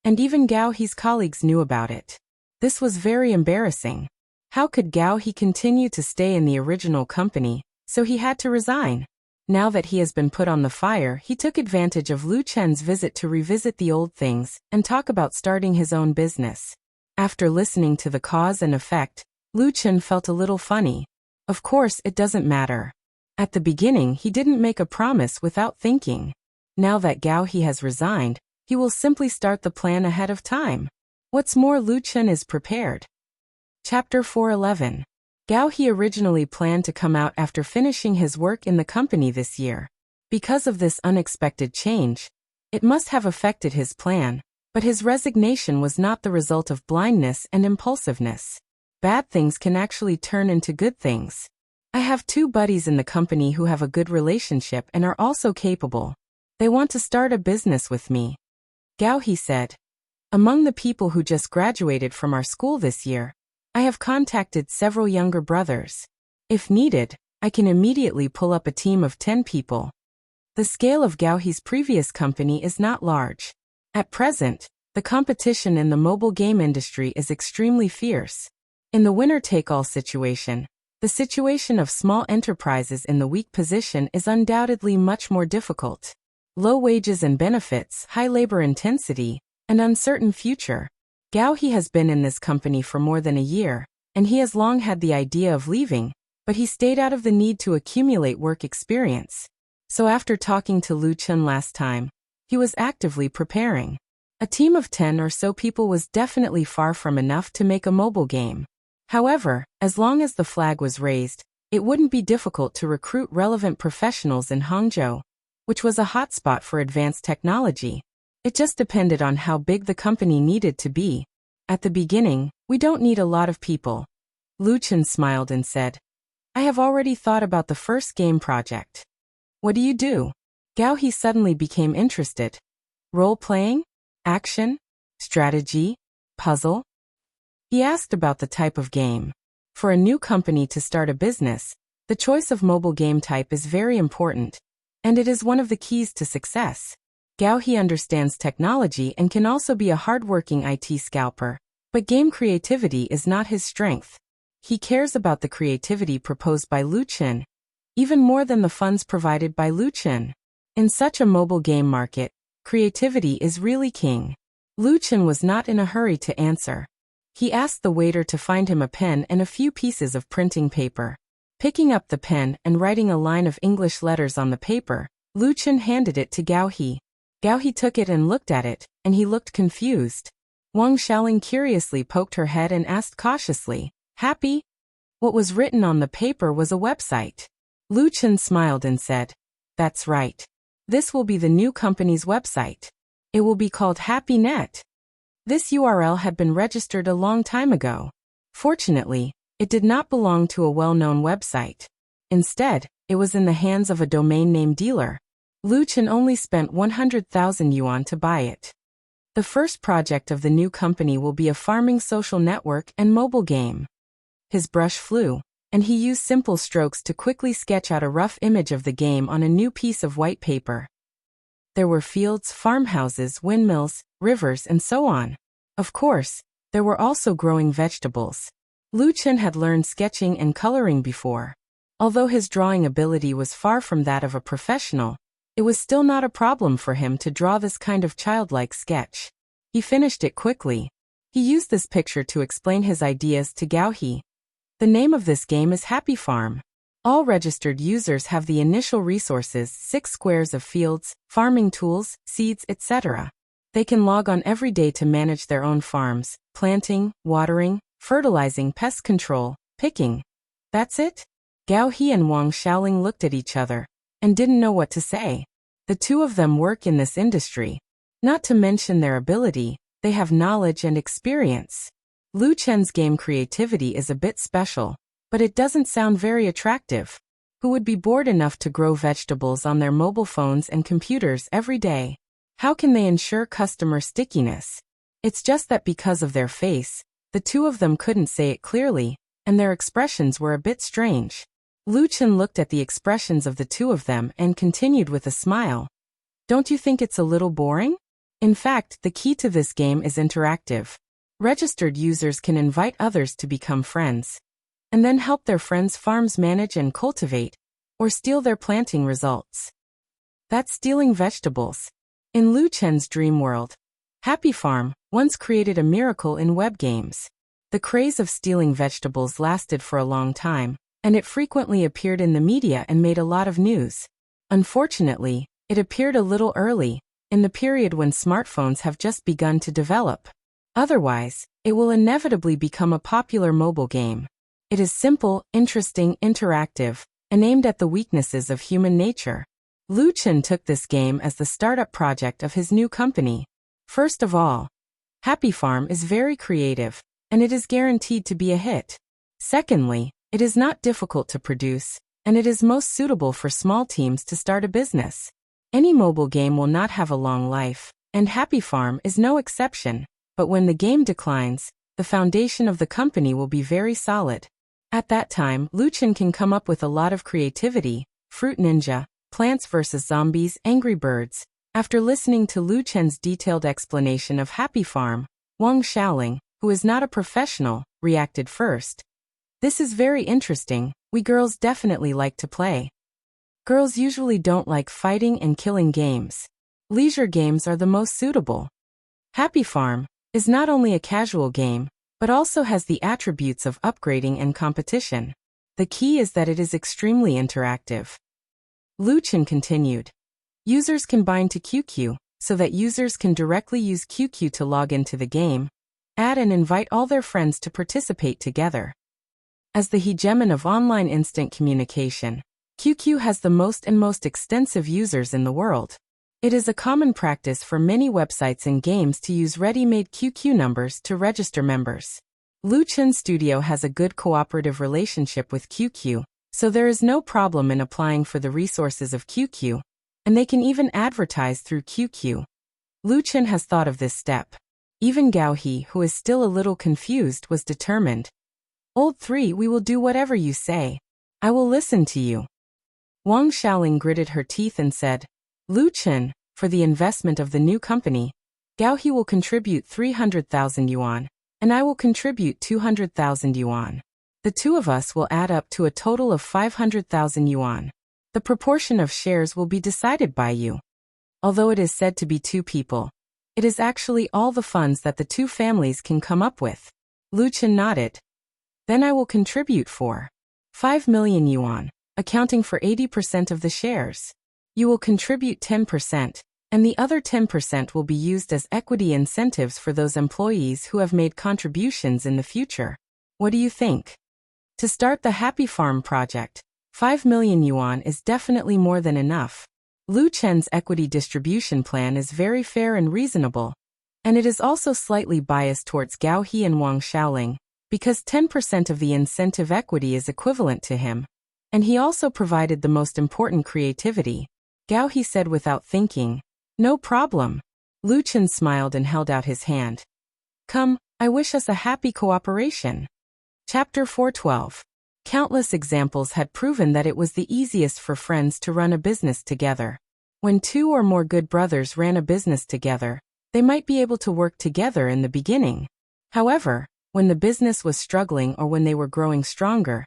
And even Gao He's colleagues knew about it. This was very embarrassing. How could Gao He continue to stay in the original company, so he had to resign? Now that he has been put on the fire, he took advantage of Luchin's visit to revisit the old things and talk about starting his own business. After listening to the cause and effect, Luchin felt a little funny. Of course, it doesn't matter. At the beginning, he didn't make a promise without thinking. Now that Gao He has resigned, he will simply start the plan ahead of time. What's more, Luchin is prepared. Chapter 411. Gao He originally planned to come out after finishing his work in the company this year. Because of this unexpected change, it must have affected his plan, but his resignation was not the result of blindness and impulsiveness. Bad things can actually turn into good things. I have 2 buddies in the company who have a good relationship and are also capable. They want to start a business with me. Gao He said. Among the people who just graduated from our school this year, I have contacted several younger brothers. If needed, I can immediately pull up a team of 10 people. The scale of Gauhi's previous company is not large. At present, the competition in the mobile game industry is extremely fierce. In the winner-take-all situation, the situation of small enterprises in the weak position is undoubtedly much more difficult. Low wages and benefits, high labor intensity, an uncertain future. Gauhi has been in this company for more than a year, and he has long had the idea of leaving, but he stayed out of the need to accumulate work experience. So after talking to Lu Chun last time, he was actively preparing. A team of 10 or so people was definitely far from enough to make a mobile game. However, as long as the flag was raised, it wouldn't be difficult to recruit relevant professionals in Hangzhou, which was a hotspot for advanced technology. It just depended on how big the company needed to be. At the beginning, we don't need a lot of people. Lu Chun smiled and said, I have already thought about the first game project. What do you do? Gauhi suddenly became interested. Role-playing? Action? Strategy? Puzzle? He asked about the type of game. For a new company to start a business, the choice of mobile game type is very important, and it is one of the keys to success. Gauhi understands technology and can also be a hardworking IT scalper, but game creativity is not his strength. He cares about the creativity proposed by Lu Chun, even more than the funds provided by Lu Chun. In such a mobile game market, creativity is really king. Lu Chun was not in a hurry to answer. He asked the waiter to find him a pen and a few pieces of printing paper. Picking up the pen and writing a line of English letters on the paper, Lu Chun handed it to Gauhi. Gauhi took it and looked at it, and he looked confused. Wang Xiaoling curiously poked her head and asked cautiously, Happy? What was written on the paper was a website. Lu Chun smiled and said, That's right. This will be the new company's website. It will be called HappyNet. This URL had been registered a long time ago. Fortunately, it did not belong to a well-known website. Instead, it was in the hands of a domain name dealer. Lu Chun only spent 100,000 yuan to buy it. The first project of the new company will be a farming social network and mobile game. His brush flew, and he used simple strokes to quickly sketch out a rough image of the game on a new piece of white paper. There were fields, farmhouses, windmills, rivers, and so on. Of course, there were also growing vegetables. Lu Chun had learned sketching and coloring before. Although his drawing ability was far from that of a professional, it was still not a problem for him to draw this kind of childlike sketch. He finished it quickly. He used this picture to explain his ideas to Gauhi. The name of this game is Happy Farm. All registered users have the initial resources, 6 squares of fields, farming tools, seeds, etc. They can log on every day to manage their own farms, planting, watering, fertilizing, pest control, picking. That's it? Gauhi and Wang Xiaoling looked at each other and didn't know what to say. The two of them work in this industry. Not to mention their ability, they have knowledge and experience. Lu Chun's game creativity is a bit special, but it doesn't sound very attractive. Who would be bored enough to grow vegetables on their mobile phones and computers every day? How can they ensure customer stickiness? It's just that because of their face, the two of them couldn't say it clearly, and their expressions were a bit strange. Lu Chun looked at the expressions of the two of them and continued with a smile. Don't you think it's a little boring? In fact, the key to this game is interactive. Registered users can invite others to become friends, and then help their friends' farms manage and cultivate, or steal their planting results. That's stealing vegetables. In Lu Chun's dream world, Happy Farm once created a miracle in web games. The craze of stealing vegetables lasted for a long time, and it frequently appeared in the media and made a lot of news. Unfortunately, it appeared a little early, in the period when smartphones have just begun to develop. Otherwise, it will inevitably become a popular mobile game. It is simple, interesting, interactive, and aimed at the weaknesses of human nature. Lu Chun took this game as the startup project of his new company. First of all, Happy Farm is very creative, and it is guaranteed to be a hit. Secondly, it is not difficult to produce, and it is most suitable for small teams to start a business. Any mobile game will not have a long life, and Happy Farm is no exception. But when the game declines, the foundation of the company will be very solid. At that time, Lu Chen can come up with a lot of creativity: Fruit Ninja, Plants vs. Zombies, Angry Birds. After listening to Lu Chen's detailed explanation of Happy Farm, Wang Xiaoling, who is not a professional, reacted first. This is very interesting. We girls definitely like to play. Girls usually don't like fighting and killing games. Leisure games are the most suitable. Happy Farm is not only a casual game, but also has the attributes of upgrading and competition. The key is that it is extremely interactive. Lu Chen continued. Users can bind to QQ, so that users can directly use QQ to log into the game, add and invite all their friends to participate together. As the hegemon of online instant communication, QQ has the most extensive users in the world. It is a common practice for many websites and games to use ready-made QQ numbers to register members. Lu Chen's studio has a good cooperative relationship with QQ, so there is no problem in applying for the resources of QQ, and they can even advertise through QQ. Lu Chen has thought of this step. Even Gao He, who is still a little confused, was determined. Old 3, we will do whatever you say. I will listen to you. Wang Xiaoling gritted her teeth and said, Lu Chen, for the investment of the new company, Gao He will contribute 300,000 yuan, and I will contribute 200,000 yuan. The two of us will add up to a total of 500,000 yuan. The proportion of shares will be decided by you. Although it is said to be two people, it is actually all the funds that the two families can come up with. Lu Chen nodded. Then I will contribute 5 million yuan, accounting for 80% of the shares. You will contribute 10%, and the other 10% will be used as equity incentives for those employees who have made contributions in the future. What do you think? To start the Happy Farm project, 5 million yuan is definitely more than enough. Lu Chen's equity distribution plan is very fair and reasonable, and it is also slightly biased towards Gao He and Wang Xiaoling, because 10% of the incentive equity is equivalent to him, and he also provided the most important creativity. Gao He said without thinking, No problem. Lu Chen smiled and held out his hand. Come, I wish us a happy cooperation. Chapter 412. Countless examples had proven that it was the easiest for friends to run a business together. When two or more good brothers ran a business together, they might be able to work together in the beginning. However, when the business was struggling or when they were growing stronger,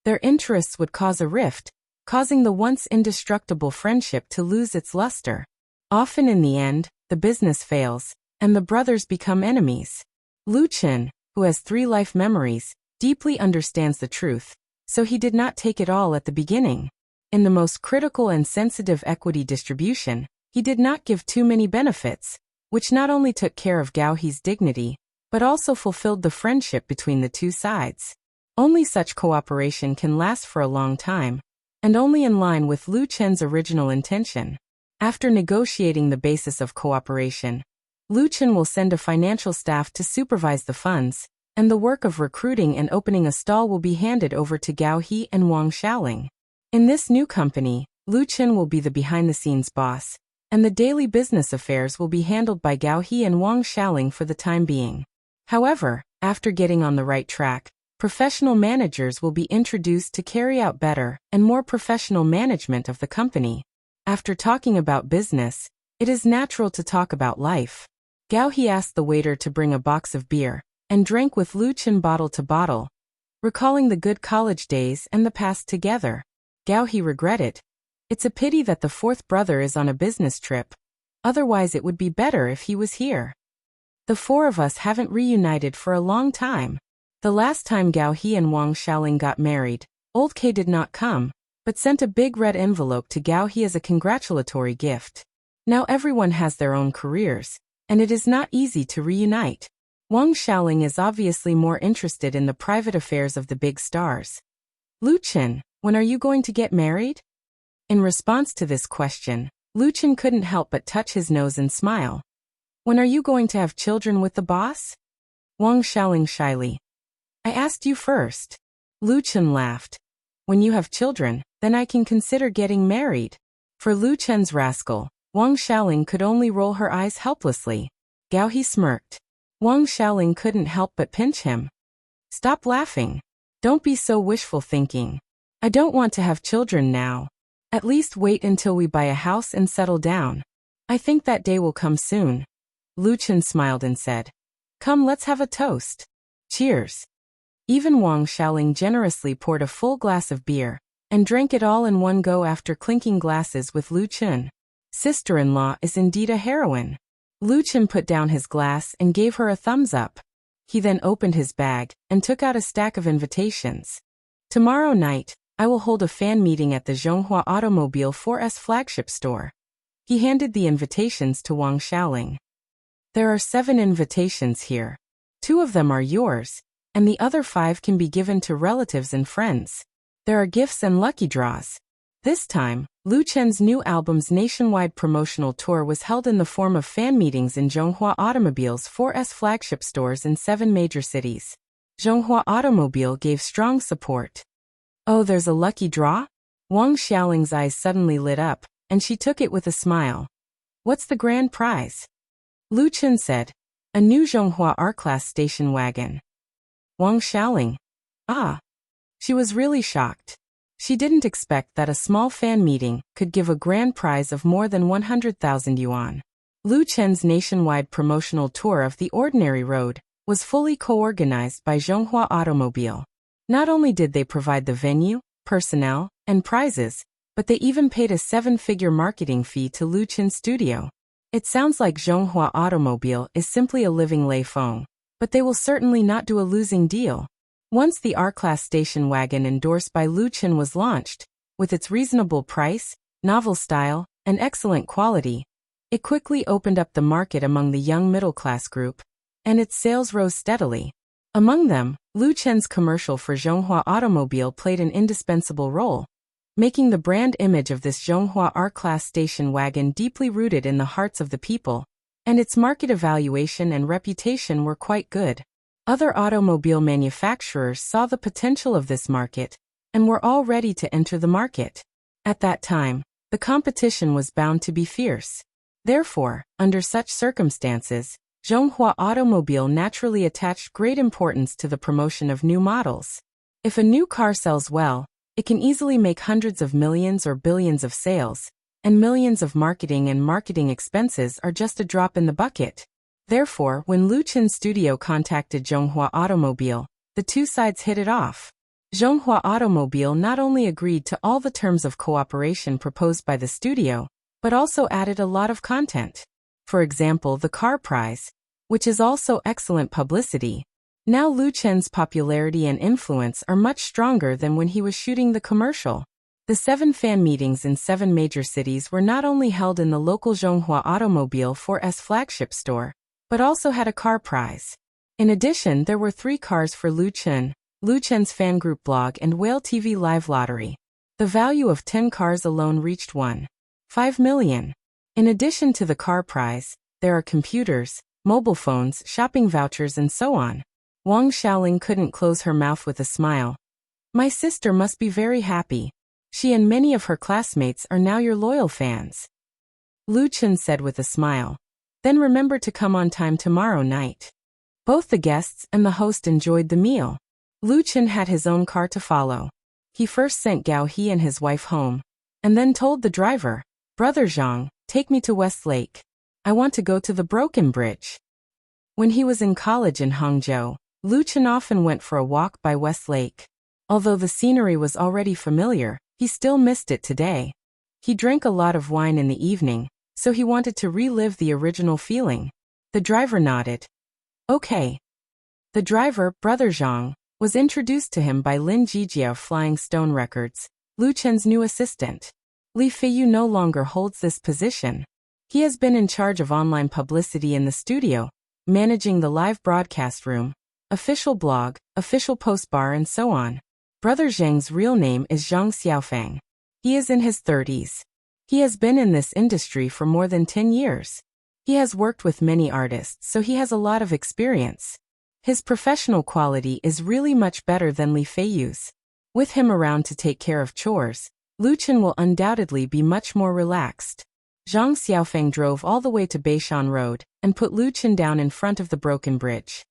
their interests would cause a rift, causing the once indestructible friendship to lose its luster. Often in the end, the business fails, and the brothers become enemies. Lu Chen, who has 3 life memories, deeply understands the truth, so he did not take it all at the beginning. In the most critical and sensitive equity distribution, he did not give too many benefits, which not only took care of Gao He's dignity, but also fulfilled the friendship between the two sides. Only such cooperation can last for a long time, and only in line with Lu Chen's original intention. After negotiating the basis of cooperation, Lu Chen will send a financial staff to supervise the funds, and the work of recruiting and opening a stall will be handed over to Gao He and Wang Xiaoling. In this new company, Lu Chen will be the behind-the-scenes boss, and the daily business affairs will be handled by Gao He and Wang Xiaoling for the time being. However, after getting on the right track, professional managers will be introduced to carry out better and more professional management of the company. After talking about business, it is natural to talk about life. Gao He asked the waiter to bring a box of beer, and drank with Lu Chen bottle to bottle, recalling the good college days and the past together. Gao He regretted. It's a pity that the 4th brother is on a business trip. Otherwise it would be better if he was here. The 4 of us haven't reunited for a long time. The last time Gao He and Wang Xiaoling got married, Old K did not come, but sent a big red envelope to Gao He as a congratulatory gift. Now everyone has their own careers, and it is not easy to reunite. Wang Xiaoling is obviously more interested in the private affairs of the big stars. Lu Chen, when are you going to get married? In response to this question, Lu Chen couldn't help but touch his nose and smile. When are you going to have children with the boss? Wang Xiaoling shyly. I asked you first. Lu Chen laughed. When you have children, then I can consider getting married. For Lu Chen's rascal, Wang Xiaoling could only roll her eyes helplessly. Gao He smirked. Wang Xiaoling couldn't help but pinch him. Stop laughing. Don't be so wishful thinking. I don't want to have children now. At least wait until we buy a house and settle down. I think that day will come soon. Lu Chen smiled and said, Come, let's have a toast. Cheers. Even Wang Xiaoling generously poured a full glass of beer and drank it all in one go after clinking glasses with Lu Chen. Sister-in-law is indeed a heroine. Lu Chen put down his glass and gave her a thumbs up. He then opened his bag and took out a stack of invitations. Tomorrow night, I will hold a fan meeting at the Zhonghua Automobile 4S flagship store. He handed the invitations to Wang Xiaoling. There are 7 invitations here. 2 of them are yours, and the other 5 can be given to relatives and friends. There are gifts and lucky draws. This time, Lu Chen's new album's nationwide promotional tour was held in the form of fan meetings in Zhonghua Automobile's 4S flagship stores in 7 major cities. Zhonghua Automobile gave strong support. Oh, there's a lucky draw? Wang Xiaoling's eyes suddenly lit up, and she took it with a smile. What's the grand prize? Lu Chen said, a new Zhonghua R-Class station wagon. Wang Xiaoling. Ah. She was really shocked. She didn't expect that a small fan meeting could give a grand prize of more than 100,000 yuan. Lu Chen's nationwide promotional tour of the ordinary road was fully co-organized by Zhonghua Automobile. Not only did they provide the venue, personnel, and prizes, but they even paid a 7-figure marketing fee to Lu Chen's studio. It sounds like Zhonghua Automobile is simply a living lei feng, but they will certainly not do a losing deal. Once the R-Class station wagon endorsed by Lu Chen was launched, with its reasonable price, novel style, and excellent quality, it quickly opened up the market among the young middle-class group, and its sales rose steadily. Among them, Lu Chen's commercial for Zhonghua Automobile played an indispensable role, making the brand image of this Zhonghua R-Class station wagon deeply rooted in the hearts of the people, and its market evaluation and reputation were quite good. Other automobile manufacturers saw the potential of this market, and were all ready to enter the market. At that time, the competition was bound to be fierce. Therefore, under such circumstances, Zhonghua Automobile naturally attached great importance to the promotion of new models. If a new car sells well, it can easily make hundreds of millions or billions of sales, and millions of marketing expenses are just a drop in the bucket. Therefore, when Lu Chen's studio contacted Zhonghua Automobile, the two sides hit it off. Zhonghua Automobile not only agreed to all the terms of cooperation proposed by the studio, but also added a lot of content. For example, the car prize, which is also excellent publicity. Now Lu Chen's popularity and influence are much stronger than when he was shooting the commercial. The 7 fan meetings in 7 major cities were not only held in the local Zhonghua Automobile 4S flagship store, but also had a car prize. In addition, there were 3 cars for Lu Chen, Lu Chen's fan group blog and Whale TV live lottery. The value of 10 cars alone reached 1.5 million. In addition to the car prize, there are computers, mobile phones, shopping vouchers and so on. Wang Xiaoling couldn't close her mouth with a smile. My sister must be very happy. She and many of her classmates are now your loyal fans. Lu Chen said with a smile. Then remember to come on time tomorrow night. Both the guests and the host enjoyed the meal. Lu Chen had his own car to follow. He first sent Gao He and his wife home, and then told the driver, Brother Zhang, take me to West Lake. I want to go to the Broken Bridge. When he was in college in Hangzhou, Lu Chen often went for a walk by West Lake. Although the scenery was already familiar, he still missed it today. He drank a lot of wine in the evening, so he wanted to relive the original feeling. The driver nodded. Okay. The driver, Brother Zhang, was introduced to him by Lin Jijia of Flying Stone Records, Lu Chen's new assistant. Li Feiyu no longer holds this position. He has been in charge of online publicity in the studio, managing the live broadcast room, official blog, official post bar and so on. Brother Zhang's real name is Zhang Xiaofeng. He is in his 30s. He has been in this industry for more than 10 years. He has worked with many artists, so he has a lot of experience. His professional quality is really much better than Li Feiyu's. With him around to take care of chores, Lu Chen will undoubtedly be much more relaxed. Zhang Xiaofeng drove all the way to Beishan Road, and put Lu Chen down in front of the broken bridge.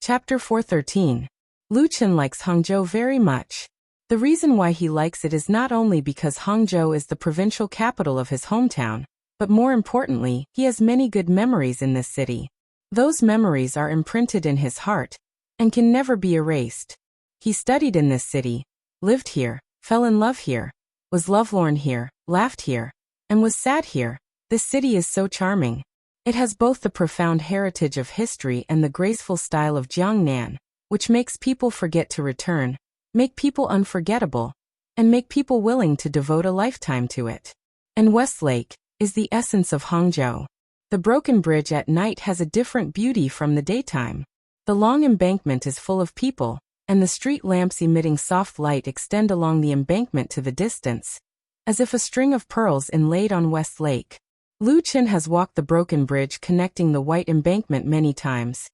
Chapter 413. Lu Chen likes Hangzhou very much. The reason why he likes it is not only because Hangzhou is the provincial capital of his hometown, but more importantly, he has many good memories in this city. Those memories are imprinted in his heart and can never be erased. He studied in this city, lived here, fell in love here, was lovelorn here, laughed here, and was sad here. This city is so charming. It has both the profound heritage of history and the graceful style of Jiangnan, which makes people forget to return, make people unforgettable, and make people willing to devote a lifetime to it. And Westlake is the essence of Hangzhou. The broken bridge at night has a different beauty from the daytime. The long embankment is full of people, and the street lamps emitting soft light extend along the embankment to the distance, as if a string of pearls inlaid on Westlake. Lu Chen has walked the broken bridge connecting the white embankment many times,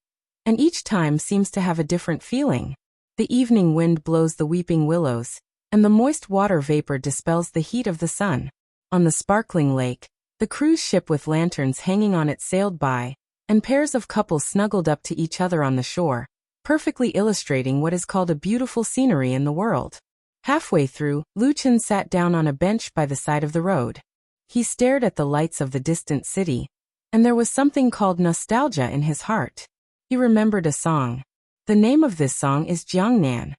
and each time seems to have a different feeling. The evening wind blows the weeping willows, and the moist water vapor dispels the heat of the sun. On the sparkling lake, the cruise ship with lanterns hanging on it sailed by, and pairs of couples snuggled up to each other on the shore, perfectly illustrating what is called a beautiful scenery in the world. Halfway through, Lu Chen sat down on a bench by the side of the road. He stared at the lights of the distant city, and there was something called nostalgia in his heart. He remembered a song. The name of this song is Jiangnan.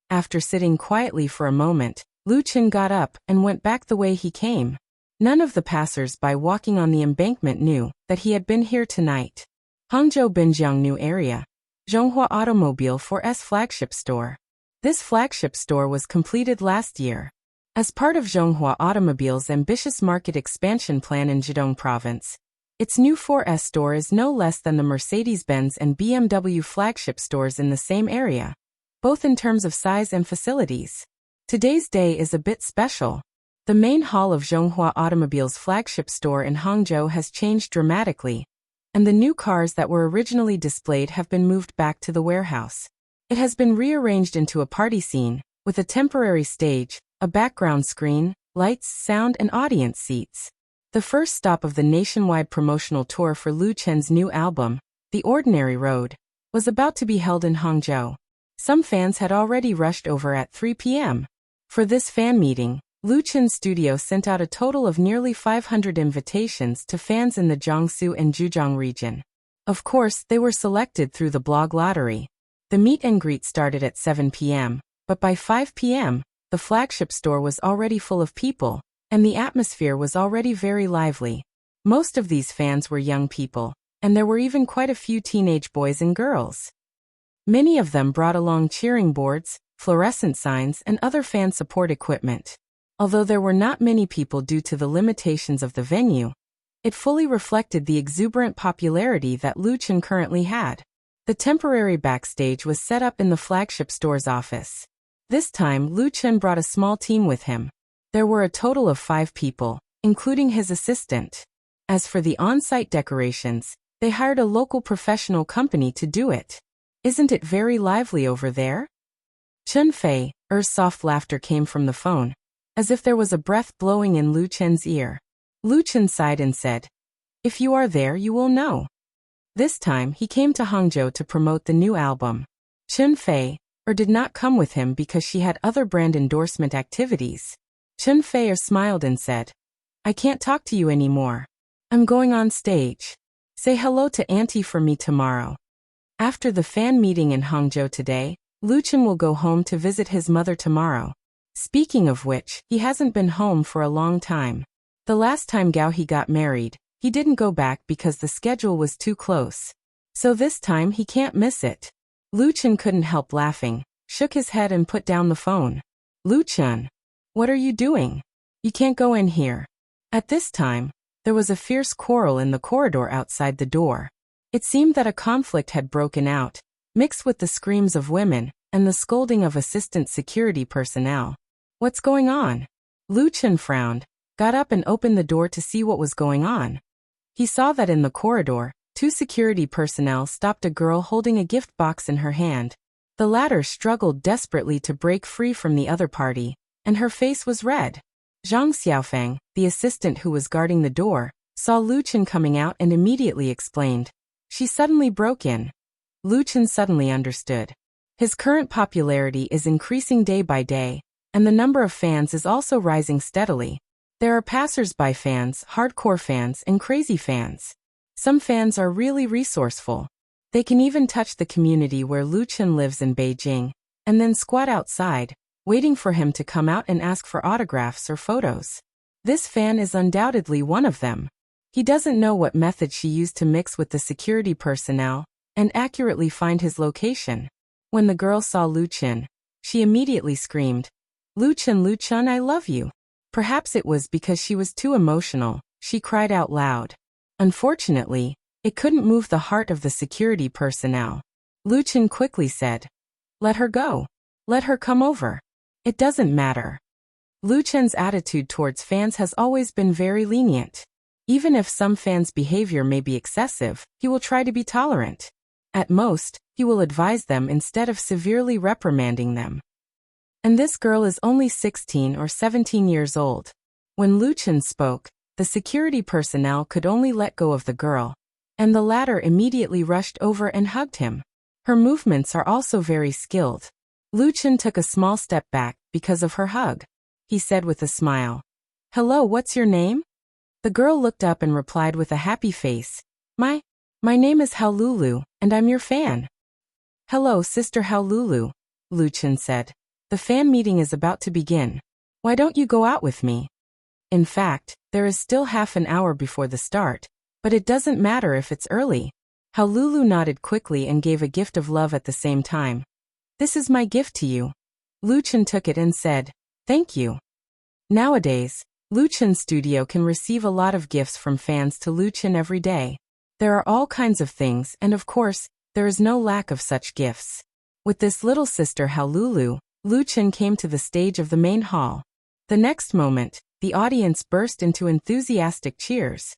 After sitting quietly for a moment, Lu Chen got up and went back the way he came. None of the passers-by walking on the embankment knew that he had been here tonight. Hangzhou Binjiangnu area. Zhonghua Automobile 4S flagship store. This flagship store was completed last year. As part of Zhonghua Automobile's ambitious market expansion plan in Zhejiang province, its new 4S store is no less than the Mercedes-Benz and BMW flagship stores in the same area, both in terms of size and facilities. Today's day is a bit special. The main hall of Zhonghua Automobile's flagship store in Hangzhou has changed dramatically, and the new cars that were originally displayed have been moved back to the warehouse. It has been rearranged into a party scene, with a temporary stage, a background screen, lights, sound, and audience seats. The first stop of the nationwide promotional tour for Lu Chen's new album, The Ordinary Road, was about to be held in Hangzhou. Some fans had already rushed over at 3 p.m. For this fan meeting, Lu Chen's studio sent out a total of nearly 500 invitations to fans in the Jiangsu and Zhejiang region. Of course, they were selected through the blog lottery. The meet and greet started at 7 p.m., but by 5 p.m., the flagship store was already full of people, and the atmosphere was already very lively. Most of these fans were young people, and there were even quite a few teenage boys and girls. Many of them brought along cheering boards, fluorescent signs, and other fan support equipment. Although there were not many people due to the limitations of the venue, it fully reflected the exuberant popularity that Lu Chen currently had. The temporary backstage was set up in the flagship store's office. This time, Lu Chen brought a small team with him. There were a total of 5 people, including his assistant. As for the on-site decorations, they hired a local professional company to do it. Isn't it very lively over there? Chun Fei, soft laughter came from the phone, as if there was a breath blowing in Lu Chen's ear. Lu Chen sighed and said, "If you are there, you will know." This time, he came to Hangzhou to promote the new album. Chun Fei, did not come with him because she had other brand endorsement activities. Chun Fei smiled and said, "I can't talk to you anymore. I'm going on stage. Say hello to Auntie for me tomorrow." After the fan meeting in Hangzhou today, Lu Chen will go home to visit his mother tomorrow. Speaking of which, he hasn't been home for a long time. The last time Gao he got married, he didn't go back because the schedule was too close. So this time he can't miss it. Lu Chen couldn't help laughing, shook his head and put down the phone. "Lu Chen, what are you doing? You can't go in here." At this time, there was a fierce quarrel in the corridor outside the door. It seemed that a conflict had broken out, mixed with the screams of women and the scolding of assistant security personnel. "What's going on?" Lu Chen frowned, got up and opened the door to see what was going on. He saw that in the corridor, 2 security personnel stopped a girl holding a gift box in her hand. The latter struggled desperately to break free from the other party, and her face was red. Zhang Xiaofeng, the assistant who was guarding the door, saw Lu Chen coming out and immediately explained. She suddenly broke in. Lu Chen suddenly understood. His current popularity is increasing day by day, and the number of fans is also rising steadily. There are passers-by fans, hardcore fans, and crazy fans. Some fans are really resourceful. They can even touch the community where Lu Chen lives in Beijing, and then squat outside, waiting for him to come out and ask for autographs or photos. This fan is undoubtedly one of them. He doesn't know what method she used to mix with the security personnel and accurately find his location. When the girl saw Lu Chen, she immediately screamed, Lu Chen, I love you." Perhaps it was because she was too emotional, she cried out loud. Unfortunately, it couldn't move the heart of the security personnel. Lu Chen quickly said, "Let her go. Let her come over. It doesn't matter." Lu Chen's attitude towards fans has always been very lenient. Even if some fans' behavior may be excessive, he will try to be tolerant. At most, he will advise them instead of severely reprimanding them. And this girl is only 16 or 17 years old. When Lu Chen spoke, the security personnel could only let go of the girl, and the latter immediately rushed over and hugged him. Her movements are also very skilled. Lu Chen took a small step back because of her hug. He said with a smile, "Hello, what's your name?" The girl looked up and replied with a happy face, My name is Haolulu, and I'm your fan." "Hello, Sister Haolulu," Lu Chen said. "The fan meeting is about to begin. Why don't you go out with me?" In fact, there is still half an hour before the start, but it doesn't matter if it's early. Haolulu nodded quickly and gave a gift of love at the same time. "This is my gift to you." Lu Chen took it and said, "Thank you." Nowadays, Lu Chen's studio can receive a lot of gifts from fans to Lu Chen every day. There are all kinds of things, and of course, there is no lack of such gifts. With this little sister Haolulu, Lu Chen came to the stage of the main hall. The next moment, the audience burst into enthusiastic cheers.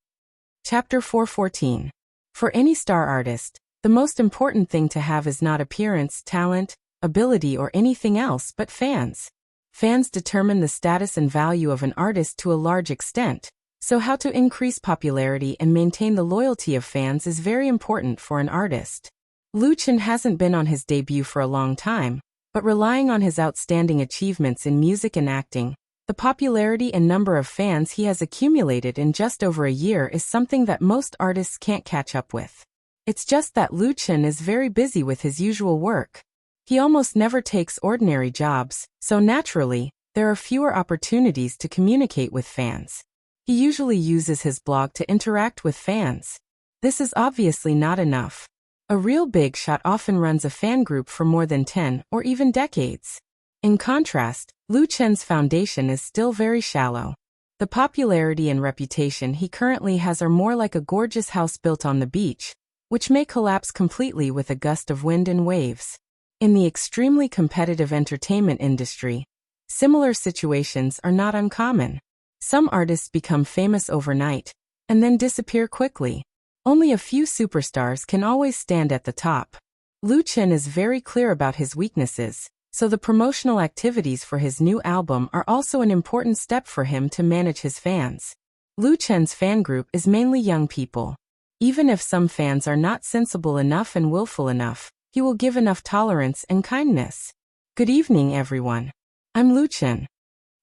Chapter 414. For any star artist, the most important thing to have is not appearance, talent, ability or anything else but fans. Fans determine the status and value of an artist to a large extent, so how to increase popularity and maintain the loyalty of fans is very important for an artist. Lu Chen hasn't been on his debut for a long time, but relying on his outstanding achievements in music and acting, the popularity and number of fans he has accumulated in just over a year is something that most artists can't catch up with. It's just that Lu Chen is very busy with his usual work. He almost never takes ordinary jobs, so naturally, there are fewer opportunities to communicate with fans. He usually uses his blog to interact with fans. This is obviously not enough. A real big shot often runs a fan group for more than 10 or even decades. In contrast, Lu Chen's foundation is still very shallow. The popularity and reputation he currently has are more like a gorgeous house built on the beach, which may collapse completely with a gust of wind and waves. In the extremely competitive entertainment industry, similar situations are not uncommon. Some artists become famous overnight and then disappear quickly. Only a few superstars can always stand at the top. Lu Chen is very clear about his weaknesses, so the promotional activities for his new album are also an important step for him to manage his fans. Lu Chen's fan group is mainly young people. Even if some fans are not sensible enough and willful enough, he will give enough tolerance and kindness. "Good evening, everyone. I'm Lu Chen."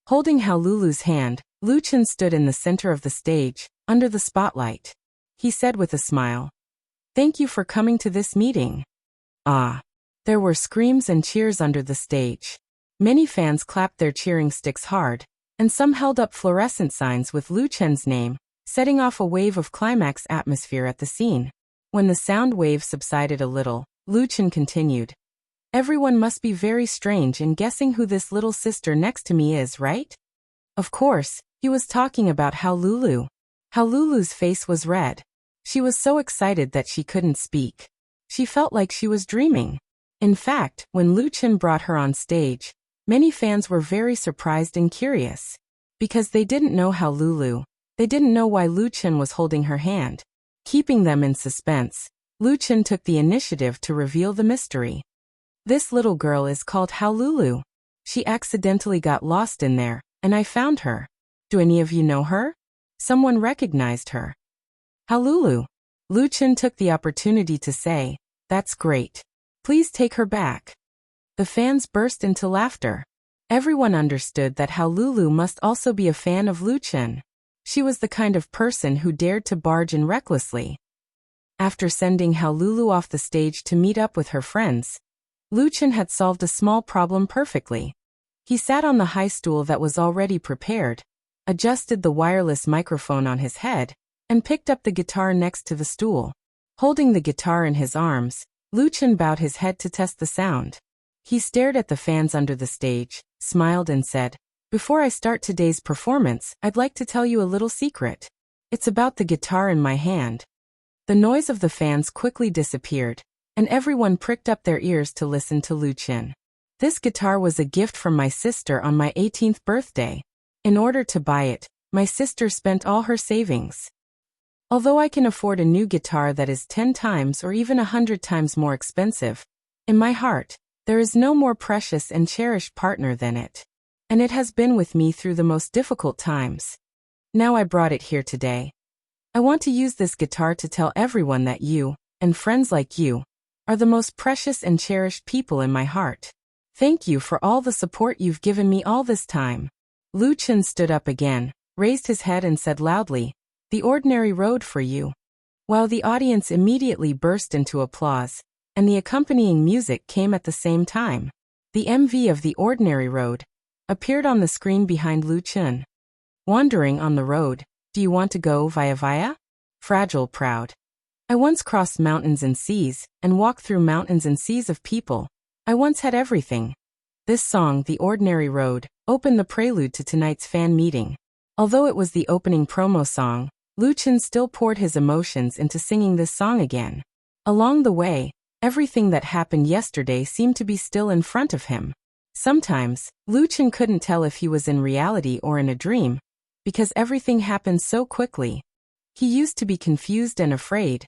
Holding Haolulu's hand, Lu Chen stood in the center of the stage, under the spotlight. He said with a smile, "Thank you for coming to this meeting." Ah! There were screams and cheers under the stage. Many fans clapped their cheering sticks hard, and some held up fluorescent signs with Lu Chen's name, setting off a wave of climax atmosphere at the scene. When the sound wave subsided a little, Lu Chen continued, "Everyone must be very strange in guessing who this little sister next to me is, right?" Of course, he was talking about Haolulu. Haolulu's face was red. She was so excited that she couldn't speak. She felt like she was dreaming. In fact, when Lu Chen brought her on stage, many fans were very surprised and curious. Because they didn't know Haolulu, they didn't know why Lu Chen was holding her hand. Keeping them in suspense, Lu Chen took the initiative to reveal the mystery. "This little girl is called Haolulu. She accidentally got lost in there, and I found her. Do any of you know her?" Someone recognized her. Halulu. Luchin took the opportunity to say, "That's great. Please take her back." The fans burst into laughter. Everyone understood that Halulu must also be a fan of Luchin. She was the kind of person who dared to barge in recklessly. After sending Halulu off the stage to meet up with her friends, Luchin had solved a small problem perfectly. He sat on the high stool that was already prepared, adjusted the wireless microphone on his head, and picked up the guitar next to the stool. Holding the guitar in his arms, Luchin bowed his head to test the sound. He stared at the fans under the stage, smiled and said, "Before I start today's performance, I'd like to tell you a little secret. It's about the guitar in my hand." The noise of the fans quickly disappeared, and everyone pricked up their ears to listen to Luchin. "This guitar was a gift from my sister on my 18th birthday. In order to buy it, my sister spent all her savings. Although I can afford a new guitar that is 10 times or even 100 times more expensive, in my heart, there is no more precious and cherished partner than it. And it has been with me through the most difficult times. Now I brought it here today. I want to use this guitar to tell everyone that you, and friends like you, are the most precious and cherished people in my heart. Thank you for all the support you've given me all this time." Luchin stood up again, raised his head and said loudly, "The ordinary road for you." While the audience immediately burst into applause, and the accompanying music came at the same time, the MV of The Ordinary Road appeared on the screen behind Luchin. "Wandering on the road, do you want to go via? Fragile proud. I once crossed mountains and seas, and walked through mountains and seas of people. I once had everything." This song, The Ordinary Road, opened the prelude to tonight's fan meeting. Although it was the opening promo song, Luchin still poured his emotions into singing this song again. Along the way, everything that happened yesterday seemed to be still in front of him. Sometimes, Luchin couldn't tell if he was in reality or in a dream, because everything happened so quickly. He used to be confused and afraid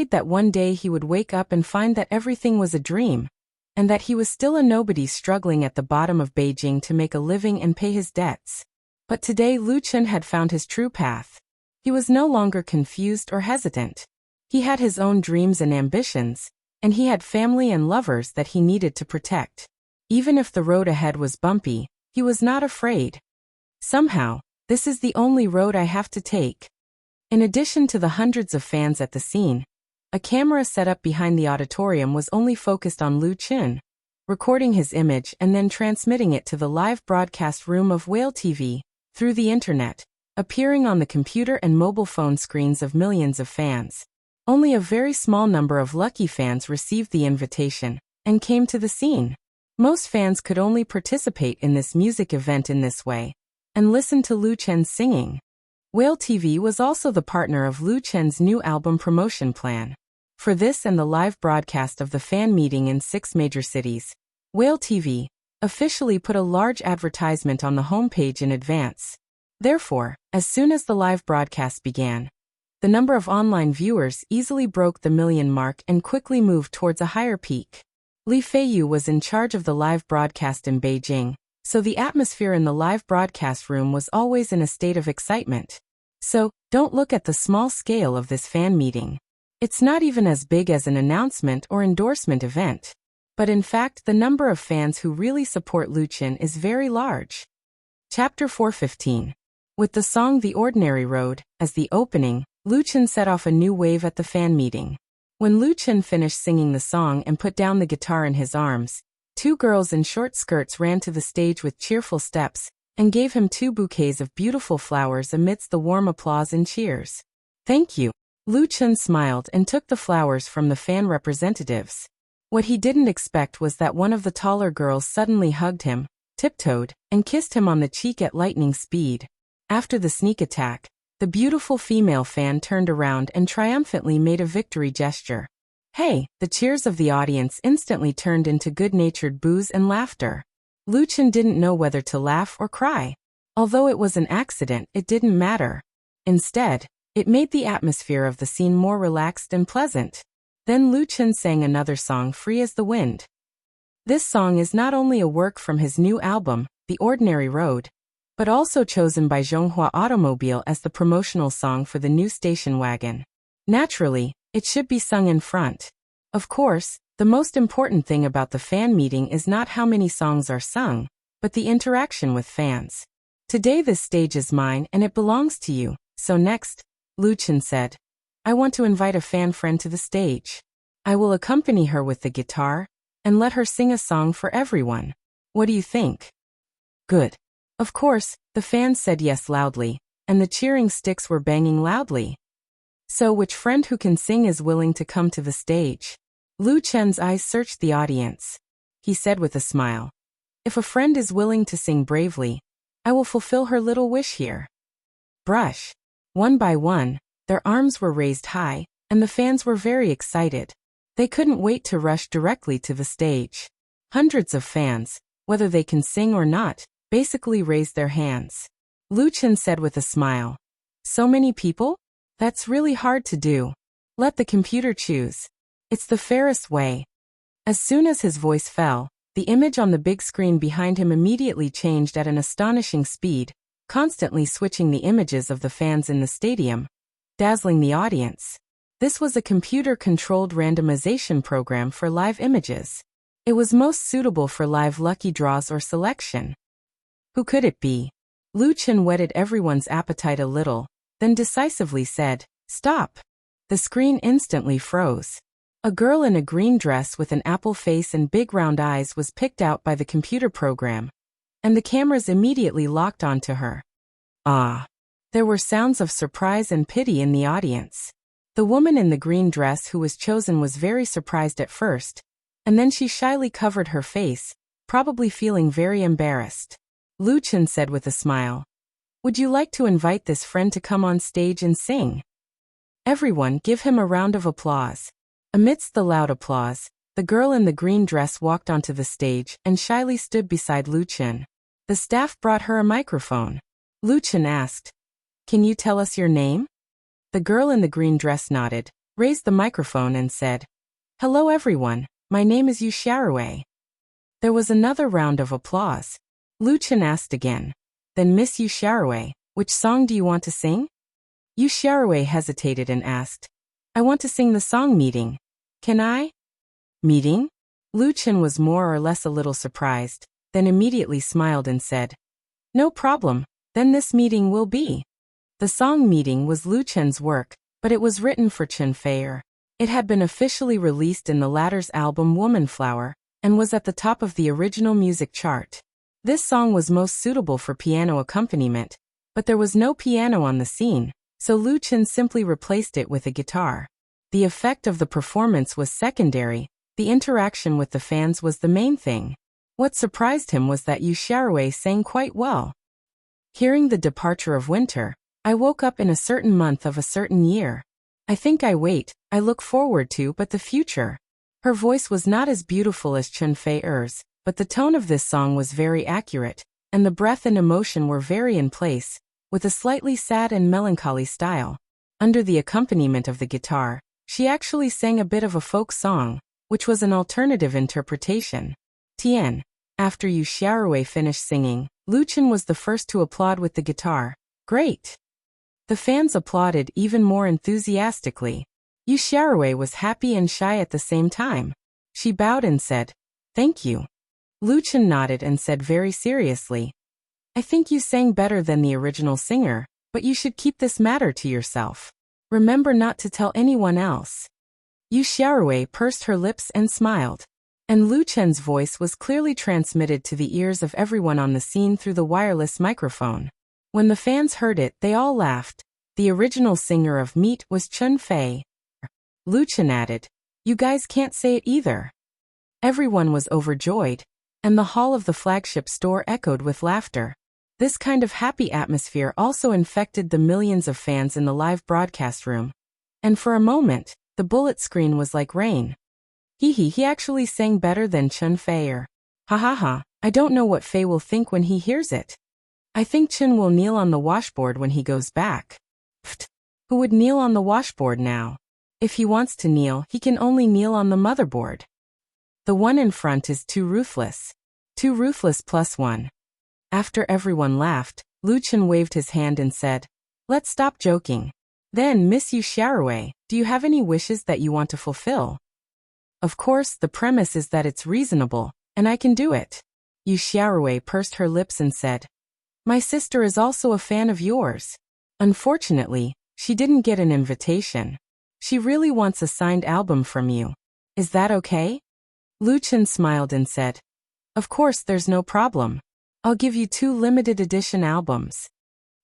that one day he would wake up and find that everything was a dream, and that he was still a nobody struggling at the bottom of Beijing to make a living and pay his debts. But today Luchin had found his true path. He was no longer confused or hesitant. He had his own dreams and ambitions, and he had family and lovers that he needed to protect. Even if the road ahead was bumpy, he was not afraid. Somehow, this is the only road I have to take. In addition to the hundreds of fans at the scene, a camera set up behind the auditorium was only focused on Luchin, recording his image and then transmitting it to the live broadcast room of Whale TV, through the internet, appearing on the computer and mobile phone screens of millions of fans. Only a very small number of lucky fans received the invitation and came to the scene. Most fans could only participate in this music event in this way and listen to Luchin's singing. Whale TV was also the partner of Luchin's new album promotion plan. For this and the live broadcast of the fan meeting in 6 major cities, Whale TV officially put a large advertisement on the homepage in advance. Therefore, as soon as the live broadcast began, the number of online viewers easily broke the million mark and quickly moved towards a higher peak. Li Feiyu was in charge of the live broadcast in Beijing, so the atmosphere in the live broadcast room was always in a state of excitement. So, don't look at the small scale of this fan meeting. It's not even as big as an announcement or endorsement event. But in fact, the number of fans who really support Luchin is very large. Chapter 4:15. With the song The Ordinary Road as the opening, Luchin set off a new wave at the fan meeting. When Luchin finished singing the song and put down the guitar in his arms, 2 girls in short skirts ran to the stage with cheerful steps and gave him 2 bouquets of beautiful flowers amidst the warm applause and cheers. "Thank you." Luchin smiled and took the flowers from the fan representatives. What he didn't expect was that one of the taller girls suddenly hugged him, tiptoed, and kissed him on the cheek at lightning speed. After the sneak attack, the beautiful female fan turned around and triumphantly made a victory gesture. "Hey!" The cheers of the audience instantly turned into good-natured boos and laughter. Luchin didn't know whether to laugh or cry. Although it was an accident, it didn't matter. Instead, it made the atmosphere of the scene more relaxed and pleasant. Then Luchin sang another song, Free as the Wind. This song is not only a work from his new album, The Ordinary Road, but also chosen by Zhonghua Automobile as the promotional song for the new station wagon. Naturally, it should be sung in front. Of course, the most important thing about the fan meeting is not how many songs are sung, but the interaction with fans. Today this stage is mine and it belongs to you, so next, Lu Chen said. I want to invite a fan friend to the stage. I will accompany her with the guitar, and let her sing a song for everyone. What do you think? Good. Of course, the fans said yes loudly, and the cheering sticks were banging loudly. So which friend who can sing is willing to come to the stage? Lu Chen's eyes searched the audience. He said with a smile. If a friend is willing to sing bravely, I will fulfill her little wish here. Brush. One by one, their arms were raised high, and the fans were very excited. They couldn't wait to rush directly to the stage. Hundreds of fans, whether they can sing or not, basically raised their hands. Lu Chen said with a smile. So many people? That's really hard to do. Let the computer choose. It's the fairest way. As soon as his voice fell, the image on the big screen behind him immediately changed at an astonishing speed, constantly switching the images of the fans in the stadium, dazzling the audience. This was a computer-controlled randomization program for live images. It was most suitable for live lucky draws or selection. Who could it be? Lu Chen whetted everyone's appetite a little, then decisively said, Stop! The screen instantly froze. A girl in a green dress with an apple face and big round eyes was picked out by the computer program, and the cameras immediately locked onto her. Ah! There were sounds of surprise and pity in the audience. The woman in the green dress who was chosen was very surprised at first, and then she shyly covered her face, probably feeling very embarrassed. Lu Chen said with a smile, Would you like to invite this friend to come on stage and sing? Everyone give him a round of applause. Amidst the loud applause, the girl in the green dress walked onto the stage and shyly stood beside Lu Chen. The staff brought her a microphone. Lu Chen asked, Can you tell us your name? The girl in the green dress nodded, raised the microphone and said, Hello everyone, my name is Yu Xiaorui. There was another round of applause. Lu Chen asked again, Then Miss Yu Xiaorui, which song do you want to sing? Yu Xiaorui hesitated and asked, I want to sing the song Meeting. Can I? Meeting? Lu Chen was more or less a little surprised, then immediately smiled and said, No problem, then this meeting will be. The song Meeting was Lu Chen's work, but it was written for Chen Feier. It had been officially released in the latter's album Womanflower, and was at the top of the original music chart. This song was most suitable for piano accompaniment, but there was no piano on the scene, so Lu Chen simply replaced it with a guitar. The effect of the performance was secondary, the interaction with the fans was the main thing. What surprised him was that Yu Xiaorui sang quite well. Hearing the departure of winter, I woke up in a certain month of a certain year. I think I look forward to but the future. Her voice was not as beautiful as Chen Feier's, but the tone of this song was very accurate, and the breath and emotion were very in place, with a slightly sad and melancholy style. Under the accompaniment of the guitar, she actually sang a bit of a folk song, which was an alternative interpretation. Tian. After Yu Xiaorui finished singing, Lu Chen was the first to applaud with the guitar. Great! The fans applauded even more enthusiastically. Yu Xiaorui was happy and shy at the same time. She bowed and said, Thank you. Lu Chen nodded and said very seriously, I think you sang better than the original singer, but you should keep this matter to yourself. Remember not to tell anyone else. Yu Xiaorui pursed her lips and smiled. And Lu Chen's voice was clearly transmitted to the ears of everyone on the scene through the wireless microphone. When the fans heard it, they all laughed. The original singer of Meet was Chen Fei. Lu Chen added, You guys can't say it either. Everyone was overjoyed, and the hall of the flagship store echoed with laughter. This kind of happy atmosphere also infected the millions of fans in the live broadcast room. And for a moment, the bullet screen was like rain. He actually sang better than Chen Feier. Ha ha ha, I don't know what Fei will think when he hears it. I think Chen will kneel on the washboard when he goes back. Pfft, who would kneel on the washboard now? If he wants to kneel, he can only kneel on the motherboard. The one in front is too ruthless. Too ruthless plus one. After everyone laughed, Lu Chen waved his hand and said, "Let's stop joking. Then, Miss Yu Xiaowei, do you have any wishes that you want to fulfill?" Of course, the premise is that it's reasonable, and I can do it. Yu Xiaowei pursed her lips and said, "My sister is also a fan of yours. Unfortunately, she didn't get an invitation. She really wants a signed album from you. Is that okay?" Lu Chen smiled and said, "Of course, there's no problem. I'll give you 2 limited edition albums."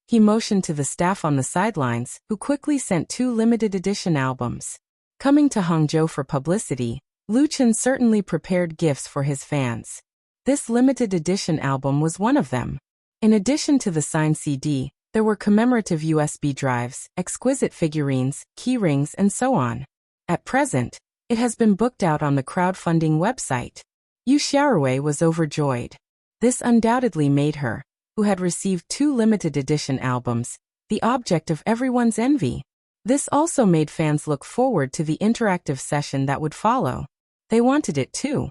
He motioned to the staff on the sidelines, who quickly sent 2 limited edition albums. Coming to Hangzhou for publicity, Lu Chen certainly prepared gifts for his fans. This limited edition album was one of them. In addition to the signed CD, there were commemorative USB drives, exquisite figurines, keyrings, and so on. At present, it has been booked out on the crowdfunding website. Yu Xiaowei was overjoyed. This undoubtedly made her, who had received 2 limited edition albums, the object of everyone's envy. This also made fans look forward to the interactive session that would follow. They wanted it too.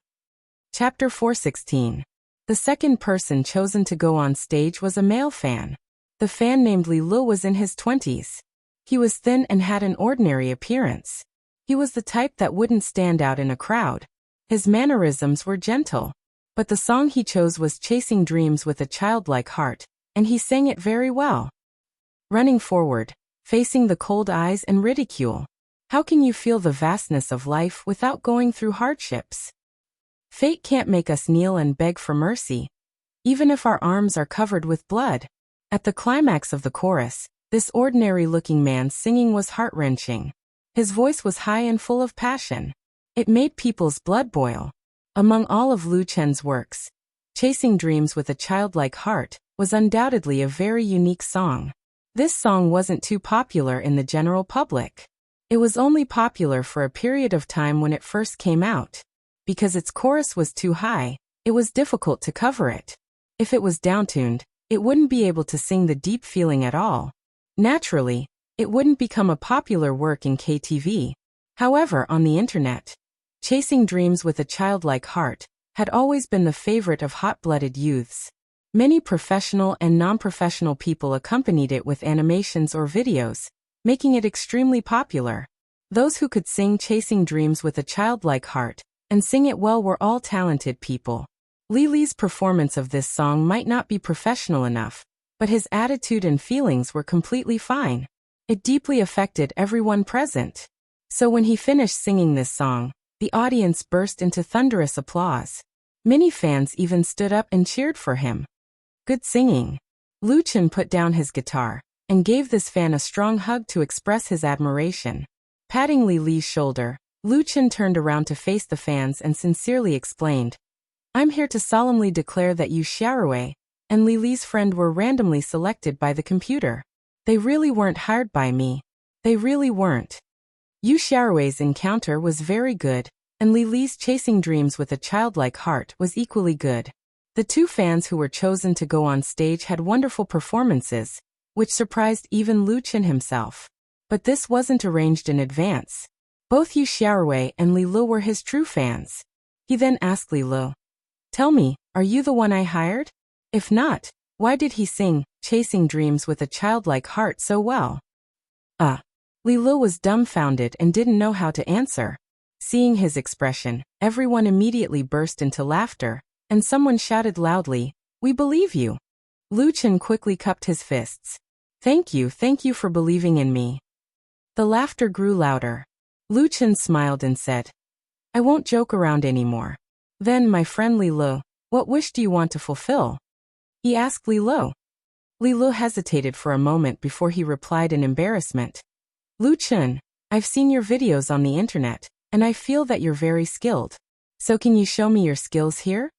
Chapter 416. The second person chosen to go on stage was a male fan. The fan named Li Lu was in his 20s. He was thin and had an ordinary appearance. He was the type that wouldn't stand out in a crowd. His mannerisms were gentle. But the song he chose was Chasing Dreams with a Childlike Heart, and he sang it very well. Running forward, facing the cold eyes and ridicule. How can you feel the vastness of life without going through hardships? Fate can't make us kneel and beg for mercy, even if our arms are covered with blood. At the climax of the chorus, this ordinary-looking man's singing was heart-wrenching. His voice was high and full of passion. It made people's blood boil. Among all of Lu Chen's works, Chasing Dreams with a Childlike Heart was undoubtedly a very unique song. This song wasn't too popular in the general public. It was only popular for a period of time when it first came out. Because its chorus was too high, it was difficult to cover it. If it was downtuned, it wouldn't be able to sing the deep feeling at all. Naturally, it wouldn't become a popular work in KTV. However, on the internet, Chasing Dreams with a Childlike Heart had always been the favorite of hot-blooded youths. Many professional and non-professional people accompanied it with animations or videos, making it extremely popular. Those who could sing Chasing Dreams with a Childlike Heart and sing it well were all talented people. Li Li's performance of this song might not be professional enough, but his attitude and feelings were completely fine. It deeply affected everyone present. So when he finished singing this song, the audience burst into thunderous applause. Many fans even stood up and cheered for him. Good singing. Lu Chen put down his guitar and gave this fan a strong hug to express his admiration. Patting Li Li's shoulder, Lu Chen turned around to face the fans and sincerely explained, "I'm here to solemnly declare that Yu Xiaowei and Li Li's friend were randomly selected by the computer. They really weren't hired by me. They really weren't." Yu Xiaowei's encounter was very good, and Li Li's Chasing Dreams with a Childlike Heart was equally good. The 2 fans who were chosen to go on stage had wonderful performances, which surprised even Lu Chen himself. But this wasn't arranged in advance. Both Yu Xiaowei and Li Lu were his true fans. He then asked Li Lu, "Tell me, are you the one I hired? If not, why did he sing Chasing Dreams with a Childlike Heart so well?" Li Lu was dumbfounded and didn't know how to answer. Seeing his expression, everyone immediately burst into laughter, and someone shouted loudly, "We believe you." Lu Chen quickly cupped his fists. Thank you for believing in me." The laughter grew louder. Lu Chen smiled and said, "I won't joke around anymore. Then, my friend Li Lu, what wish do you want to fulfill?" he asked Li Lu. Li Lu hesitated for a moment before he replied in embarrassment. "Lu Chen, I've seen your videos on the internet, and I feel that you're very skilled. So can you show me your skills here?"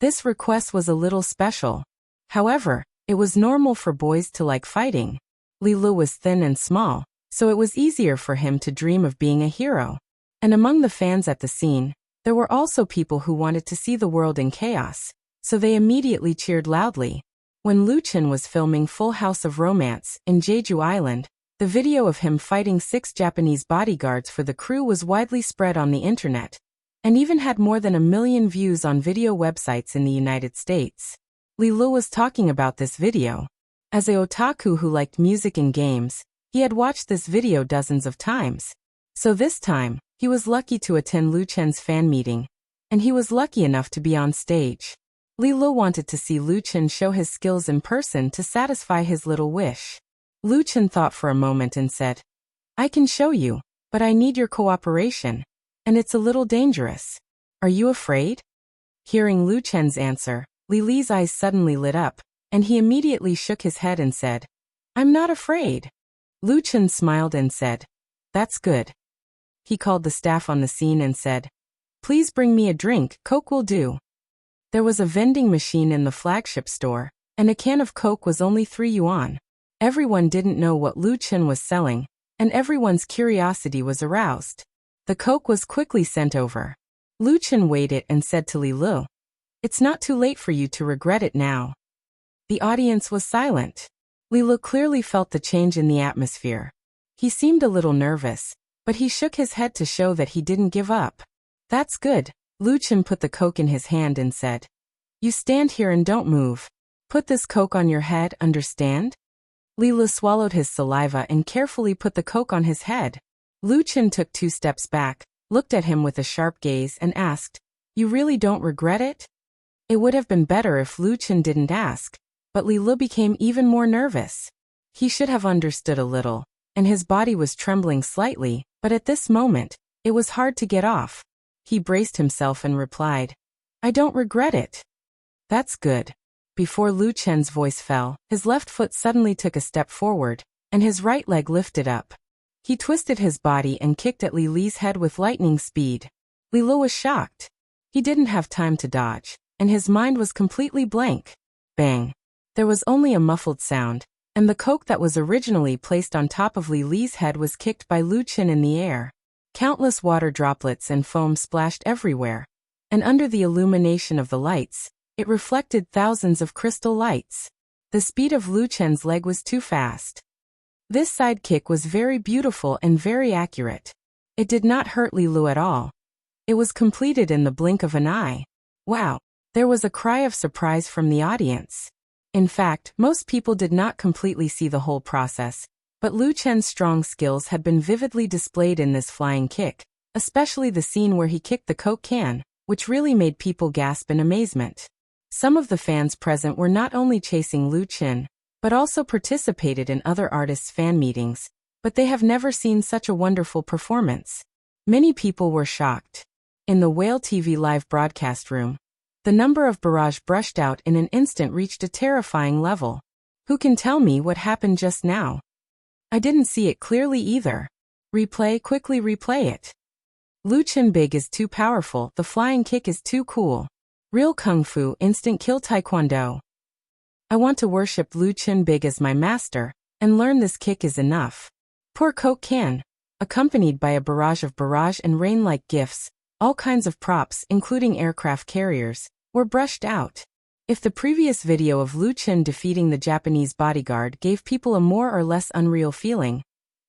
This request was a little special. However, it was normal for boys to like fighting. Li Lu was thin and small, so it was easier for him to dream of being a hero. And among the fans at the scene, there were also people who wanted to see the world in chaos, so they immediately cheered loudly. When Lu Chen was filming Full House of Romance in Jeju Island, the video of him fighting 6 Japanese bodyguards for the crew was widely spread on the internet, and even had more than 1 million views on video websites in the United States. Li Lu was talking about this video. As a otaku who liked music and games, he had watched this video dozens of times. So this time, he was lucky to attend Lu Chen's fan meeting, and he was lucky enough to be on stage. Li Lu wanted to see Lu Chen show his skills in person to satisfy his little wish. Lu Chen thought for a moment and said, "I can show you, but I need your cooperation, and it's a little dangerous. Are you afraid?" Hearing Lu Chen's answer, Li Li's eyes suddenly lit up, and he immediately shook his head and said, "I'm not afraid." Lu Chen smiled and said, "That's good." He called the staff on the scene and said, "Please bring me a drink, Coke will do." There was a vending machine in the flagship store, and a can of Coke was only 3 yuan. Everyone didn't know what Lu Chen was selling, and everyone's curiosity was aroused. The Coke was quickly sent over. Lu Chen weighed it and said to Li Lu, "It's not too late for you to regret it now." The audience was silent. Li Lu clearly felt the change in the atmosphere. He seemed a little nervous, but he shook his head to show that he didn't give up. "That's good." Lu Chen put the Coke in his hand and said, "You stand here and don't move. Put this Coke on your head, understand?" Li Lu swallowed his saliva and carefully put the Coke on his head. Lu Chen took 2 steps back, looked at him with a sharp gaze and asked, "You really don't regret it?" It would have been better if Lu Chen didn't ask, but Li Lu became even more nervous. He should have understood a little, and his body was trembling slightly, but at this moment, it was hard to get off. He braced himself and replied, "I don't regret it." "That's good." Before Lu Chen's voice fell, his left foot suddenly took a step forward, and his right leg lifted up. He twisted his body and kicked at Li Li's head with lightning speed. Li Lu was shocked. He didn't have time to dodge, and his mind was completely blank. Bang! There was only a muffled sound, and the Coke that was originally placed on top of Li Li's head was kicked by Lu Chen in the air. Countless water droplets and foam splashed everywhere, and under the illumination of the lights, it reflected thousands of crystal lights. The speed of Lu Chen's leg was too fast. This side kick was very beautiful and very accurate. It did not hurt Li Lu at all. It was completed in the blink of an eye. Wow! There was a cry of surprise from the audience. In fact, most people did not completely see the whole process, but Lu Chen's strong skills had been vividly displayed in this flying kick, especially the scene where he kicked the Coke can, which really made people gasp in amazement. Some of the fans present were not only chasing Lu Chen, but also participated in other artists' fan meetings, but they have never seen such a wonderful performance. Many people were shocked. In the Whale TV live broadcast room, the number of barrage brushed out in an instant reached a terrifying level. Who can tell me what happened just now? I didn't see it clearly either. Quickly replay it. Lu Chen Big is too powerful, the flying kick is too cool. Real Kung Fu, instant kill Taekwondo. I want to worship Lu Chen Big as my master, and learn this kick is enough. Poor Coke can. Accompanied by a barrage of barrage and rain-like gifts, all kinds of props, including aircraft carriers, were brushed out. If the previous video of Lu Chen defeating the Japanese bodyguard gave people a more or less unreal feeling,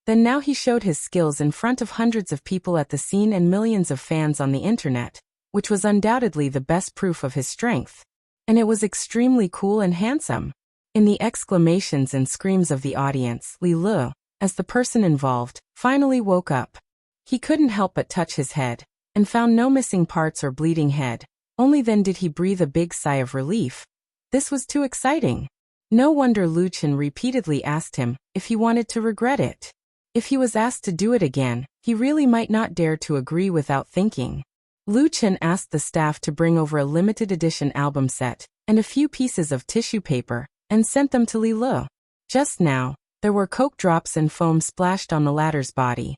then now he showed his skills in front of hundreds of people at the scene and millions of fans on the internet, which was undoubtedly the best proof of his strength. And it was extremely cool and handsome. In the exclamations and screams of the audience, Li Lu, as the person involved, finally woke up. He couldn't help but touch his head, and found no missing parts or bleeding head. Only then did he breathe a big sigh of relief. This was too exciting. No wonder Lu Chen repeatedly asked him if he wanted to regret it. If he was asked to do it again, he really might not dare to agree without thinking. Lu Chen asked the staff to bring over a limited edition album set and a few pieces of tissue paper, and sent them to Li Lu. Just now, there were Coke drops and foam splashed on the latter's body.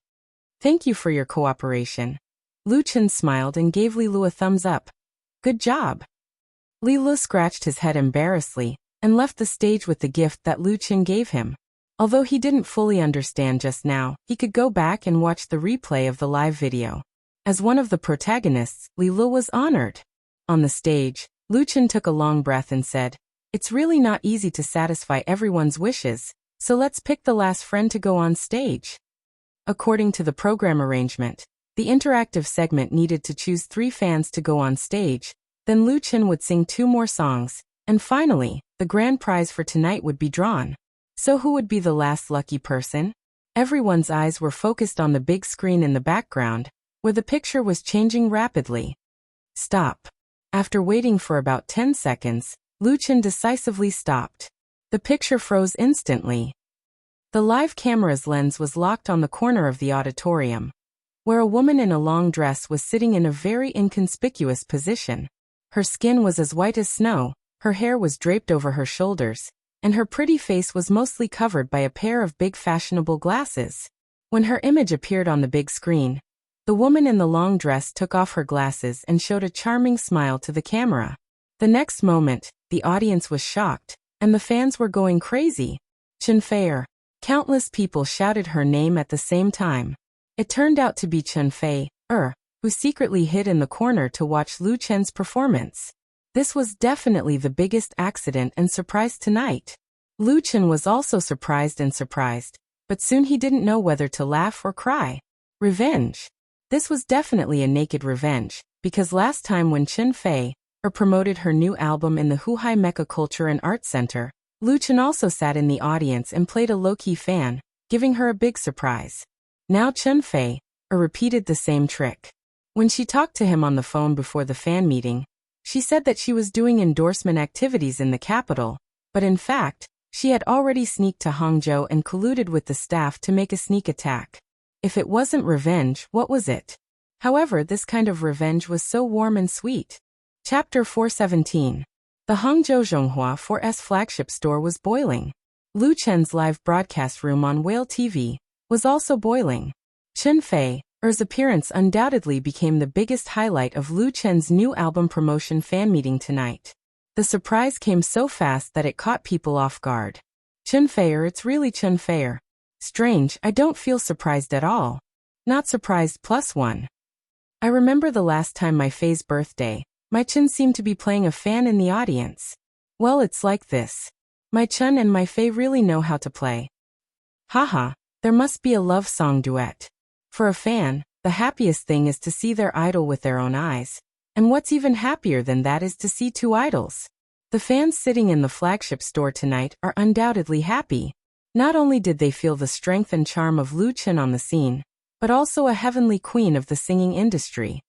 "Thank you for your cooperation." Lu Chen smiled and gave Li Lu a thumbs up. "Good job." Li Lu scratched his head embarrassedly, and left the stage with the gift that Lu Chen gave him. Although he didn't fully understand just now, he could go back and watch the replay of the live video. As one of the protagonists, Li Lu was honored. On the stage, Lu Chen took a long breath and said, "It's really not easy to satisfy everyone's wishes, so let's pick the last friend to go on stage." According to the program arrangement, the interactive segment needed to choose 3 fans to go on stage, then Lu Chen would sing 2 more songs, And finally, the grand prize for tonight would be drawn. So who would be the last lucky person? Everyone's eyes were focused on the big screen in the background, where the picture was changing rapidly. Stop. After waiting for about 10 seconds, Luchin decisively stopped. The picture froze instantly. The live camera's lens was locked on the corner of the auditorium, where a woman in a long dress was sitting in a very inconspicuous position. Her skin was as white as snow, her hair was draped over her shoulders, and her pretty face was mostly covered by a pair of big fashionable glasses. When her image appeared on the big screen, the woman in the long dress took off her glasses and showed a charming smile to the camera. The next moment, the audience was shocked, and the fans were going crazy. Chunfei. Countless people shouted her name at the same time. It turned out to be Chunfei, who secretly hid in the corner to watch Lu Chen's performance. This was definitely the biggest accident and surprise tonight. Lu Chen was also surprised, but soon he didn't know whether to laugh or cry. Revenge. This was definitely a naked revenge, because last time when Chunfei promoted her new album in the Huhai Mecha Culture and Art Center, Lu Chen also sat in the audience and played a low-key fan, giving her a big surprise. Now Chunfei repeated the same trick. When she talked to him on the phone before the fan meeting, she said that she was doing endorsement activities in the capital, but in fact, she had already sneaked to Hangzhou and colluded with the staff to make a sneak attack. If it wasn't revenge, what was it? However, this kind of revenge was so warm and sweet. Chapter 417. The Hangzhou Zhonghua 4S flagship store was boiling. Lu Chen's live broadcast room on Whale TV was also boiling. Chunfei's appearance undoubtedly became the biggest highlight of Lu Chen's new album promotion fan meeting tonight. The surprise came so fast that it caught people off guard. Chunfei, it's really Chunfei. Strange, I don't feel surprised at all. Not surprised +1. I remember the last time my Fei's birthday, my Chun seemed to be playing a fan in the audience. Well, it's like this. My Chun and my Fei really know how to play. Haha, there must be a love song duet. For a fan, the happiest thing is to see their idol with their own eyes. And what's even happier than that is to see two idols. The fans sitting in the flagship store tonight are undoubtedly happy. Not only did they feel the strength and charm of Lu Chen on the scene, but also a heavenly queen of the singing industry.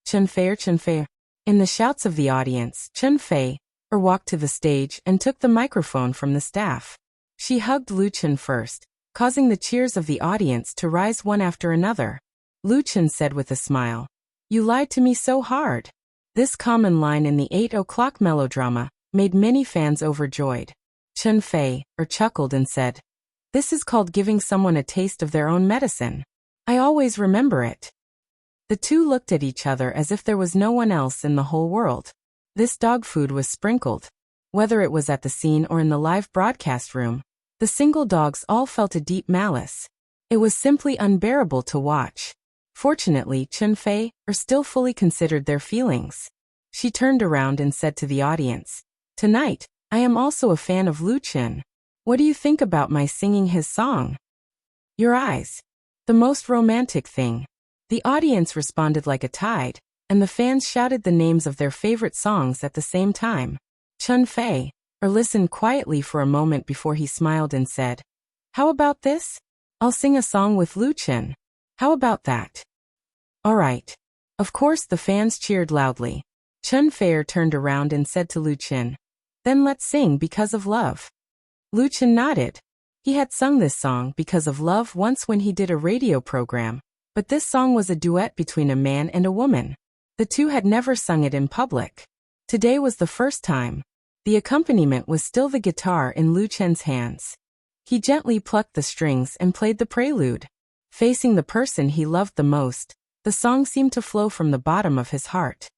Chunfei. In the shouts of the audience, Chunfei walked to the stage and took the microphone from the staff. She hugged Lu Chen first, causing the cheers of the audience to rise one after another. Lu Chen said with a smile, "You lied to me so hard." This common line in the 8 o'clock melodrama made many fans overjoyed. Chunfei chuckled and said, "This is called giving someone a taste of their own medicine. I always remember it." The two looked at each other as if there was no one else in the whole world. This dog food was sprinkled. Whether it was at the scene or in the live broadcast room, the single dogs all felt a deep malice. It was simply unbearable to watch. Fortunately, Chunfei still fully considered their feelings. She turned around and said to the audience, "Tonight, I am also a fan of Lu Chen. What do you think about my singing his song?" "Your eyes. The most romantic thing." The audience responded like a tide, and the fans shouted the names of their favorite songs at the same time. Chunfei listened quietly for a moment before he smiled and said, "How about this? I'll sing a song with Lu Chen. How about that?" "All right." Of course the fans cheered loudly. Chunfei turned around and said to Lu Chen, "Then let's sing Because of Love." Lu Chen nodded. He had sung this song Because of Love once when he did a radio program, but this song was a duet between a man and a woman. The two had never sung it in public. Today was the first time. The accompaniment was still the guitar in Lu Chen's hands. He gently plucked the strings and played the prelude. Facing the person he loved the most, the song seemed to flow from the bottom of his heart.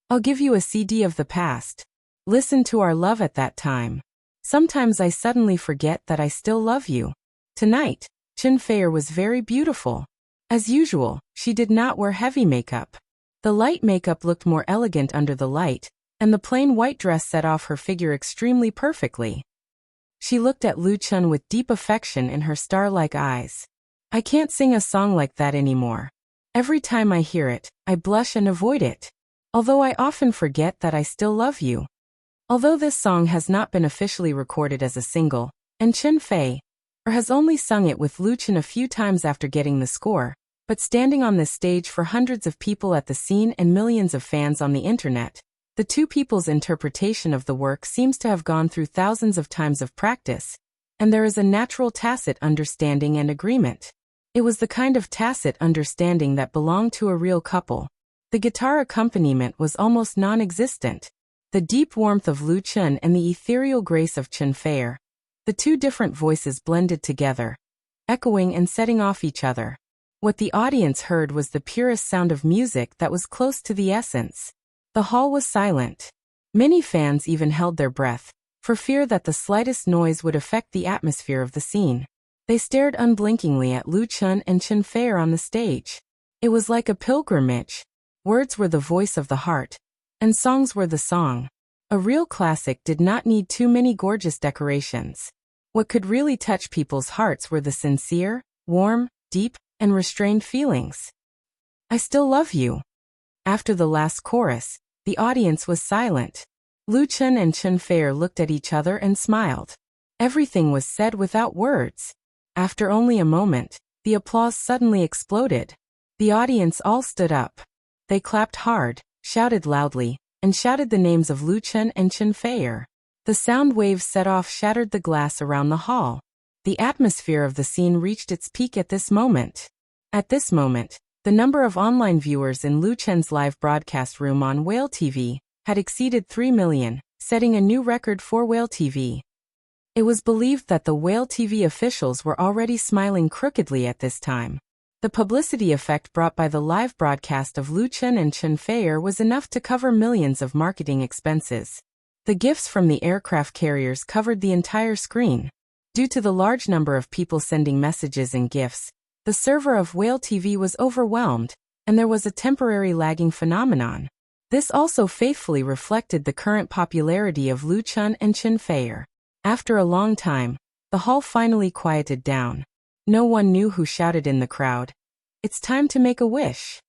"I'll give you a CD of the past. Listen to our love at that time. Sometimes I suddenly forget that I still love you." Tonight, Chunfei was very beautiful. As usual, she did not wear heavy makeup. The light makeup looked more elegant under the light, and the plain white dress set off her figure extremely perfectly. She looked at Lu Chen with deep affection in her star-like eyes. "I can't sing a song like that anymore. Every time I hear it, I blush and avoid it. Although I often forget that I still love you." Although this song has not been officially recorded as a single, and Chen has only sung it with Lu Chen a few times after getting the score, but standing on this stage for hundreds of people at the scene and millions of fans on the internet, the two people's interpretation of the work seems to have gone through thousands of times of practice, and there is a natural tacit understanding and agreement. It was the kind of tacit understanding that belonged to a real couple. The guitar accompaniment was almost non-existent. The deep warmth of Lu Chen and the ethereal grace of Chen Fei, the two different voices blended together, echoing and setting off each other. What the audience heard was the purest sound of music that was close to the essence. The hall was silent. Many fans even held their breath, for fear that the slightest noise would affect the atmosphere of the scene. They stared unblinkingly at Lu Chen and Chen Fei on the stage. It was like a pilgrimage. Words were the voice of the heart, and songs were the song. A real classic did not need too many gorgeous decorations. What could really touch people's hearts were the sincere, warm, deep, and restrained feelings. I still love you. After the last chorus, the audience was silent. Lu Chen and Chen Fei looked at each other and smiled. Everything was said without words. After only a moment, the applause suddenly exploded. The audience all stood up. They clapped hard, shouted loudly, and shouted the names of Lu Chen and Chen Fei. The sound waves set off shattered the glass around the hall. The atmosphere of the scene reached its peak at this moment. At this moment, the number of online viewers in Lu Chen's live broadcast room on Whale TV had exceeded 3 million, setting a new record for Whale TV. It was believed that the Whale TV officials were already smiling crookedly at this time. The publicity effect brought by the live broadcast of Lu Chen and Chen Fei was enough to cover millions of marketing expenses. The gifts from the aircraft carriers covered the entire screen. Due to the large number of people sending messages and gifts, the server of Whale TV was overwhelmed, and there was a temporary lagging phenomenon. This also faithfully reflected the current popularity of Lu Chen and Chen Fei. After a long time, the hall finally quieted down. No one knew who shouted in the crowd. It's time to make a wish.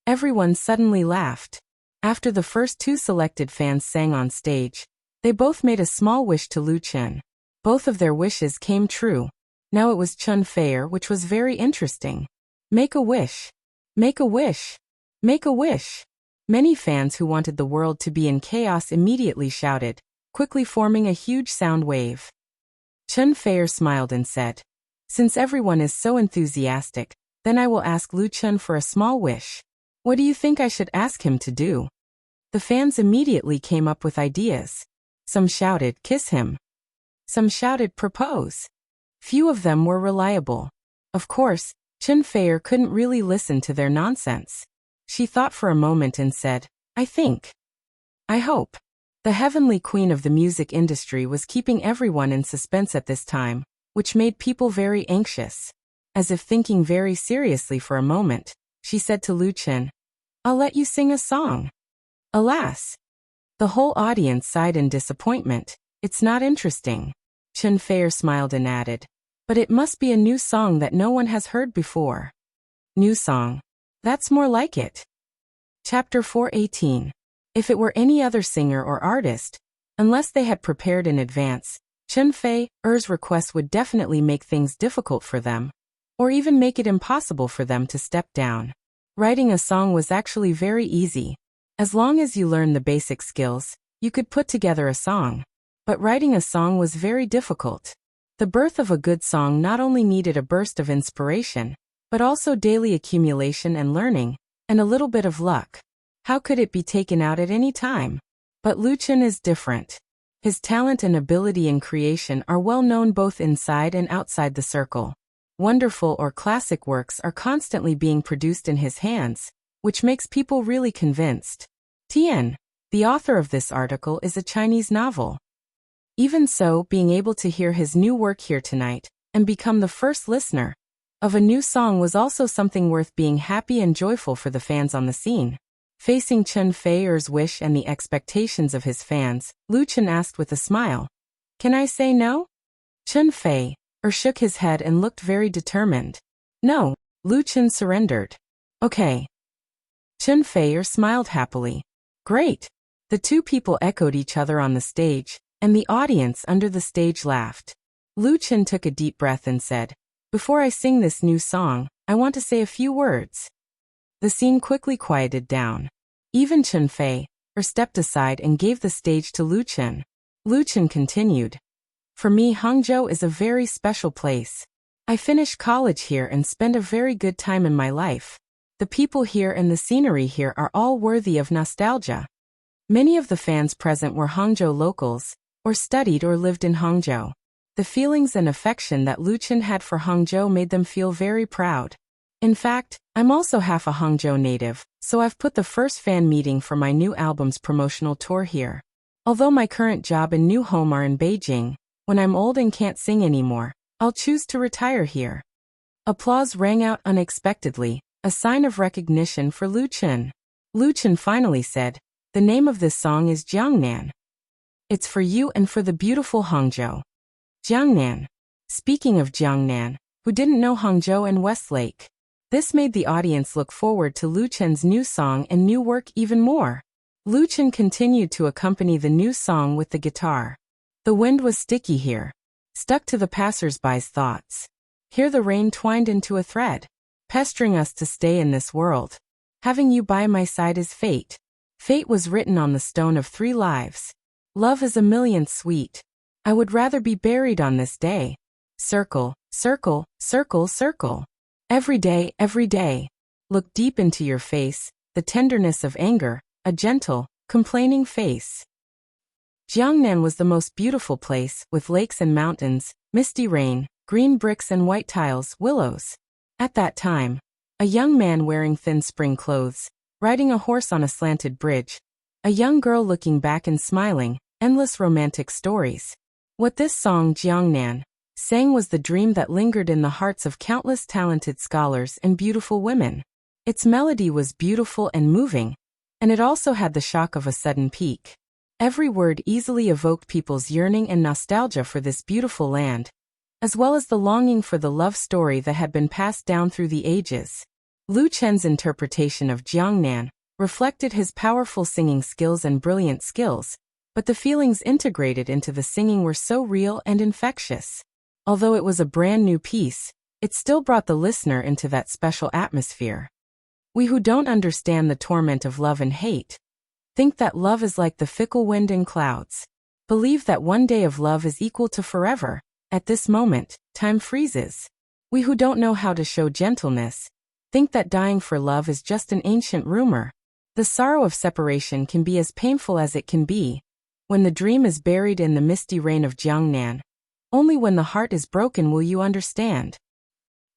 Everyone suddenly laughed. After the first two selected fans sang on stage, they both made a small wish to Lu Chen. Both of their wishes came true. Now it was Chen Fei, which was very interesting. Make a wish. Make a wish. Make a wish. Many fans who wanted the world to be in chaos immediately shouted, quickly forming a huge sound wave. Chen Fei smiled and said, "Since everyone is so enthusiastic, then I will ask Lu Chen for a small wish. What do you think I should ask him to do?" The fans immediately came up with ideas. Some shouted, "Kiss him." Some shouted, "Propose." Few of them were reliable. Of course, Chen Fei couldn't really listen to their nonsense. She thought for a moment and said, "I think. I hope." The heavenly queen of the music industry was keeping everyone in suspense at this time, which made people very anxious. As if thinking very seriously for a moment, she said to Lu Chen, "I'll let you sing a song." Alas! The whole audience sighed in disappointment. "It's not interesting." Chen Fei smiled and added, "But it must be a new song that no one has heard before." New song. That's more like it. Chapter 418. If it were any other singer or artist, unless they had prepared in advance, Chen Fei's request would definitely make things difficult for them, or even make it impossible for them to step down. Writing a song was actually very easy. As long as you learn the basic skills, you could put together a song. But writing a song was very difficult. The birth of a good song not only needed a burst of inspiration, but also daily accumulation and learning, and a little bit of luck. How could it be taken out at any time? But Lu Chen is different. His talent and ability in creation are well known both inside and outside the circle. Wonderful or classic works are constantly being produced in his hands, which makes people really convinced. Tian, the author of this article, is a Chinese novel. Even so, being able to hear his new work here tonight, and become the first listener of a new song was also something worth being happy and joyful for the fans on the scene. Facing Chen Fei's wish and the expectations of his fans, Lu Chen asked with a smile, "Can I say no?" Chen Fei shook his head and looked very determined. "No," Lu Chen surrendered. "Okay." Chen Fei smiled happily. "Great. The two people echoed each other on the stage, and the audience under the stage laughed. Lu Chen took a deep breath and said, "Before I sing this new song, I want to say a few words." The scene quickly quieted down. Even Chen Fei stepped aside and gave the stage to Lu Chen. Lu Chen continued, "For me, Hangzhou is a very special place. I finished college here and spent a very good time in my life. The people here and the scenery here are all worthy of nostalgia." Many of the fans present were Hangzhou locals, or studied or lived in Hangzhou. The feelings and affection that Lu Chen had for Hangzhou made them feel very proud. In fact, I'm also half a Hangzhou native, so I've put the first fan meeting for my new album's promotional tour here. Although my current job and new home are in Beijing, when I'm old and can't sing anymore, I'll choose to retire here. Applause rang out unexpectedly, a sign of recognition for Lu Chen. Lu Chen finally said, "The name of this song is Jiangnan. It's for you and for the beautiful Hangzhou." Jiangnan. Speaking of Jiangnan, who didn't know Hangzhou and Westlake? This made the audience look forward to Lu Chen's new song and new work even more. Lu Chen continued to accompany the new song with the guitar. The wind was sticky here, stuck to the passers-by's thoughts. Here the rain twined into a thread, pestering us to stay in this world. Having you by my side is fate. Fate was written on the stone of 3 lives. Love is a millionth sweet. I would rather be buried on this day. Circle, circle, circle, circle. Every day, look deep into your face, the tenderness of anger, a gentle, complaining face. Jiangnan was the most beautiful place, with lakes and mountains, misty rain, green bricks and white tiles, willows. At that time, a young man wearing thin spring clothes, riding a horse on a slanted bridge, a young girl looking back and smiling, endless romantic stories. What this song, Jiangnan, sang was the dream that lingered in the hearts of countless talented scholars and beautiful women. Its melody was beautiful and moving, and it also had the shock of a sudden peak. Every word easily evoked people's yearning and nostalgia for this beautiful land, as well as the longing for the love story that had been passed down through the ages. Lu Chen's interpretation of Jiangnan reflected his powerful singing skills and brilliant skills, but the feelings integrated into the singing were so real and infectious. Although it was a brand new piece, it still brought the listener into that special atmosphere. We who don't understand the torment of love and hate think that love is like the fickle wind and clouds. Believe that one day of love is equal to forever. At this moment, time freezes. We who don't know how to show gentleness think that dying for love is just an ancient rumor. The sorrow of separation can be as painful as it can be when the dream is buried in the misty rain of Jiangnan. Only when the heart is broken will you understand.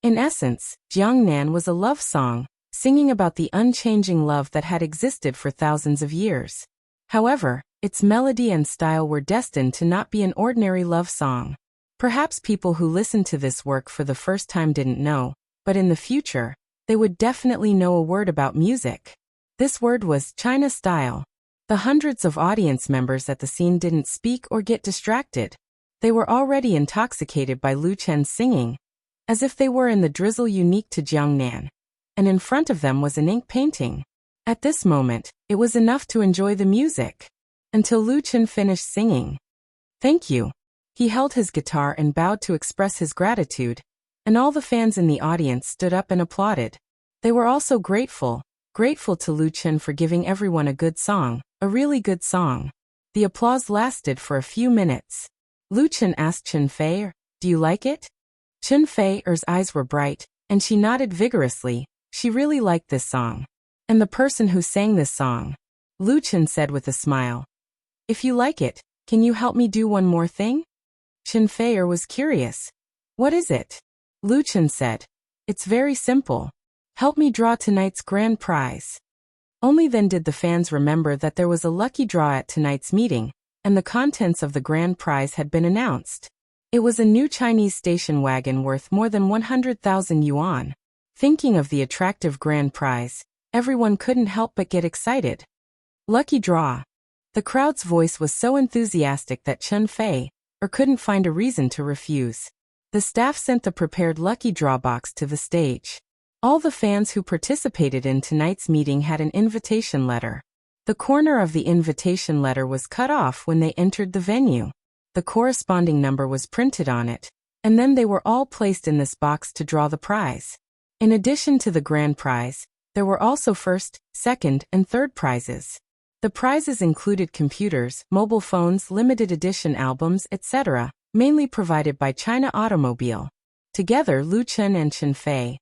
In essence, Jiangnan was a love song, singing about the unchanging love that had existed for thousands of years. However, its melody and style were destined to not be an ordinary love song. Perhaps people who listened to this work for the first time didn't know, but in the future, they would definitely know a word about music. This word was China style. The hundreds of audience members at the scene didn't speak or get distracted. They were already intoxicated by Lu Chen's singing, as if they were in the drizzle unique to Jiangnan, and in front of them was an ink painting. At this moment, it was enough to enjoy the music, until Lu Chen finished singing. "Thank you." He held his guitar and bowed to express his gratitude, and all the fans in the audience stood up and applauded. They were also grateful to Lu Chen for giving everyone a good song, a really good song. The applause lasted for a few minutes. Lu Chen asked Chen Fei, "Do you like it?" Chen Fei's eyes were bright, and she nodded vigorously. She really liked this song. "And the person who sang this song," Lu Chen said with a smile. "If you like it, can you help me do one more thing?" Chen Fei was curious. "What is it?" Lu Chen said, "It's very simple. Help me draw tonight's grand prize." Only then did the fans remember that there was a lucky draw at tonight's meeting, and the contents of the grand prize had been announced. It was a new Chinese station wagon worth more than 100,000 yuan. Thinking of the attractive grand prize, everyone couldn't help but get excited. Lucky draw. The crowd's voice was so enthusiastic that Chen Fei couldn't find a reason to refuse. The staff sent the prepared lucky draw box to the stage. All the fans who participated in tonight's meeting had an invitation letter. The corner of the invitation letter was cut off when they entered the venue. The corresponding number was printed on it, and then they were all placed in this box to draw the prize. In addition to the grand prize, there were also first, second, and third prizes. The prizes included computers, mobile phones, limited edition albums, etc., mainly provided by China Automobile. Together, Lu Chen and Chen Fei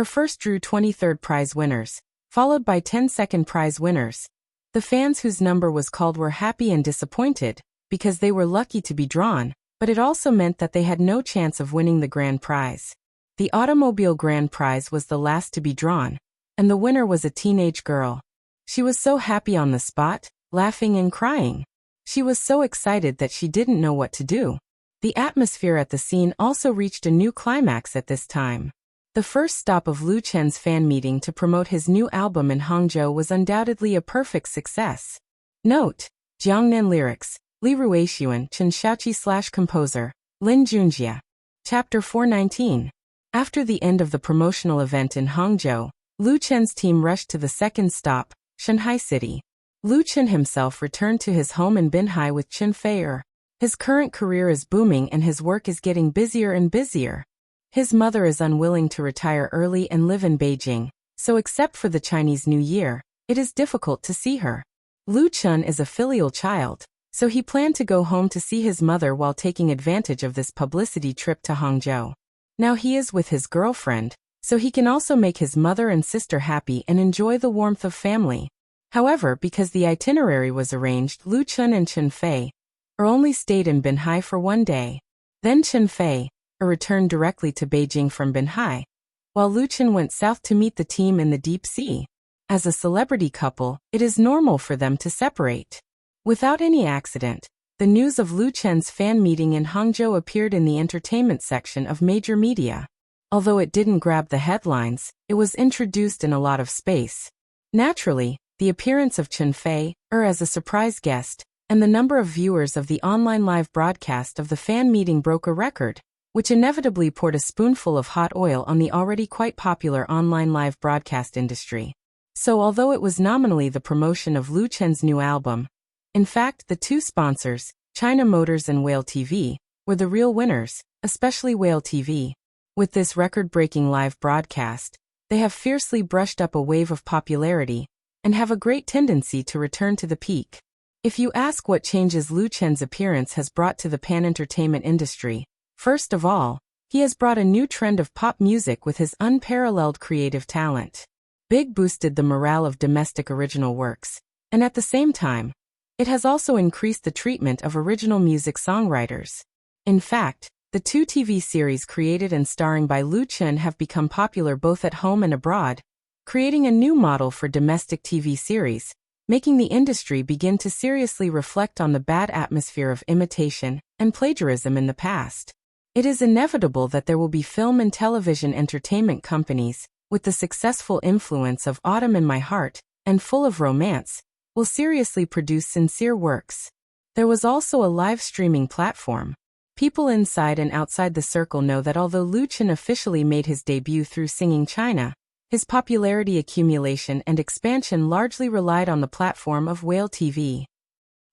first drew 23rd prize winners, followed by 10 second prize winners. The fans whose number was called were happy and disappointed, because they were lucky to be drawn, but it also meant that they had no chance of winning the grand prize. The automobile grand prize was the last to be drawn, and the winner was a teenage girl. She was so happy on the spot, laughing and crying. She was so excited that she didn't know what to do. The atmosphere at the scene also reached a new climax at this time. The first stop of Lu Chen's fan meeting to promote his new album in Hangzhou was undoubtedly a perfect success. Note: Jiangnan lyrics, Li Ruixuan, Chen Shaoqi/composer, Lin Junjie. Chapter 419. After the end of the promotional event in Hangzhou, Lu Chen's team rushed to the second stop, Shanghai City. Lu Chen himself returned to his home in Binhai with Chen Fei. His current career is booming and his work is getting busier and busier. His mother is unwilling to retire early and live in Beijing, so except for the Chinese New Year, it is difficult to see her. Lu Chen is a filial child, so he planned to go home to see his mother while taking advantage of this publicity trip to Hangzhou. Now he is with his girlfriend, so he can also make his mother and sister happy and enjoy the warmth of family. However, because the itinerary was arranged, Lu Chen and Chen Fei only stayed in Binhai for one day. Then Chen Fei returned directly to Beijing from Binhai, while Lu Chen went south to meet the team in the deep sea. As a celebrity couple, it is normal for them to separate. Without any accident, the news of Lu Chen's fan meeting in Hangzhou appeared in the entertainment section of major media. Although it didn't grab the headlines, it was introduced in a lot of space. Naturally, the appearance of Chen Fei as a surprise guest, and the number of viewers of the online live broadcast of the fan meeting broke a record, which inevitably poured a spoonful of hot oil on the already quite popular online live broadcast industry. So although it was nominally the promotion of Lu Chen's new album, in fact the two sponsors, China Motors and Whale TV, were the real winners, especially Whale TV. With this record-breaking live broadcast, they have fiercely brushed up a wave of popularity, and have a great tendency to return to the peak. If you ask what changes Lu Chen's appearance has brought to the pan-entertainment industry, first of all, he has brought a new trend of pop music with his unparalleled creative talent. Big boosted the morale of domestic original works, and at the same time, it has also increased the treatment of original music songwriters. In fact, the two TV series created and starring by Lu Chen have become popular both at home and abroad, creating a new model for domestic TV series, making the industry begin to seriously reflect on the bad atmosphere of imitation and plagiarism in the past. It is inevitable that there will be film and television entertainment companies, with the successful influence of Autumn in My Heart, and full of romance, will seriously produce sincere works. There was also a live streaming platform. People inside and outside the circle know that although Lu Chen officially made his debut through Singing China, his popularity accumulation and expansion largely relied on the platform of Whale TV.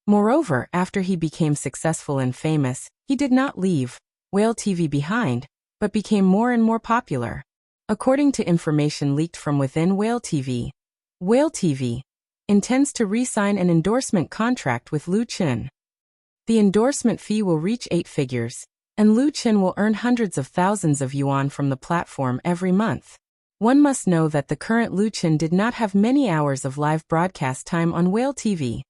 Moreover, after he became successful and famous, he did not leave Whale TV behind, but became more and more popular. According to information leaked from within Whale TV intends to re-sign an endorsement contract with Lu Chen. The endorsement fee will reach 8 figures, and Lu Chen will earn hundreds of thousands of yuan from the platform every month. One must know that the current Lu Chen did not have many hours of live broadcast time on Whale TV.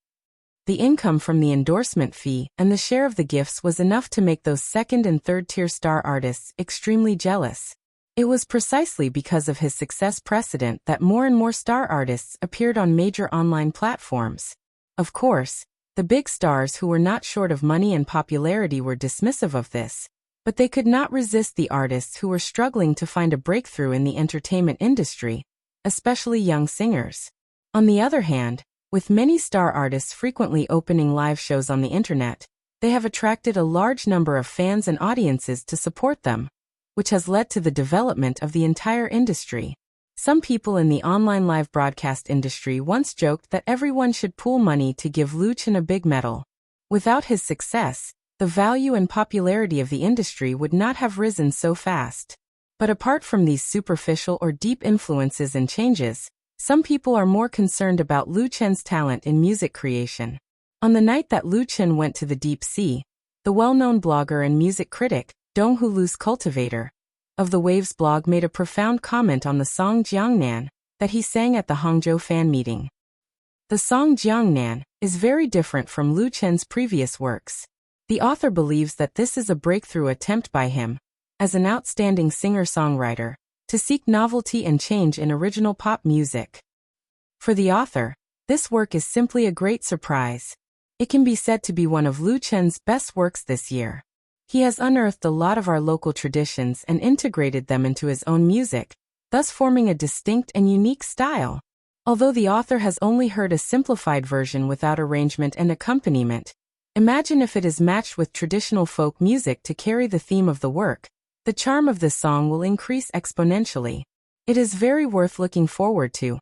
The income from the endorsement fee and the share of the gifts was enough to make those second and third tier star artists extremely jealous. It was precisely because of his success precedent that more and more star artists appeared on major online platforms. Of course, the big stars who were not short of money and popularity were dismissive of this, but they could not resist the artists who were struggling to find a breakthrough in the entertainment industry, especially young singers. On the other hand, with many star artists frequently opening live shows on the internet, they have attracted a large number of fans and audiences to support them, which has led to the development of the entire industry. Some people in the online live broadcast industry once joked that everyone should pool money to give Lu Chen a big medal. Without his success, the value and popularity of the industry would not have risen so fast. But apart from these superficial or deep influences and changes, some people are more concerned about Lu Chen's talent in music creation. On the night that Lu Chen went to the deep sea, the well-known blogger and music critic, Donghulu's cultivator of the Waves blog made a profound comment on the song Jiangnan that he sang at the Hangzhou fan meeting. The song Jiangnan is very different from Lu Chen's previous works. The author believes that this is a breakthrough attempt by him, as an outstanding singer-songwriter, to seek novelty and change in original pop music. For the author, this work is simply a great surprise. It can be said to be one of Lu Chen's best works this year. He has unearthed a lot of our local traditions and integrated them into his own music, thus forming a distinct and unique style. Although the author has only heard a simplified version without arrangement and accompaniment, imagine if it is matched with traditional folk music to carry the theme of the work. The charm of this song will increase exponentially. It is very worth looking forward to.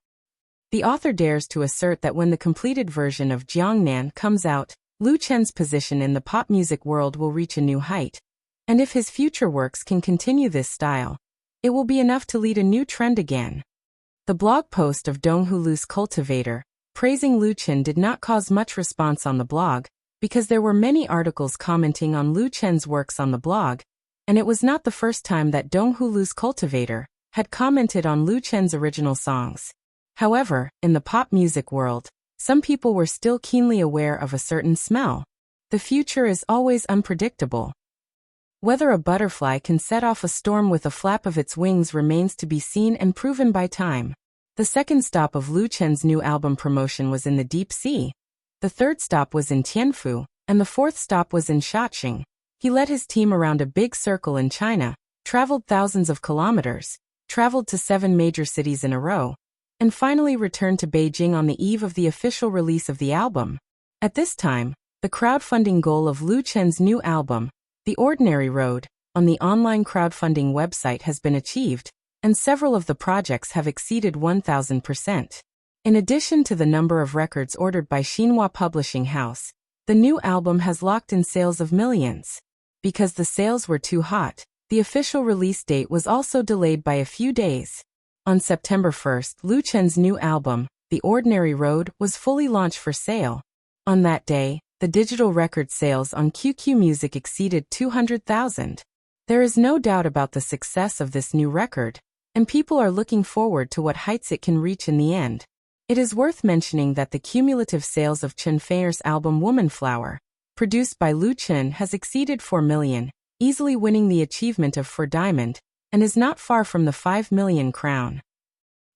The author dares to assert that when the completed version of Jiangnan comes out, Lu Chen's position in the pop music world will reach a new height. And if his future works can continue this style, it will be enough to lead a new trend again. The blog post of Donghulu's cultivator, praising Lu Chen, did not cause much response on the blog, because there were many articles commenting on Lu Chen's works on the blog, and it was not the first time that Donghulu's cultivator had commented on Lu Chen's original songs. However, in the pop music world, some people were still keenly aware of a certain smell. The future is always unpredictable. Whether a butterfly can set off a storm with a flap of its wings remains to be seen and proven by time. The second stop of Lu Chen's new album promotion was in the deep sea. The third stop was in Tianfu, and the fourth stop was in Shaoxing. He led his team around a big circle in China, traveled thousands of kilometers, traveled to 7 major cities in a row, and finally returned to Beijing on the eve of the official release of the album. At this time, the crowdfunding goal of Lu Chen's new album, The Ordinary Road, on the online crowdfunding website has been achieved, and several of the projects have exceeded 1,000%. In addition to the number of records ordered by Xinhua Publishing House, the new album has locked in sales of millions. Because the sales were too hot, the official release date was also delayed by a few days. On September 1st, Lu Chen's new album, The Ordinary Road, was fully launched for sale. On that day, the digital record sales on QQ Music exceeded 200,000. There is no doubt about the success of this new record, and people are looking forward to what heights it can reach in the end. It is worth mentioning that the cumulative sales of Chen Feier's album Woman Flower, produced by Lu Chen, has exceeded 4 million, easily winning the achievement of 4 Diamond, and is not far from the 5 million crown.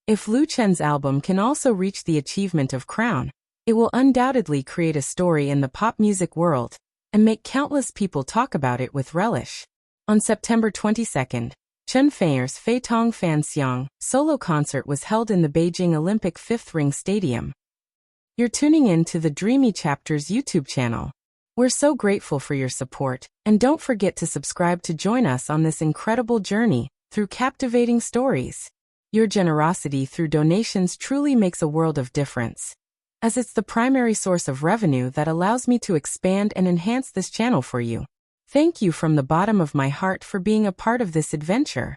If Lu Chen's album can also reach the achievement of crown, it will undoubtedly create a story in the pop music world, and make countless people talk about it with relish. On September 22nd, Chen Feier's Fei Tong Fan Xiang solo concert was held in the Beijing Olympic Fifth Ring Stadium. You're tuning in to the Dreamy Chapters YouTube channel. We're so grateful for your support, and don't forget to subscribe to join us on this incredible journey through captivating stories. Your generosity through donations truly makes a world of difference, as it's the primary source of revenue that allows me to expand and enhance this channel for you. Thank you from the bottom of my heart for being a part of this adventure.